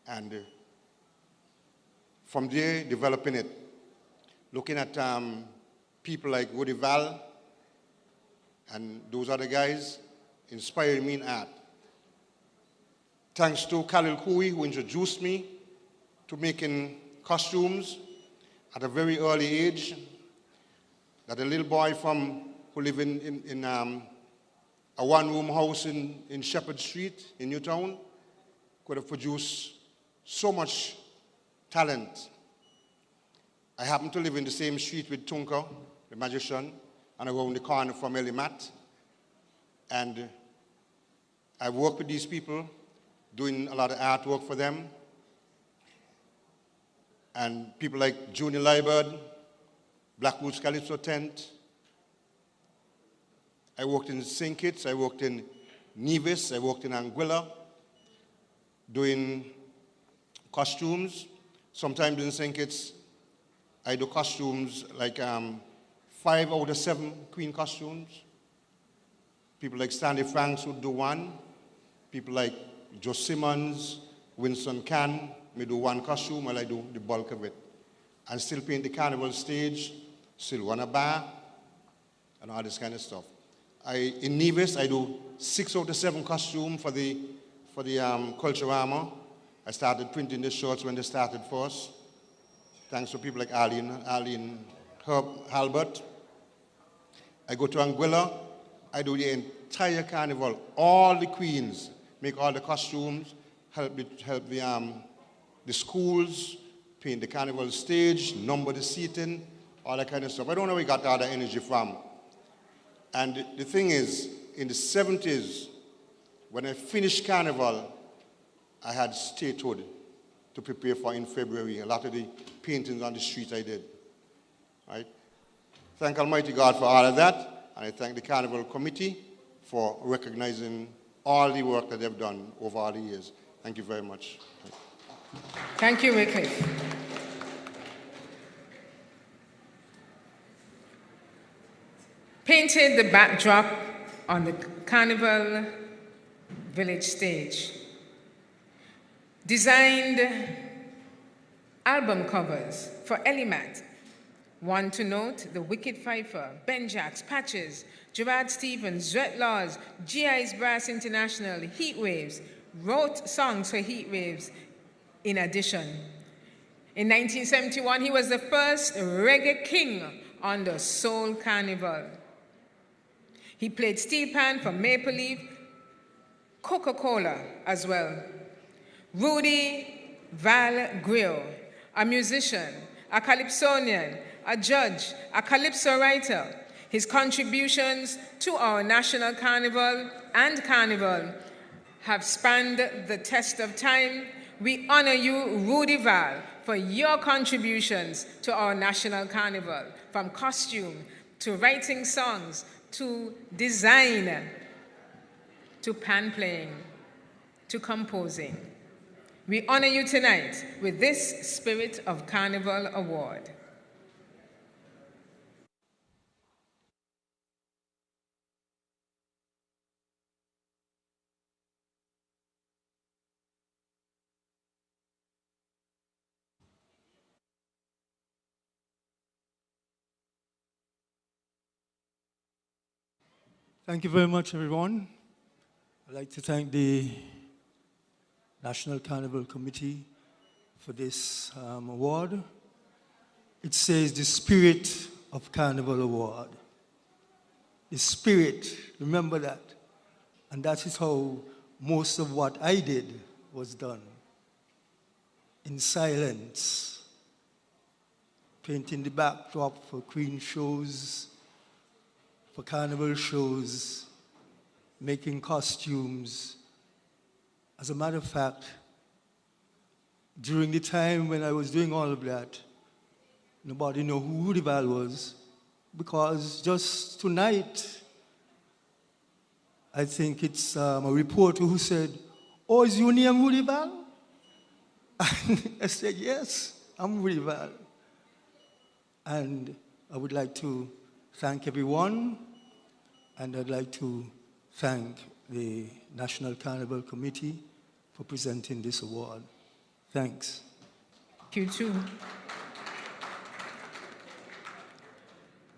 and from there developing it, looking at people like Woody Val and those other guys inspiring me in art. Thanks to Khalil Khoury, who introduced me to making costumes at a very early age, that a little boy who lived in a one-room house in Shepherd Street in Newtown could have produced so much talent. I happen to live in the same street with Tunka, the magician, and around the corner from Elimat. And I work with these people, doing a lot of artwork for them. And people like Junior Liebert, Black Roots Calypso Tent. I worked in St. Kitts, I worked in Nevis, I worked in Anguilla, doing costumes. Sometimes in St. Kitts, I do costumes like 5 out of 7 Queen costumes. People like Stanley Franks would do one. People like Joe Simmons, Winston Can, may do one costume while I do the bulk of it. And still paint the carnival stage, still run a bar, and all this kind of stuff. In Nevis, I do 6 out of 7 costumes for the Culturama. I started printing the shorts when they started first. Thanks to people like Arlene Halbert. I go to Anguilla, I do the entire carnival, all the queens, make all the costumes, help the schools, paint the carnival stage, number the seating, all that kind of stuff. I don't know where we got all that energy from. And the thing is, in the 70s, when I finished Carnival, I had statehood to prepare for in February. A lot of the paintings on the street I did. Right? Thank Almighty God for all of that, and I thank the Carnival Committee for recognizing all the work that they've done over all the years. Thank you very much. Thank you, Wycliffe. Painted the backdrop on the Carnival Village stage. Designed album covers for Elimat One to note, the Wicked Fifer, Ben Jacks, Patches, Gerard Stevens, Jet Laws, GI's Brass International, Heat Waves, wrote songs for Heat Waves in addition. In 1971, he was the first reggae king on the Soul Carnival. He played steel pan for Maple Leaf, Coca-Cola as well. Rudy Val Grill, a musician, a calypsonian, a judge, a calypso writer. His contributions to our national carnival and carnival have spanned the test of time. We honor you, Rudy Val, for your contributions to our national carnival, from costume to writing songs to design to pan playing to composing. We honor you tonight with this Spirit of Carnival Award. Thank you very much, everyone. I'd like to thank the National Carnival Committee for this award. It says the Spirit of Carnival Award. The spirit, remember that. And that is how most of what I did was done. In silence, painting the backdrop for Queen shows, for carnival shows, making costumes. As a matter of fact, during the time when I was doing all of that, nobody knew who Rudy Val was, because just tonight, I think it's a reporter who said, "Oh, is your name Rudy Val?" I said, "Yes, I'm Rudy Val." And I would like to thank everyone, and I'd like to thank the National Carnival Committee for presenting this award. Thanks. Thank you too.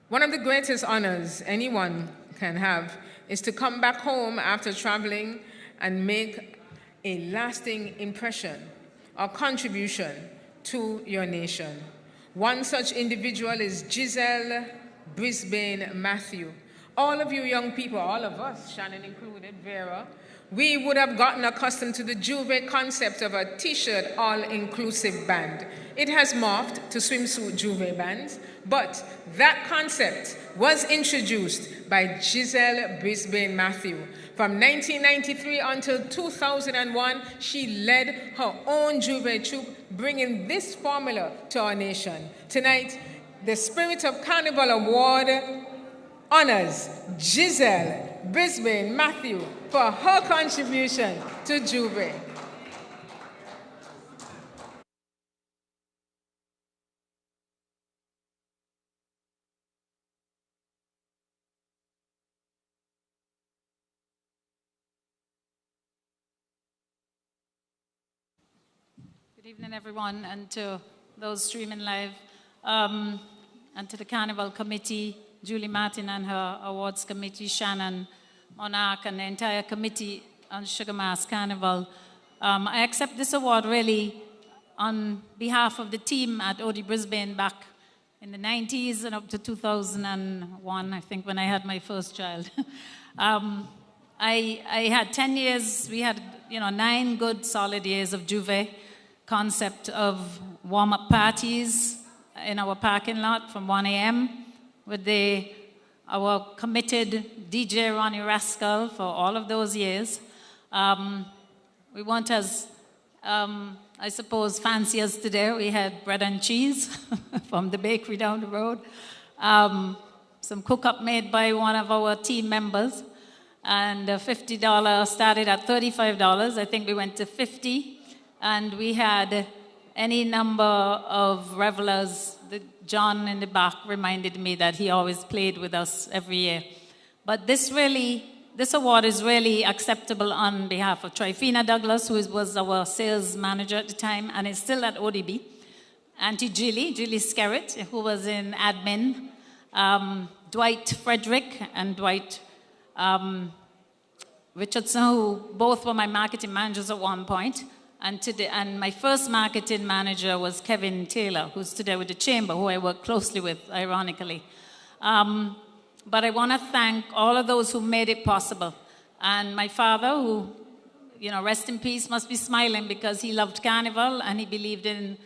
One of the greatest honors anyone can have is to come back home after traveling and make a lasting impression or contribution to your nation. One such individual is Giselle Brisbane Matthew. All of you young people, all of us, Shannon included, Vera, we would have gotten accustomed to the Juve concept of a t-shirt all-inclusive band. It has morphed to swimsuit Juve bands, but that concept was introduced by Giselle Brisbane Matthew. From 1993 until 2001, she led her own Juve troupe, bringing this formula to our nation. Tonight, the Spirit of Carnival Award honors Giselle Brisbane Matthew for her contribution to Juve. Good evening, everyone, and to those streaming live, and to the Carnival Committee, Julie Martin and her awards committee, Shannon, Monarch, and the entire committee on Sugar Mass Carnival. I accept this award really on behalf of the team at OD Brisbane back in the 90s and up to 2001, I think, when I had my first child. I had 10 years, we had 9 good solid years of Juve, concept of warm-up parties in our parking lot from 1 a.m. with our committed DJ Ronnie Rascal for all of those years. We weren't as, I suppose, fancy as today. We had bread and cheese from the bakery down the road. Some cook-up made by one of our team members. And $50 started at $35. I think we went to $50. And we had any number of revelers. John in the back reminded me that he always played with us every year. But this award is really acceptable on behalf of Trifina Douglas, who was our sales manager at the time and is still at ODB. Auntie Julie Skerritt, who was in admin, Dwight Frederick and Dwight Richardson, who both were my marketing managers at one point. And my first marketing manager was Kevin Taylor, who's today with the Chamber, who I work closely with, ironically. But I want to thank all of those who made it possible. And my father, who, rest in peace, must be smiling because he loved Carnival and he believed in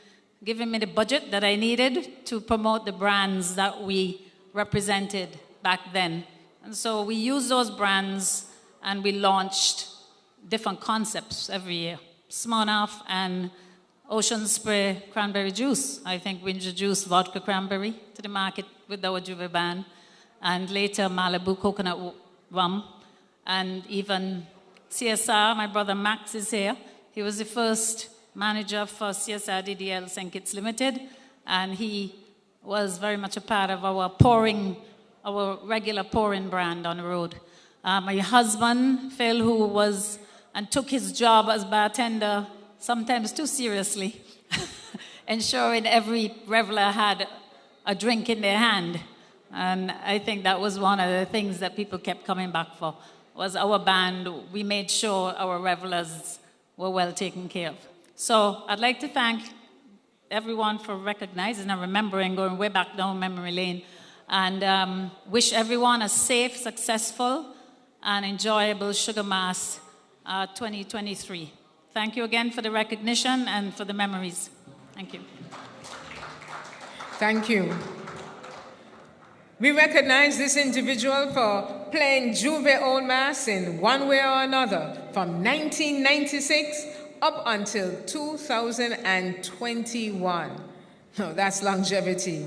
giving me the budget that I needed to promote the brands that we represented back then. And so we used those brands and we launched different concepts every year. Smirnoff and Ocean Spray cranberry juice. I think we introduced vodka cranberry to the market with our Juve band. And later Malibu coconut rum. And even CSR, my brother Max is here. He was the first manager for CSR DDL St. Kitts Limited. And he was very much a part of our regular pouring brand on the road. My husband, Phil, who was and took his job as bartender sometimes too seriously, ensuring every reveler had a drink in their hand. And I think that was one of the things that people kept coming back for, was our band. We made sure our revelers were well taken care of. So I'd like to thank everyone for recognizing and remembering, going way back down memory lane, and wish everyone a safe, successful, and enjoyable Sugar Mass 2023. Thank you again for the recognition and for the memories. Thank you. Thank you. We recognize this individual for playing Juve Old Mass in one way or another from 1996 up until 2021. Oh, that's longevity.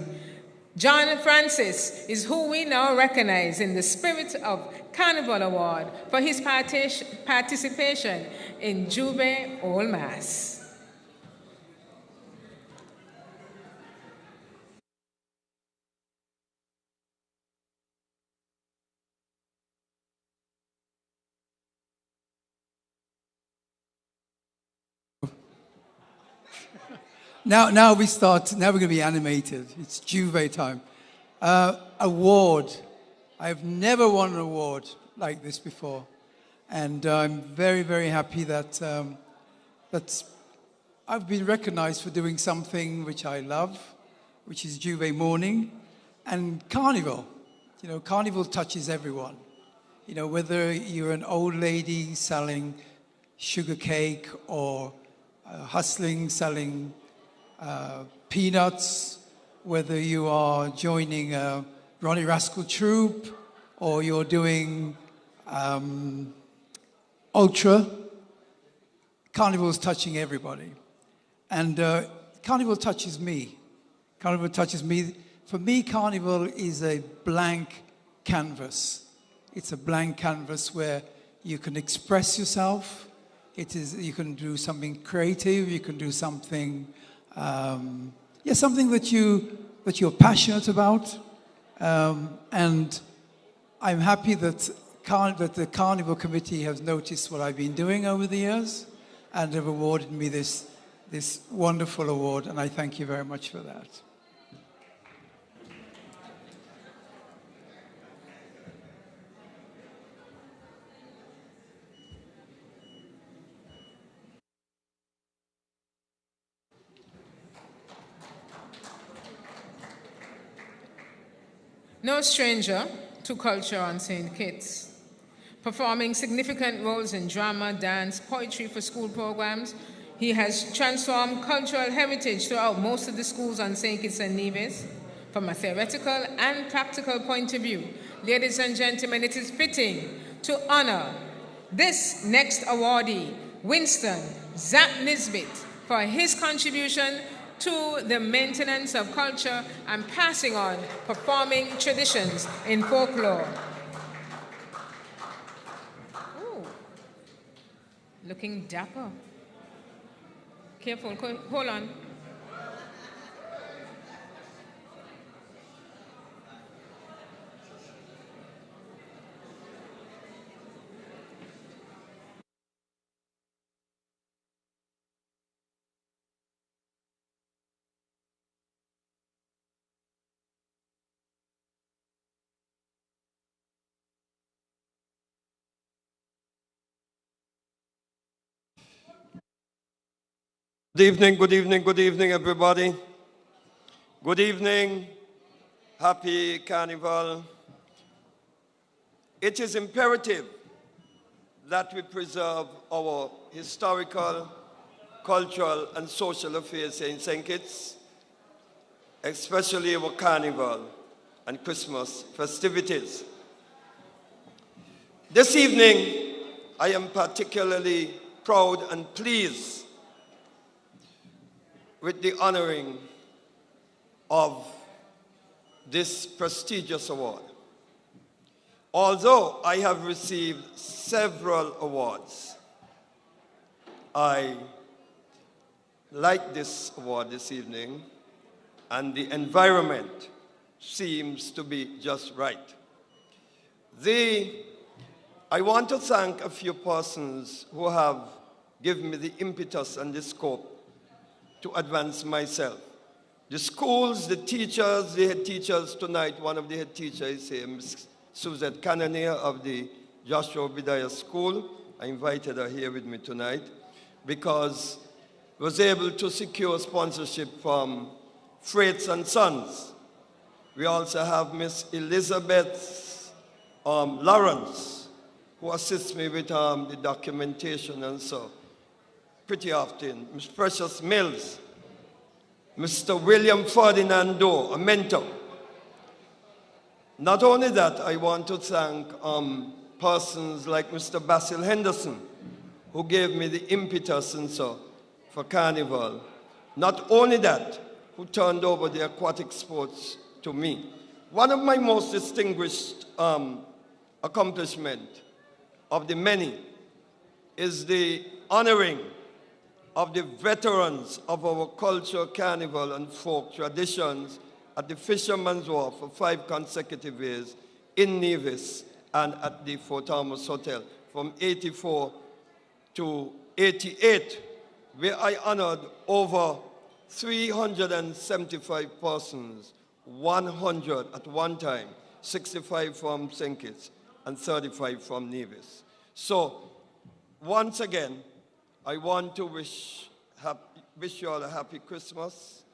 John Francis is who we now recognize in the Spirit of Carnival Award for his participation in Juve Old Mass. Now we're going to be animated. It's Juve time. Award. I've never won an award like this before. And I'm very, very happy that, that I've been recognized for doing something which I love, which is Juve Morning and Carnival. Carnival touches everyone. Whether you're an old lady selling sugar cake or hustling, selling peanuts, whether you are joining a Ronnie Rascal troupe or you're doing Ultra, Carnival's touching everybody. And Carnival touches me. Carnival touches me. For me, Carnival is a blank canvas. It's a blank canvas where you can express yourself. You can do something creative. You can do something something that you're passionate about, and I'm happy that the Carnival Committee has noticed what I've been doing over the years, and have awarded me this wonderful award, and I thank you very much for that. No stranger to culture on St. Kitts. Performing significant roles in drama, dance, poetry for school programs, he has transformed cultural heritage throughout most of the schools on St. Kitts and Nevis. From a theoretical and practical point of view, ladies and gentlemen, it is fitting to honor this next awardee, Winston Zap Nisbet, for his contribution to the maintenance of culture and passing on performing traditions in folklore. Ooh, looking dapper. Careful, hold on. Good evening, everybody. Good evening. Happy Carnival. It is imperative that we preserve our historical, cultural, and social affairs in St. Kitts, especially our Carnival and Christmas festivities. This evening, I am particularly proud and pleased with the honoring of this prestigious award. Although I have received several awards, I like this award this evening, and the environment seems to be just right. I want to thank a few persons who have given me the impetus and the scope to advance myself. The schools, the teachers, the head teachers tonight, one of the head teachers is here, Ms. Suzette Cannoneer of the Joshua Obadiah School. I invited her here with me tonight because I was able to secure sponsorship from Freights and Sons. We also have Miss Elizabeth Lawrence, who assists me with the documentation and so pretty often. Ms. Precious Mills, Mr. William Ferdinando, a mentor. Not only that, I want to thank persons like Mr. Basil Henderson, who gave me the impetus and so for Carnival. Not only that, who turned over the aquatic sports to me. One of my most distinguished accomplishments of the many is the honoring of the veterans of our culture, carnival, and folk traditions at the Fisherman's Wharf for 5 consecutive years in Nevis and at the Fort Thomas Hotel from 84 to 88, where I honored over 375 persons, 100 at one time, 65 from St. Kitts and 35 from Nevis. So, once again, I want to wish you all a happy Christmas,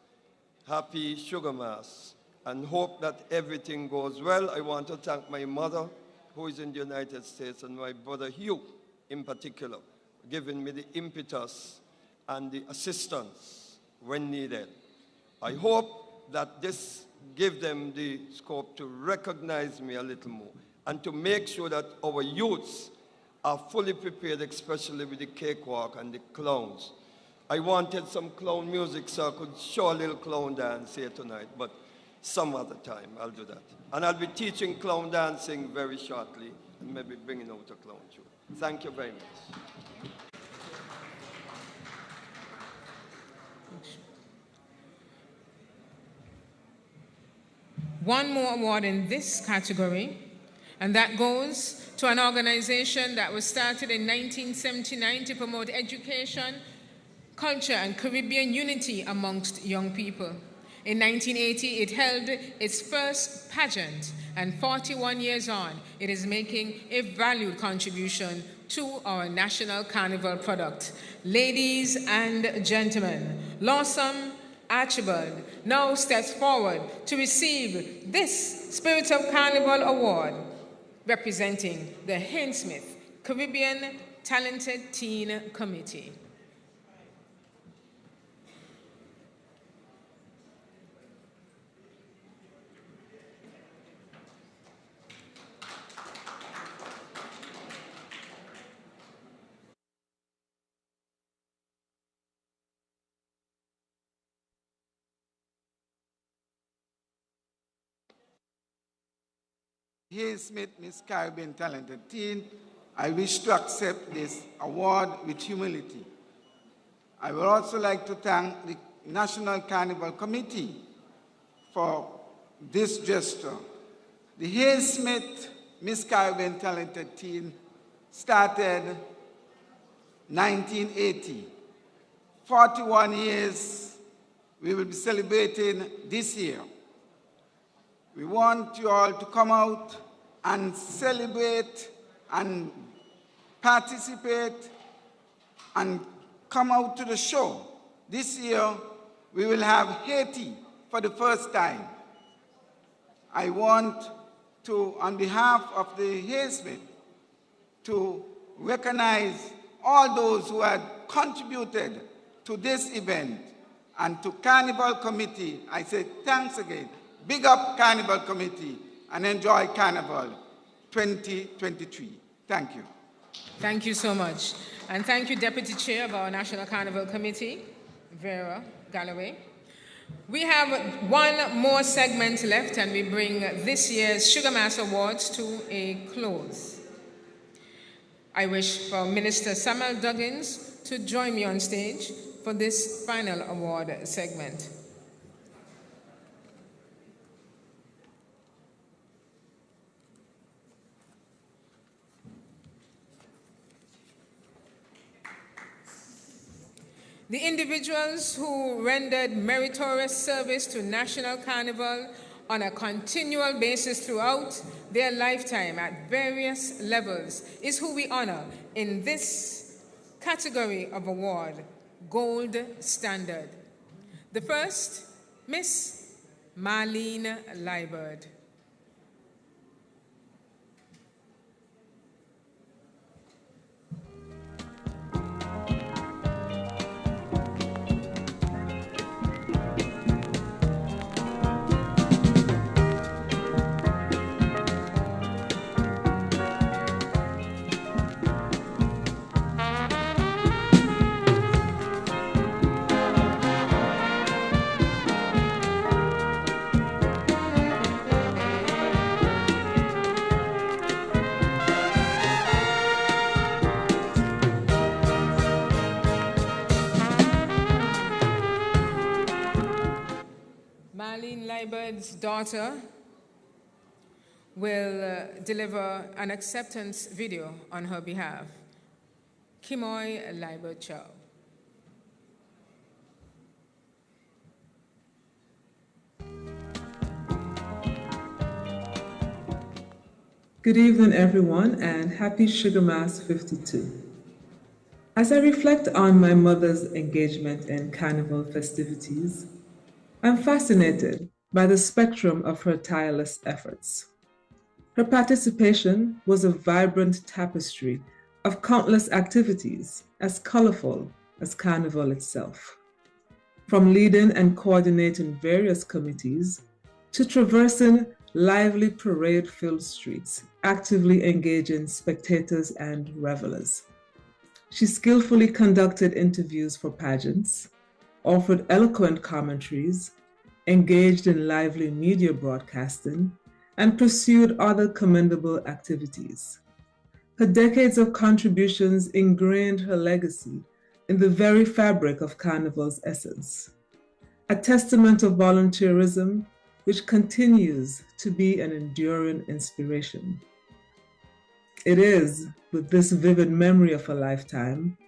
happy Sugar Mass, and hope that everything goes well. I want to thank my mother, who is in the United States, and my brother Hugh, in particular, giving me the impetus and the assistance when needed. I hope that this gives them the scope to recognize me a little more and to make sure that our youths are fully prepared, especially with the cakewalk and the clowns. I wanted some clown music so I could show a little clown dance here tonight, but some other time I'll do that. And I'll be teaching clown dancing very shortly and maybe bringing out a clown show. Thank you very much. One more award in this category, and that goes to an organization that was started in 1979 to promote education, culture, and Caribbean unity amongst young people. In 1980, it held its first pageant, and 41 years on, it is making a valued contribution to our national carnival product. Ladies and gentlemen, Lawsome Archibald now steps forward to receive this Spirit of Carnival Award, representing the Hainsmith Caribbean Talented Teen Committee. Hainsmith Miss Caribbean Talented Teen, I wish to accept this award with humility. I would also like to thank the National Carnival Committee for this gesture. The Hainsmith Miss Caribbean Talented Teen started 1980. 41 years we will be celebrating this year. We want you all to come out and celebrate and participate and come out to the show This year, we will have Haiti for the first time. I want to, on behalf of the Haysmith, to recognize all those who had contributed to this event. And to Carnival Committee, I say thanks again. Big up Carnival Committee and enjoy Carnival 2023. Thank you. Thank you so much. And thank you, Deputy Chair of our National Carnival Committee, Vera Galloway. We have one more segment left, and we bring this year's Sugar Mass Awards to a close. I wish for Minister Samuel Duggins to join me on stage for this final award segment. The individuals who rendered meritorious service to National Carnival on a continual basis throughout their lifetime at various levels is who we honor in this category of award, Gold Standard. The first, Miss Marlene Liebert. Marlene Liebert's daughter will deliver an acceptance video on her behalf. Kimoy Liebert Chow. Good evening, everyone, and happy Sugar Mass 52. As I reflect on my mother's engagement in Carnival festivities, I'm fascinated by the spectrum of her tireless efforts. Her participation was a vibrant tapestry of countless activities, as colorful as Carnival itself. From leading and coordinating various committees to traversing lively parade-filled streets, actively engaging spectators and revelers. She skillfully conducted interviews for pageants, offered eloquent commentaries, engaged in lively media broadcasting, and pursued other commendable activities. Her decades of contributions ingrained her legacy in the very fabric of Carnival's essence, a testament of volunteerism which continues to be an enduring inspiration. It is with this vivid memory of a lifetime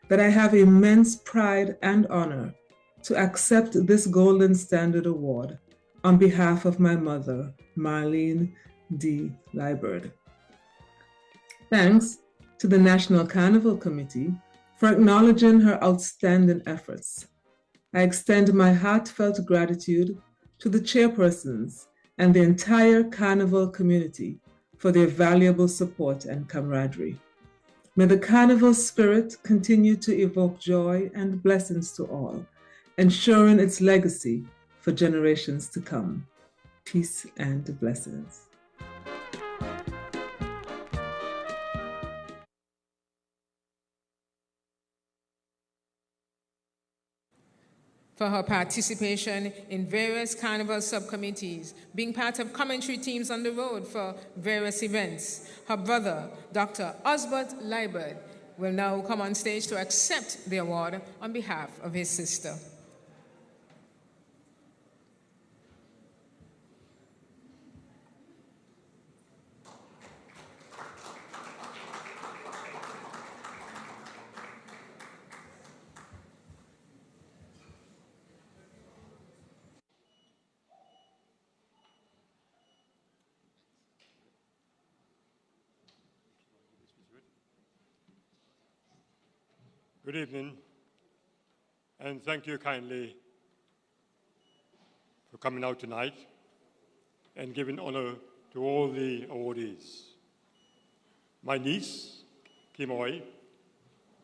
that I have immense pride and honor to accept this Golden Standard Award on behalf of my mother, Marlene D. Liebert. Thanks to the National Carnival Committee for acknowledging her outstanding efforts. I extend my heartfelt gratitude to the chairpersons and the entire Carnival community for their valuable support and camaraderie. May the Carnival spirit continue to evoke joy and blessings to all, ensuring its legacy for generations to come. Peace and blessings. For her participation in various Carnival subcommittees, being part of commentary teams on the road for various events. Her brother, Dr. Osbert Liebert, will now come on stage to accept the award on behalf of his sister. Good evening. And thank you kindly for coming out tonight and giving honor to all the awardees. My niece, Kimoy,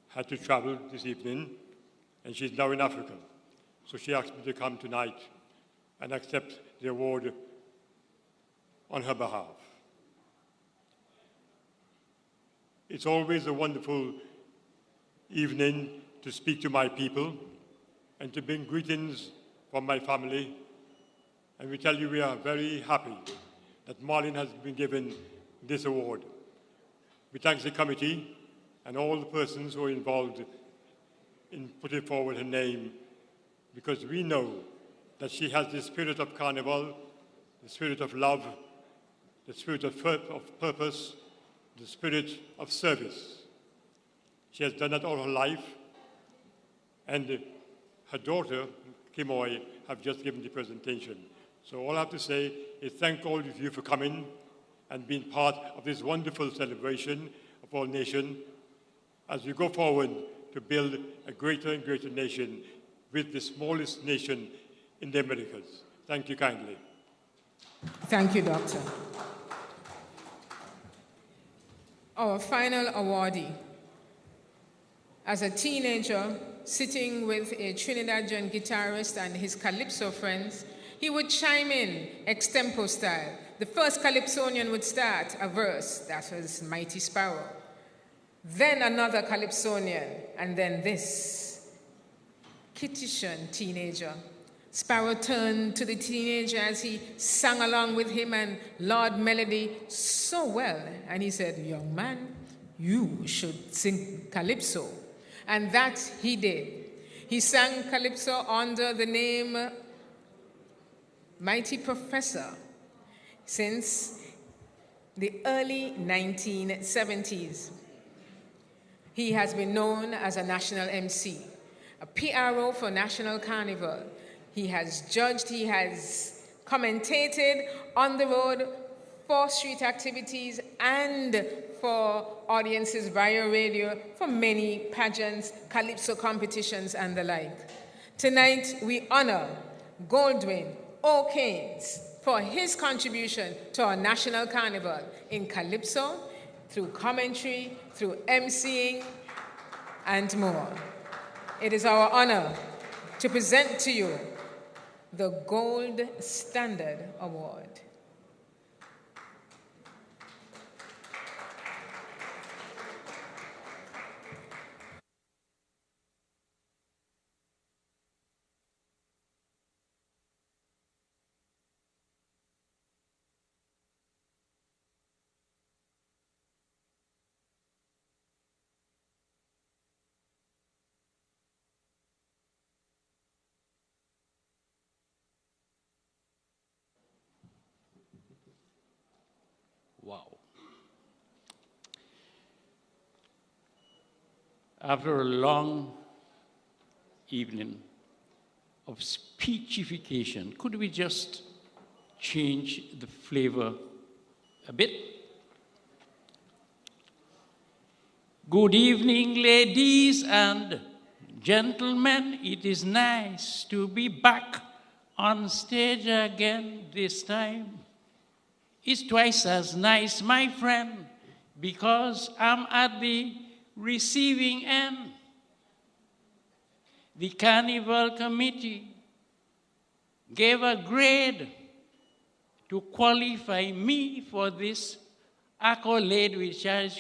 had to travel this evening, and she's now in Africa. So she asked me to come tonight and accept the award on her behalf. It's always a wonderful evening to speak to my people and to bring greetings from my family. And we tell you we are very happy that Marlene has been given this award. We thank the committee and all the persons who are involved in putting forward her name, because we know that she has the spirit of Carnival, the spirit of love, the spirit of purpose, the spirit of service. She has done that all her life, and her daughter, Kimoy, have just given the presentation. So all I have to say is thank all of you for coming and being part of this wonderful celebration of our nation as we go forward to build a greater and greater nation with the smallest nation in the Americas. Thank you kindly. Thank you, Doctor. Our final awardee. As a teenager, sitting with a Trinidadian guitarist and his Calypso friends, he would chime in extempo style. The first calypsonian would start a verse, that was Mighty Sparrow. Then another calypsonian, and then this. Kittitian teenager. Sparrow turned to the teenager as he sang along with him and Lord Melody so well. And he said, "Young man, you should sing Calypso." And that he did. He sang Calypso under the name Mighty Professor since the early 1970s. He has been known as a national MC, a PRO for National Carnival. He has judged, he has commentated on the road for street activities and for audiences via radio for many pageants, calypso competitions, and the like. Tonight, we honor Goldwyn O'Kanes for his contribution to our national carnival in calypso, through commentary, through emceeing, and more. It is our honor to present to you the Gold Standard Award. Wow. After a long evening of speechification, could we just change the flavor a bit? Good evening, ladies and gentlemen. It is nice to be back on stage again this time. It's twice as nice, my friend, because I'm at the receiving end. The Carnival Committee gave a grade to qualify me for this accolade, which I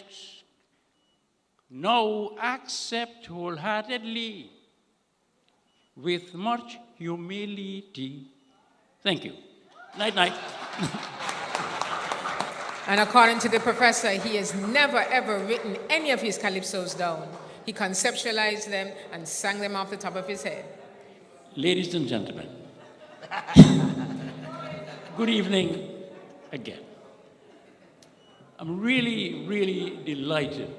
now accept wholeheartedly with much humility. Thank you. Night, night. And according to the professor, he has never ever written any of his calypsos down. He conceptualized them and sang them off the top of his head. Ladies and gentlemen, good evening again. I'm really, really delighted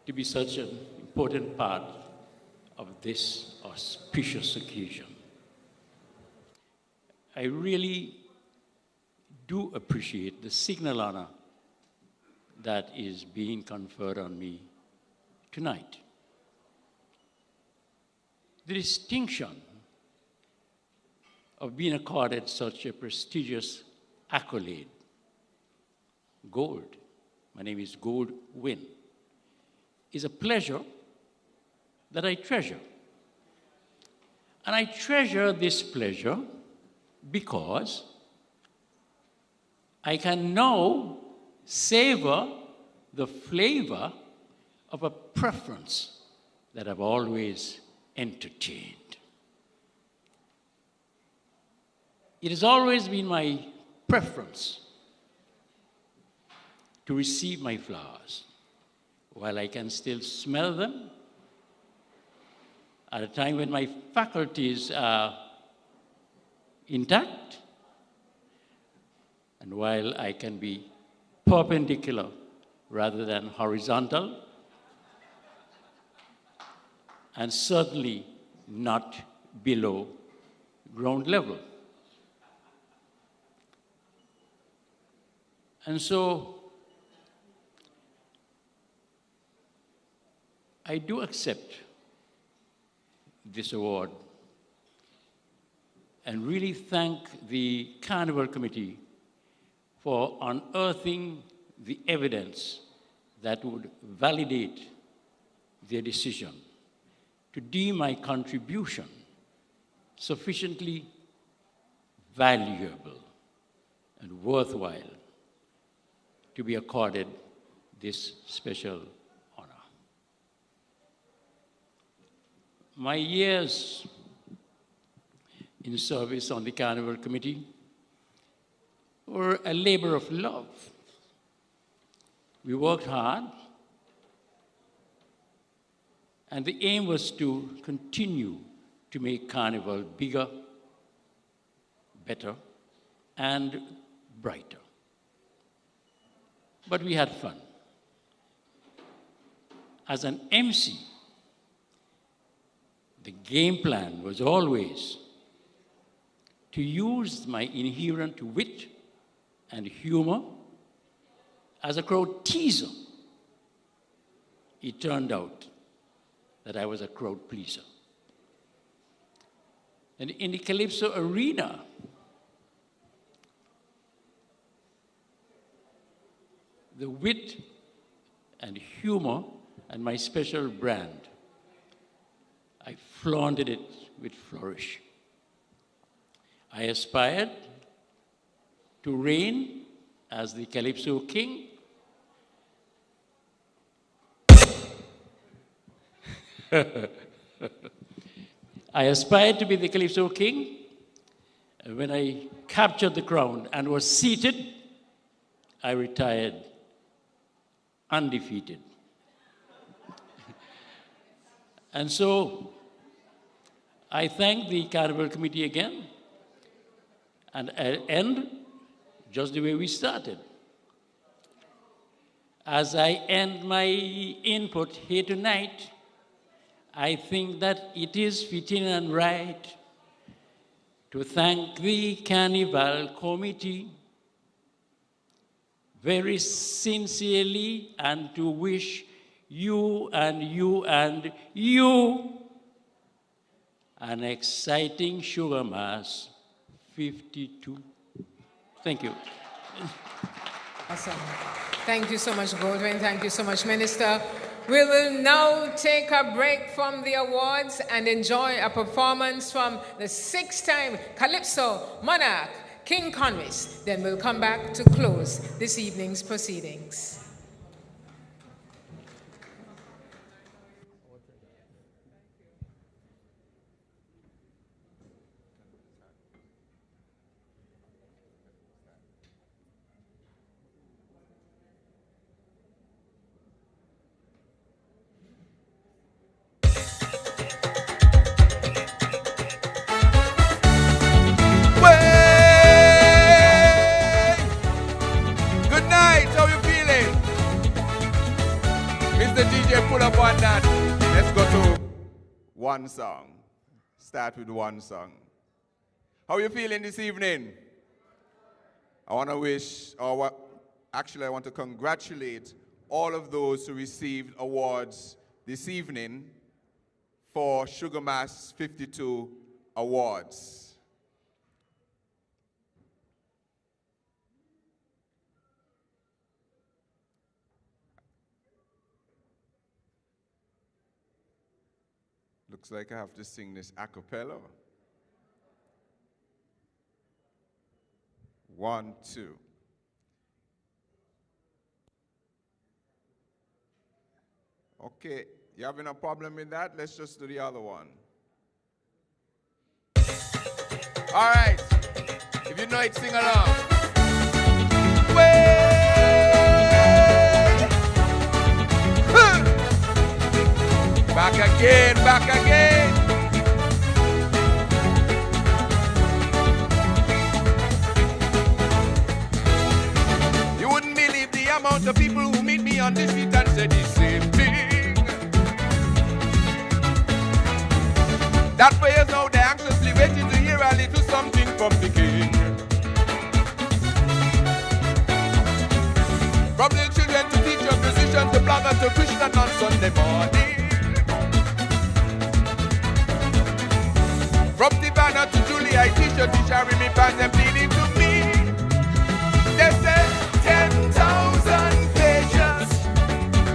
to be such an important part of this auspicious occasion. I really do appreciate the signal honor that is being conferred on me tonight. the distinction of being accorded such a prestigious accolade. Gold, my name is Goldwyn, is a pleasure that I treasure. And I treasure this pleasure because I can now savor the flavor of a preference that I've always entertained. It has always been my preference to receive my flowers while I can still smell them at a time when my faculties are intact and while I can be perpendicular rather than horizontal, and certainly not below ground level. And so I do accept this award and really thank the Carnival Committee for unearthing the evidence that would validate their decision to deem my contribution sufficiently valuable and worthwhile to be accorded this special honor. My years in service on the Carnival Committee were a labor of love. We worked hard, and the aim was to continue to make Carnival bigger, better, and brighter. But we had fun. As an MC, the game plan was always to use my inherent wit and humor as a crowd teaser. It turned out that I was a crowd pleaser. And in the Calypso arena, the wit and humor and my special brand, I flaunted it with flourish. I aspired to reign as the Calypso king. I aspired to be the Calypso king. And when I captured the crown and was seated, I retired undefeated. And so I thank the Carnival Committee again, and I'll end just the way we started. As I end my input here tonight, I think that it is fitting and right to thank the Carnival Committee very sincerely and to wish you and you and you an exciting Sugar Mass 52. Thank you. Awesome. Thank you so much, Goldwyn. Thank you so much, Minister. We will now take a break from the awards and enjoy a performance from the 6-time Calypso monarch, King Conwis. Then we'll come back to close this evening's proceedings. Pull up on that. Let's go to one song. Start with one song. How are you feeling this evening? I want to wish, actually I want to congratulate all of those who received awards this evening for Sugar Mass 52 awards. Looks like I have to sing this a cappella. 1, 2. Okay, you having a problem with that? Let's just do the other one. All right, if you know it, sing along. Way! Back again, back again. You wouldn't believe the amount of people who meet me on the street and say the same thing. That for years now they're anxiously waiting to hear a little something from the king. From the children to teacher, musician to blogger to Christian on Sunday morning. From Divana to Julie, I teacher, me pants and pleading to me. They say 10,000 pages.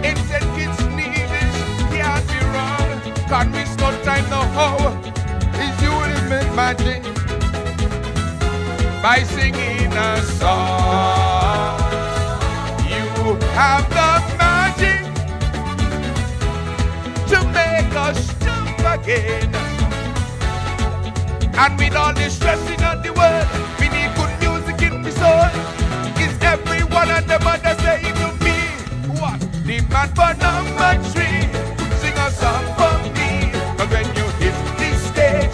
It said kids need it, can't be wrong. Can't waste no time, no how. Is you will make magic by singing a song. You have the magic to make us jump again. And with all the stressing of the world, we need good music in the soul. Is every one of them other saying to me, what? The man for number 3, sing a song for me. But when you hit this stage,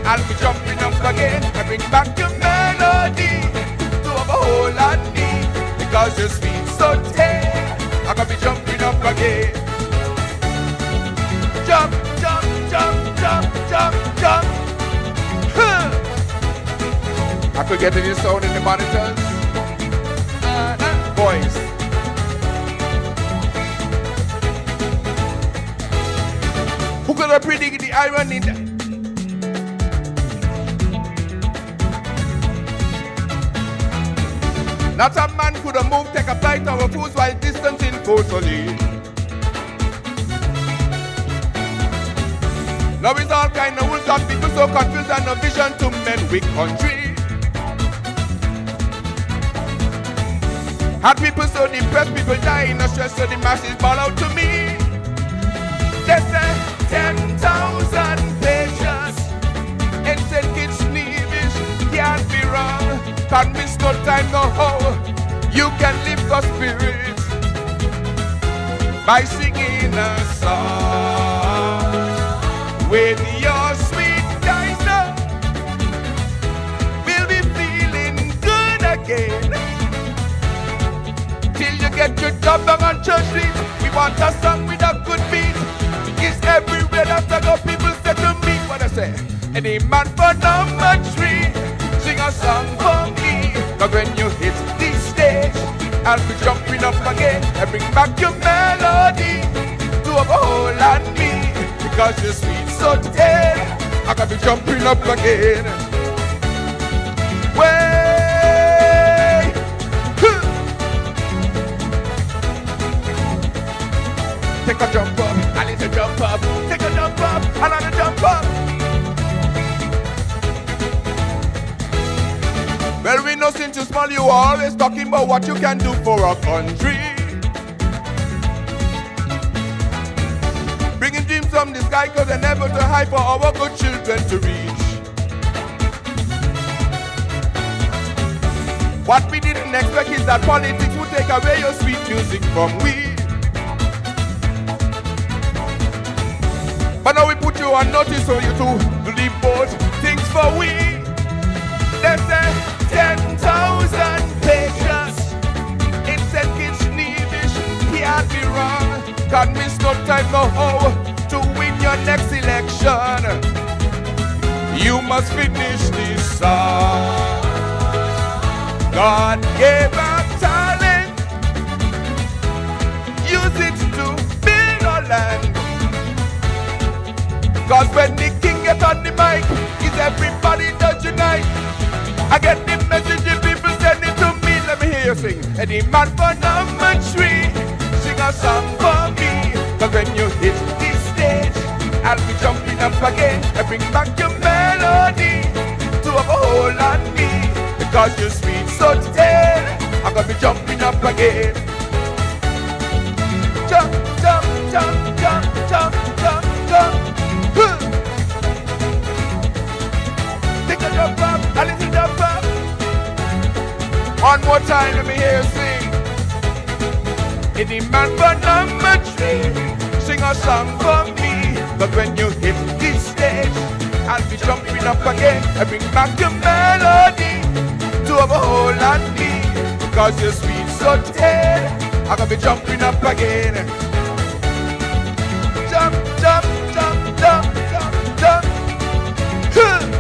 I'll be jumping up again and bring back your melody to have a whole lot of me. Because your sweet so tame, I'm gonna be jumping up again. Jump, jump, jump, jump, jump, jump. I could get any sound in the monitors. Voice. Who could have predicted the irony that? Not a man could have moved, take a flight or cruise while distancing totally. Now it's all kind of rules and people so confused and no vision to men with country. Had people so depressed, people die in a stress, so the masses ball out to me. They say 10,000 pages. It said kids need it, can't be wrong. Can't miss no time, no how. You can lift the spirit by singing a song. With your sweet dice, we'll be feeling good again. Till you get your job back on Church Street, we want a song with a good beat. It's everywhere that I go, people say to me, what I say? Any man for number 3, sing a song for me. But when you hit this stage, I'll be jumping up again and bring back your melody to have a whole lot of me. Because you're sweet so tame, I gotta be jumping up again. Way! Take a jump up, I need to jump up. Take a jump up, another jump up. Well, we know since you're small, you are always talking about what you can do for our country. Bringing dreams from the sky, cause they're never too high for our good children to reach. What we didn't expect is that politics would take away your sweet music from we. But now we put you on notice so you to leave both things for we. They say 10,000 pages. It said kids need it, can't be wrong. Can't miss no time, no how to win your next election. You must finish this song. God gave us talent, use it to build our land. Cause when the king gets on the mic, is everybody does unite. I get the message, the people send it to me. Let me hear you sing. Any man for number 3, sing a song for me. Cause when you hit this stage, I'll be jumping up again and bring back your melody to have a hold on me. Because you're sweet so today, I'm gonna be jumping up again. Jump, jump, jump, jump, jump, jump, jump. Take a jump up, a little jump up. One more time, let me hear you sing. Any man for number 3, sing a song for me. But when you hit this stage, I'll be jumping up again and bring back your melody to have a hold on me. Because you're sweet so today, I'm gonna be jumping up again. Jump, jump, jump, jump, jump, jump.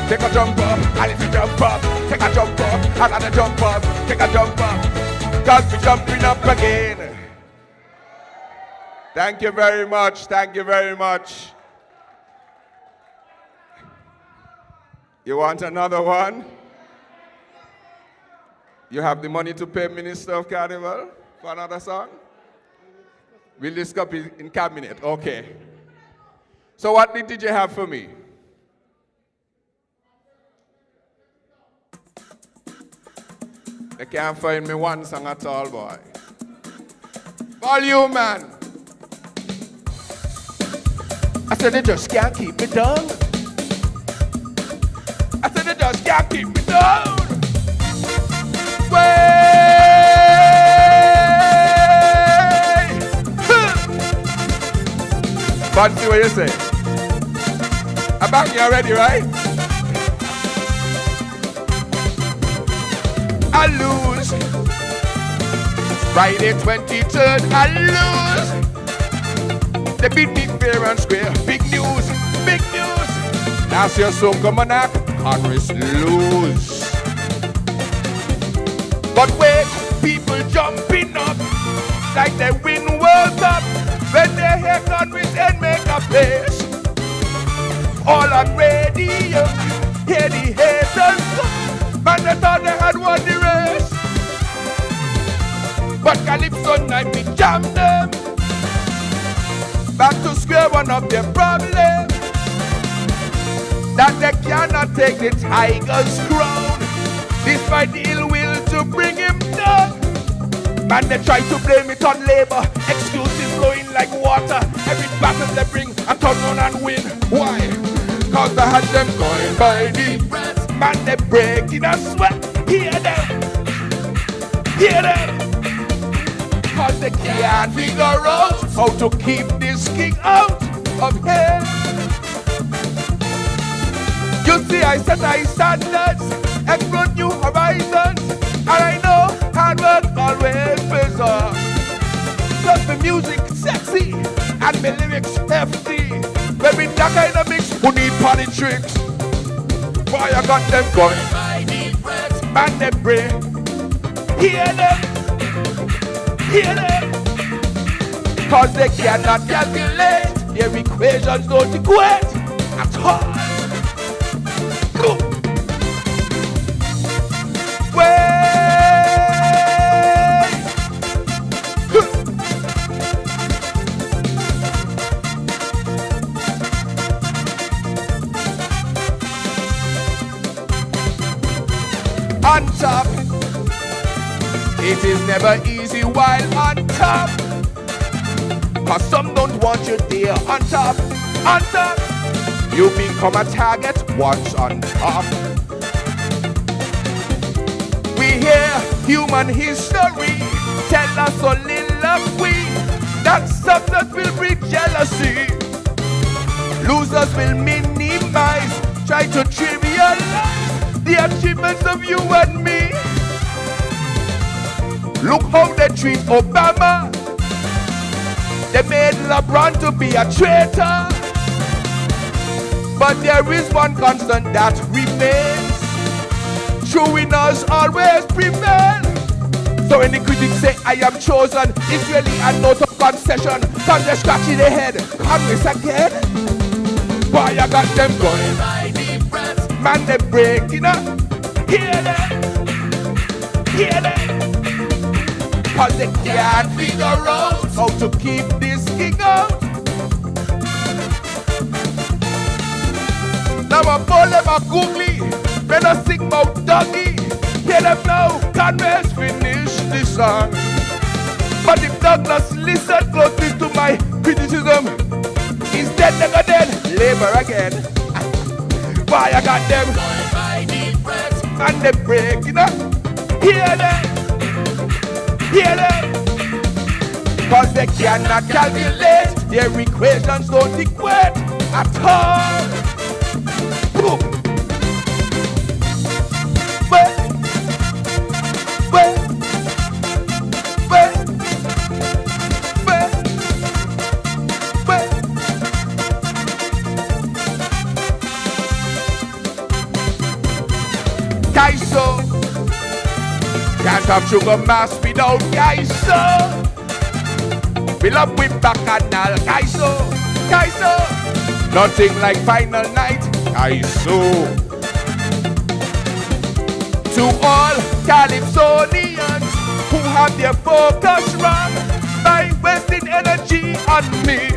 Take a jump up, I need to jump up. Take a jump up, I gotta jump up. Take a jump up, cause we're jumping up again. Thank you very much, thank you very much. You want another one? You have the money to pay Minister of Carnival for another song? We'll discuss it in cabinet, okay. So what did you have for me? They can't find me one song at all, boy. Volume, man. I said they just can't keep me down. I said they just can't keep me down. Way. But see what you say. I'm back here already, right? I lose. Friday 23rd, I lose. They beat me fair and square. Big news, big news. Last year, so come on up, Congress lose. But wait, people jumping up like they win World Cup. When they hear Congress and make a place. All on radio, hear the haters. Man, they thought they had won the race. But Calypso night we jam them. Back to square one of their problems. That they cannot take the tiger's crown. Despite the ill will to bring him down. Man, they try to blame it on labor. Excuses flowing like water. Every battle they bring, I turn on and win. Why? Cause I had them going by the breath. Man, they break in a sweat. Hear them. Hear them. Cause they can't figure out how to keep this king out of here. You see, I set high standards, explore new horizons, and I know hard work always pays off. Plus the music sexy, and my lyrics hefty. When we that kind of mix, who need politics? Boy, I got them going. Man, they break. Hear them. Hear them. Cause they cannot calculate. Their equations don't equate at all. Go. On top, it is never easy while on top. Cause some don't want you there. On top, you become a target once on top. We hear human history tell us a soliloquy that success will breed jealousy. Losers will minimize, try to trivialize the achievements of you and me. Look how they treat Obama. They made LeBron to be a traitor. But there is one constant that remains. True winners always prevail. So when the critics say I am chosen, it's really a note of concession. Cause they're scratching their head. Congress again. Boy, I got them going. Man, they break, you know. Hear them. Hear them. Cause they can't figure out how to keep this king out. Now I pull them a googly. When I sing about doggy. Hear them now. Congress finish this song. But if Douglas listen closely to my criticism, instead they go dead, labor again. Why I got them and they break, you know. Hear them, hear them. Cause they cannot calculate, their equations don't equate at all. Boom. Calypso, can't have sugar mass without Calypso. We love with bacchanal, Calypso, Calypso. Nothing like final night, Calypso. To all calypsonians who have their focus wrong by wasting energy on me.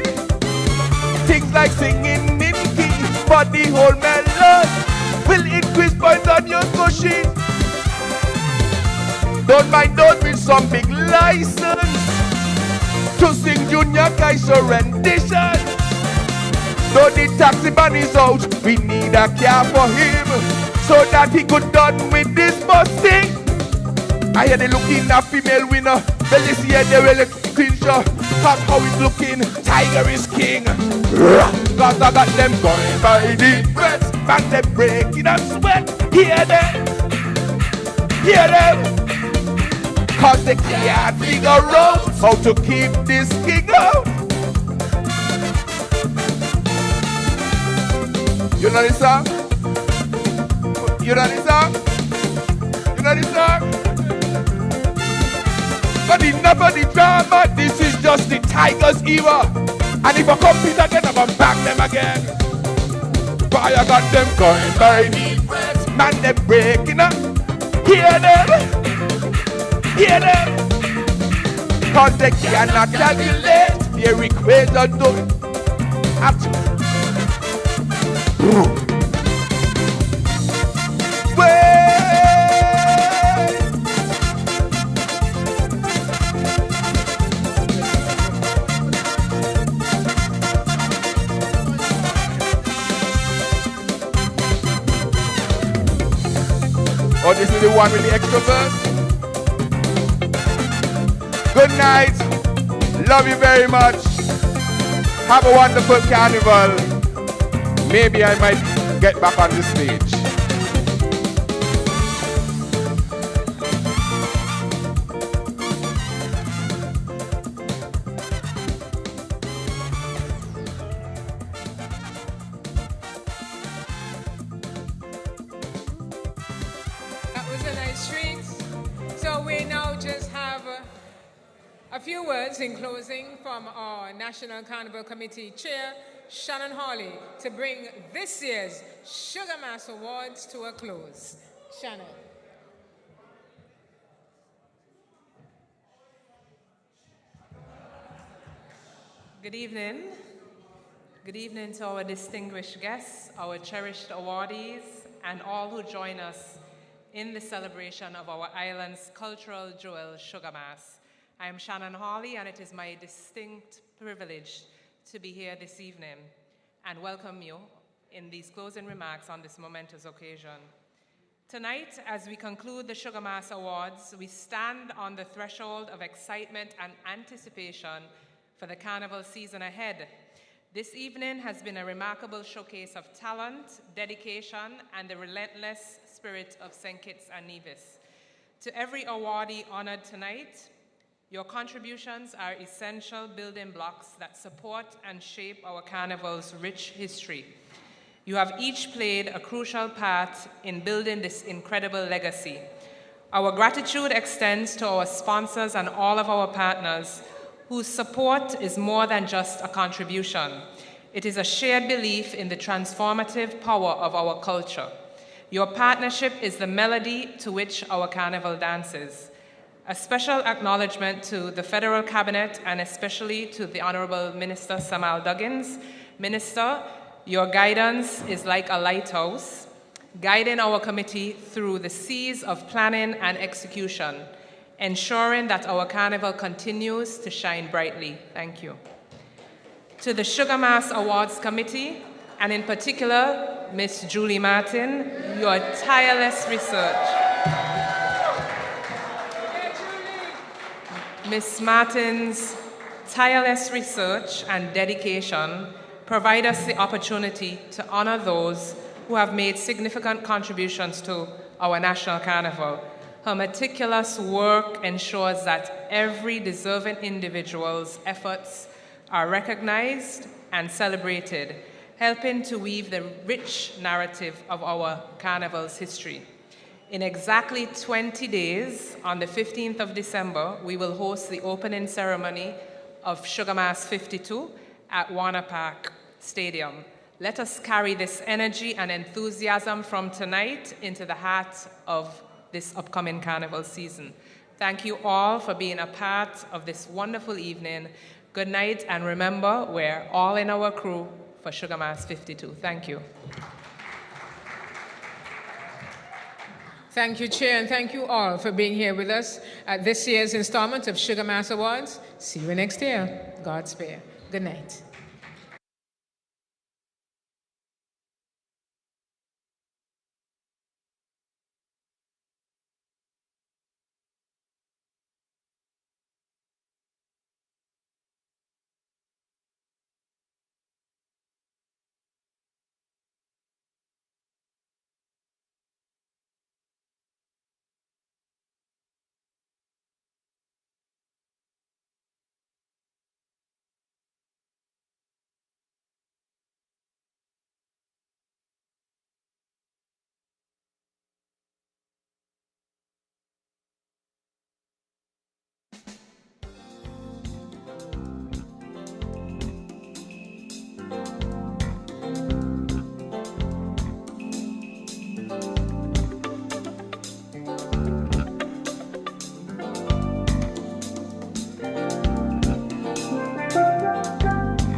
Things like singing in key, but the whole melody will increase points on your cushion. Don't mind out with some big license to sing Junior Kaiser rendition. Though the taxi man is out, we need a car for him so that he could done with this busting. I hear they looking a female winner. Well, this year they will queen show. Cause how it's looking, Tiger is king. Cause I got them going by the breath. Man, they breaking and sweat. Hear them, hear them. Cause they can't figure out how to keep this king out. You know this song? You know this song? You know this song? But enough of the drama, this is just the Tigers era. And if I compete again, I'm gonna back them again. But I got them going by the breath. Man, they breaking up. Hear them, hear them. Cause they cannot calculate their equation to Oh, this is the one with the extra verse. Good night. Love you very much. Have a wonderful carnival. Maybe I might get back on the stage. That was a nice treat. So we now just have a few words in closing from our National Carnival Committee Chair, Shannon Hawley, to bring this year's Sugar Mass Awards to a close. Shannon. Good evening. Good evening to our distinguished guests, our cherished awardees, and all who join us in the celebration of our island's cultural jewel, Sugar Mass. I am Shannon Hawley, and it is my distinct privilege to be here this evening and welcome you in these closing remarks on this momentous occasion. Tonight, as we conclude the Sugar Mass Awards, we stand on the threshold of excitement and anticipation for the carnival season ahead. This evening has been a remarkable showcase of talent, dedication, and the relentless spirit of St. Kitts and Nevis. To every awardee honored tonight, your contributions are essential building blocks that support and shape our carnival's rich history. You have each played a crucial part in building this incredible legacy. Our gratitude extends to our sponsors and all of our partners whose support is more than just a contribution. It is a shared belief in the transformative power of our culture. Your partnership is the melody to which our carnival dances. A special acknowledgement to the Federal Cabinet and especially to the Honorable Minister Samal Duggins. Minister, your guidance is like a lighthouse, guiding our committee through the seas of planning and execution, ensuring that our carnival continues to shine brightly. Thank you. To the Sugar Mass Awards Committee, and in particular, Miss Julie Martin, your tireless research. Ms. Martin's tireless research and dedication provide us the opportunity to honor those who have made significant contributions to our National Carnival. Her meticulous work ensures that every deserving individual's efforts are recognized and celebrated, helping to weave the rich narrative of our Carnival's history. In exactly 20 days, on the 15th of December, we will host the opening ceremony of Sugar Mass 52 at Warner Park Stadium. Let us carry this energy and enthusiasm from tonight into the heart of this upcoming Carnival season. Thank you all for being a part of this wonderful evening. Good night, and remember, we're all in our crew for Sugar Mass 52. Thank you. Thank you, Chair, and thank you all for being here with us at this year's installment of Sugar Mass Awards. See you next year. Godspeed. Good night.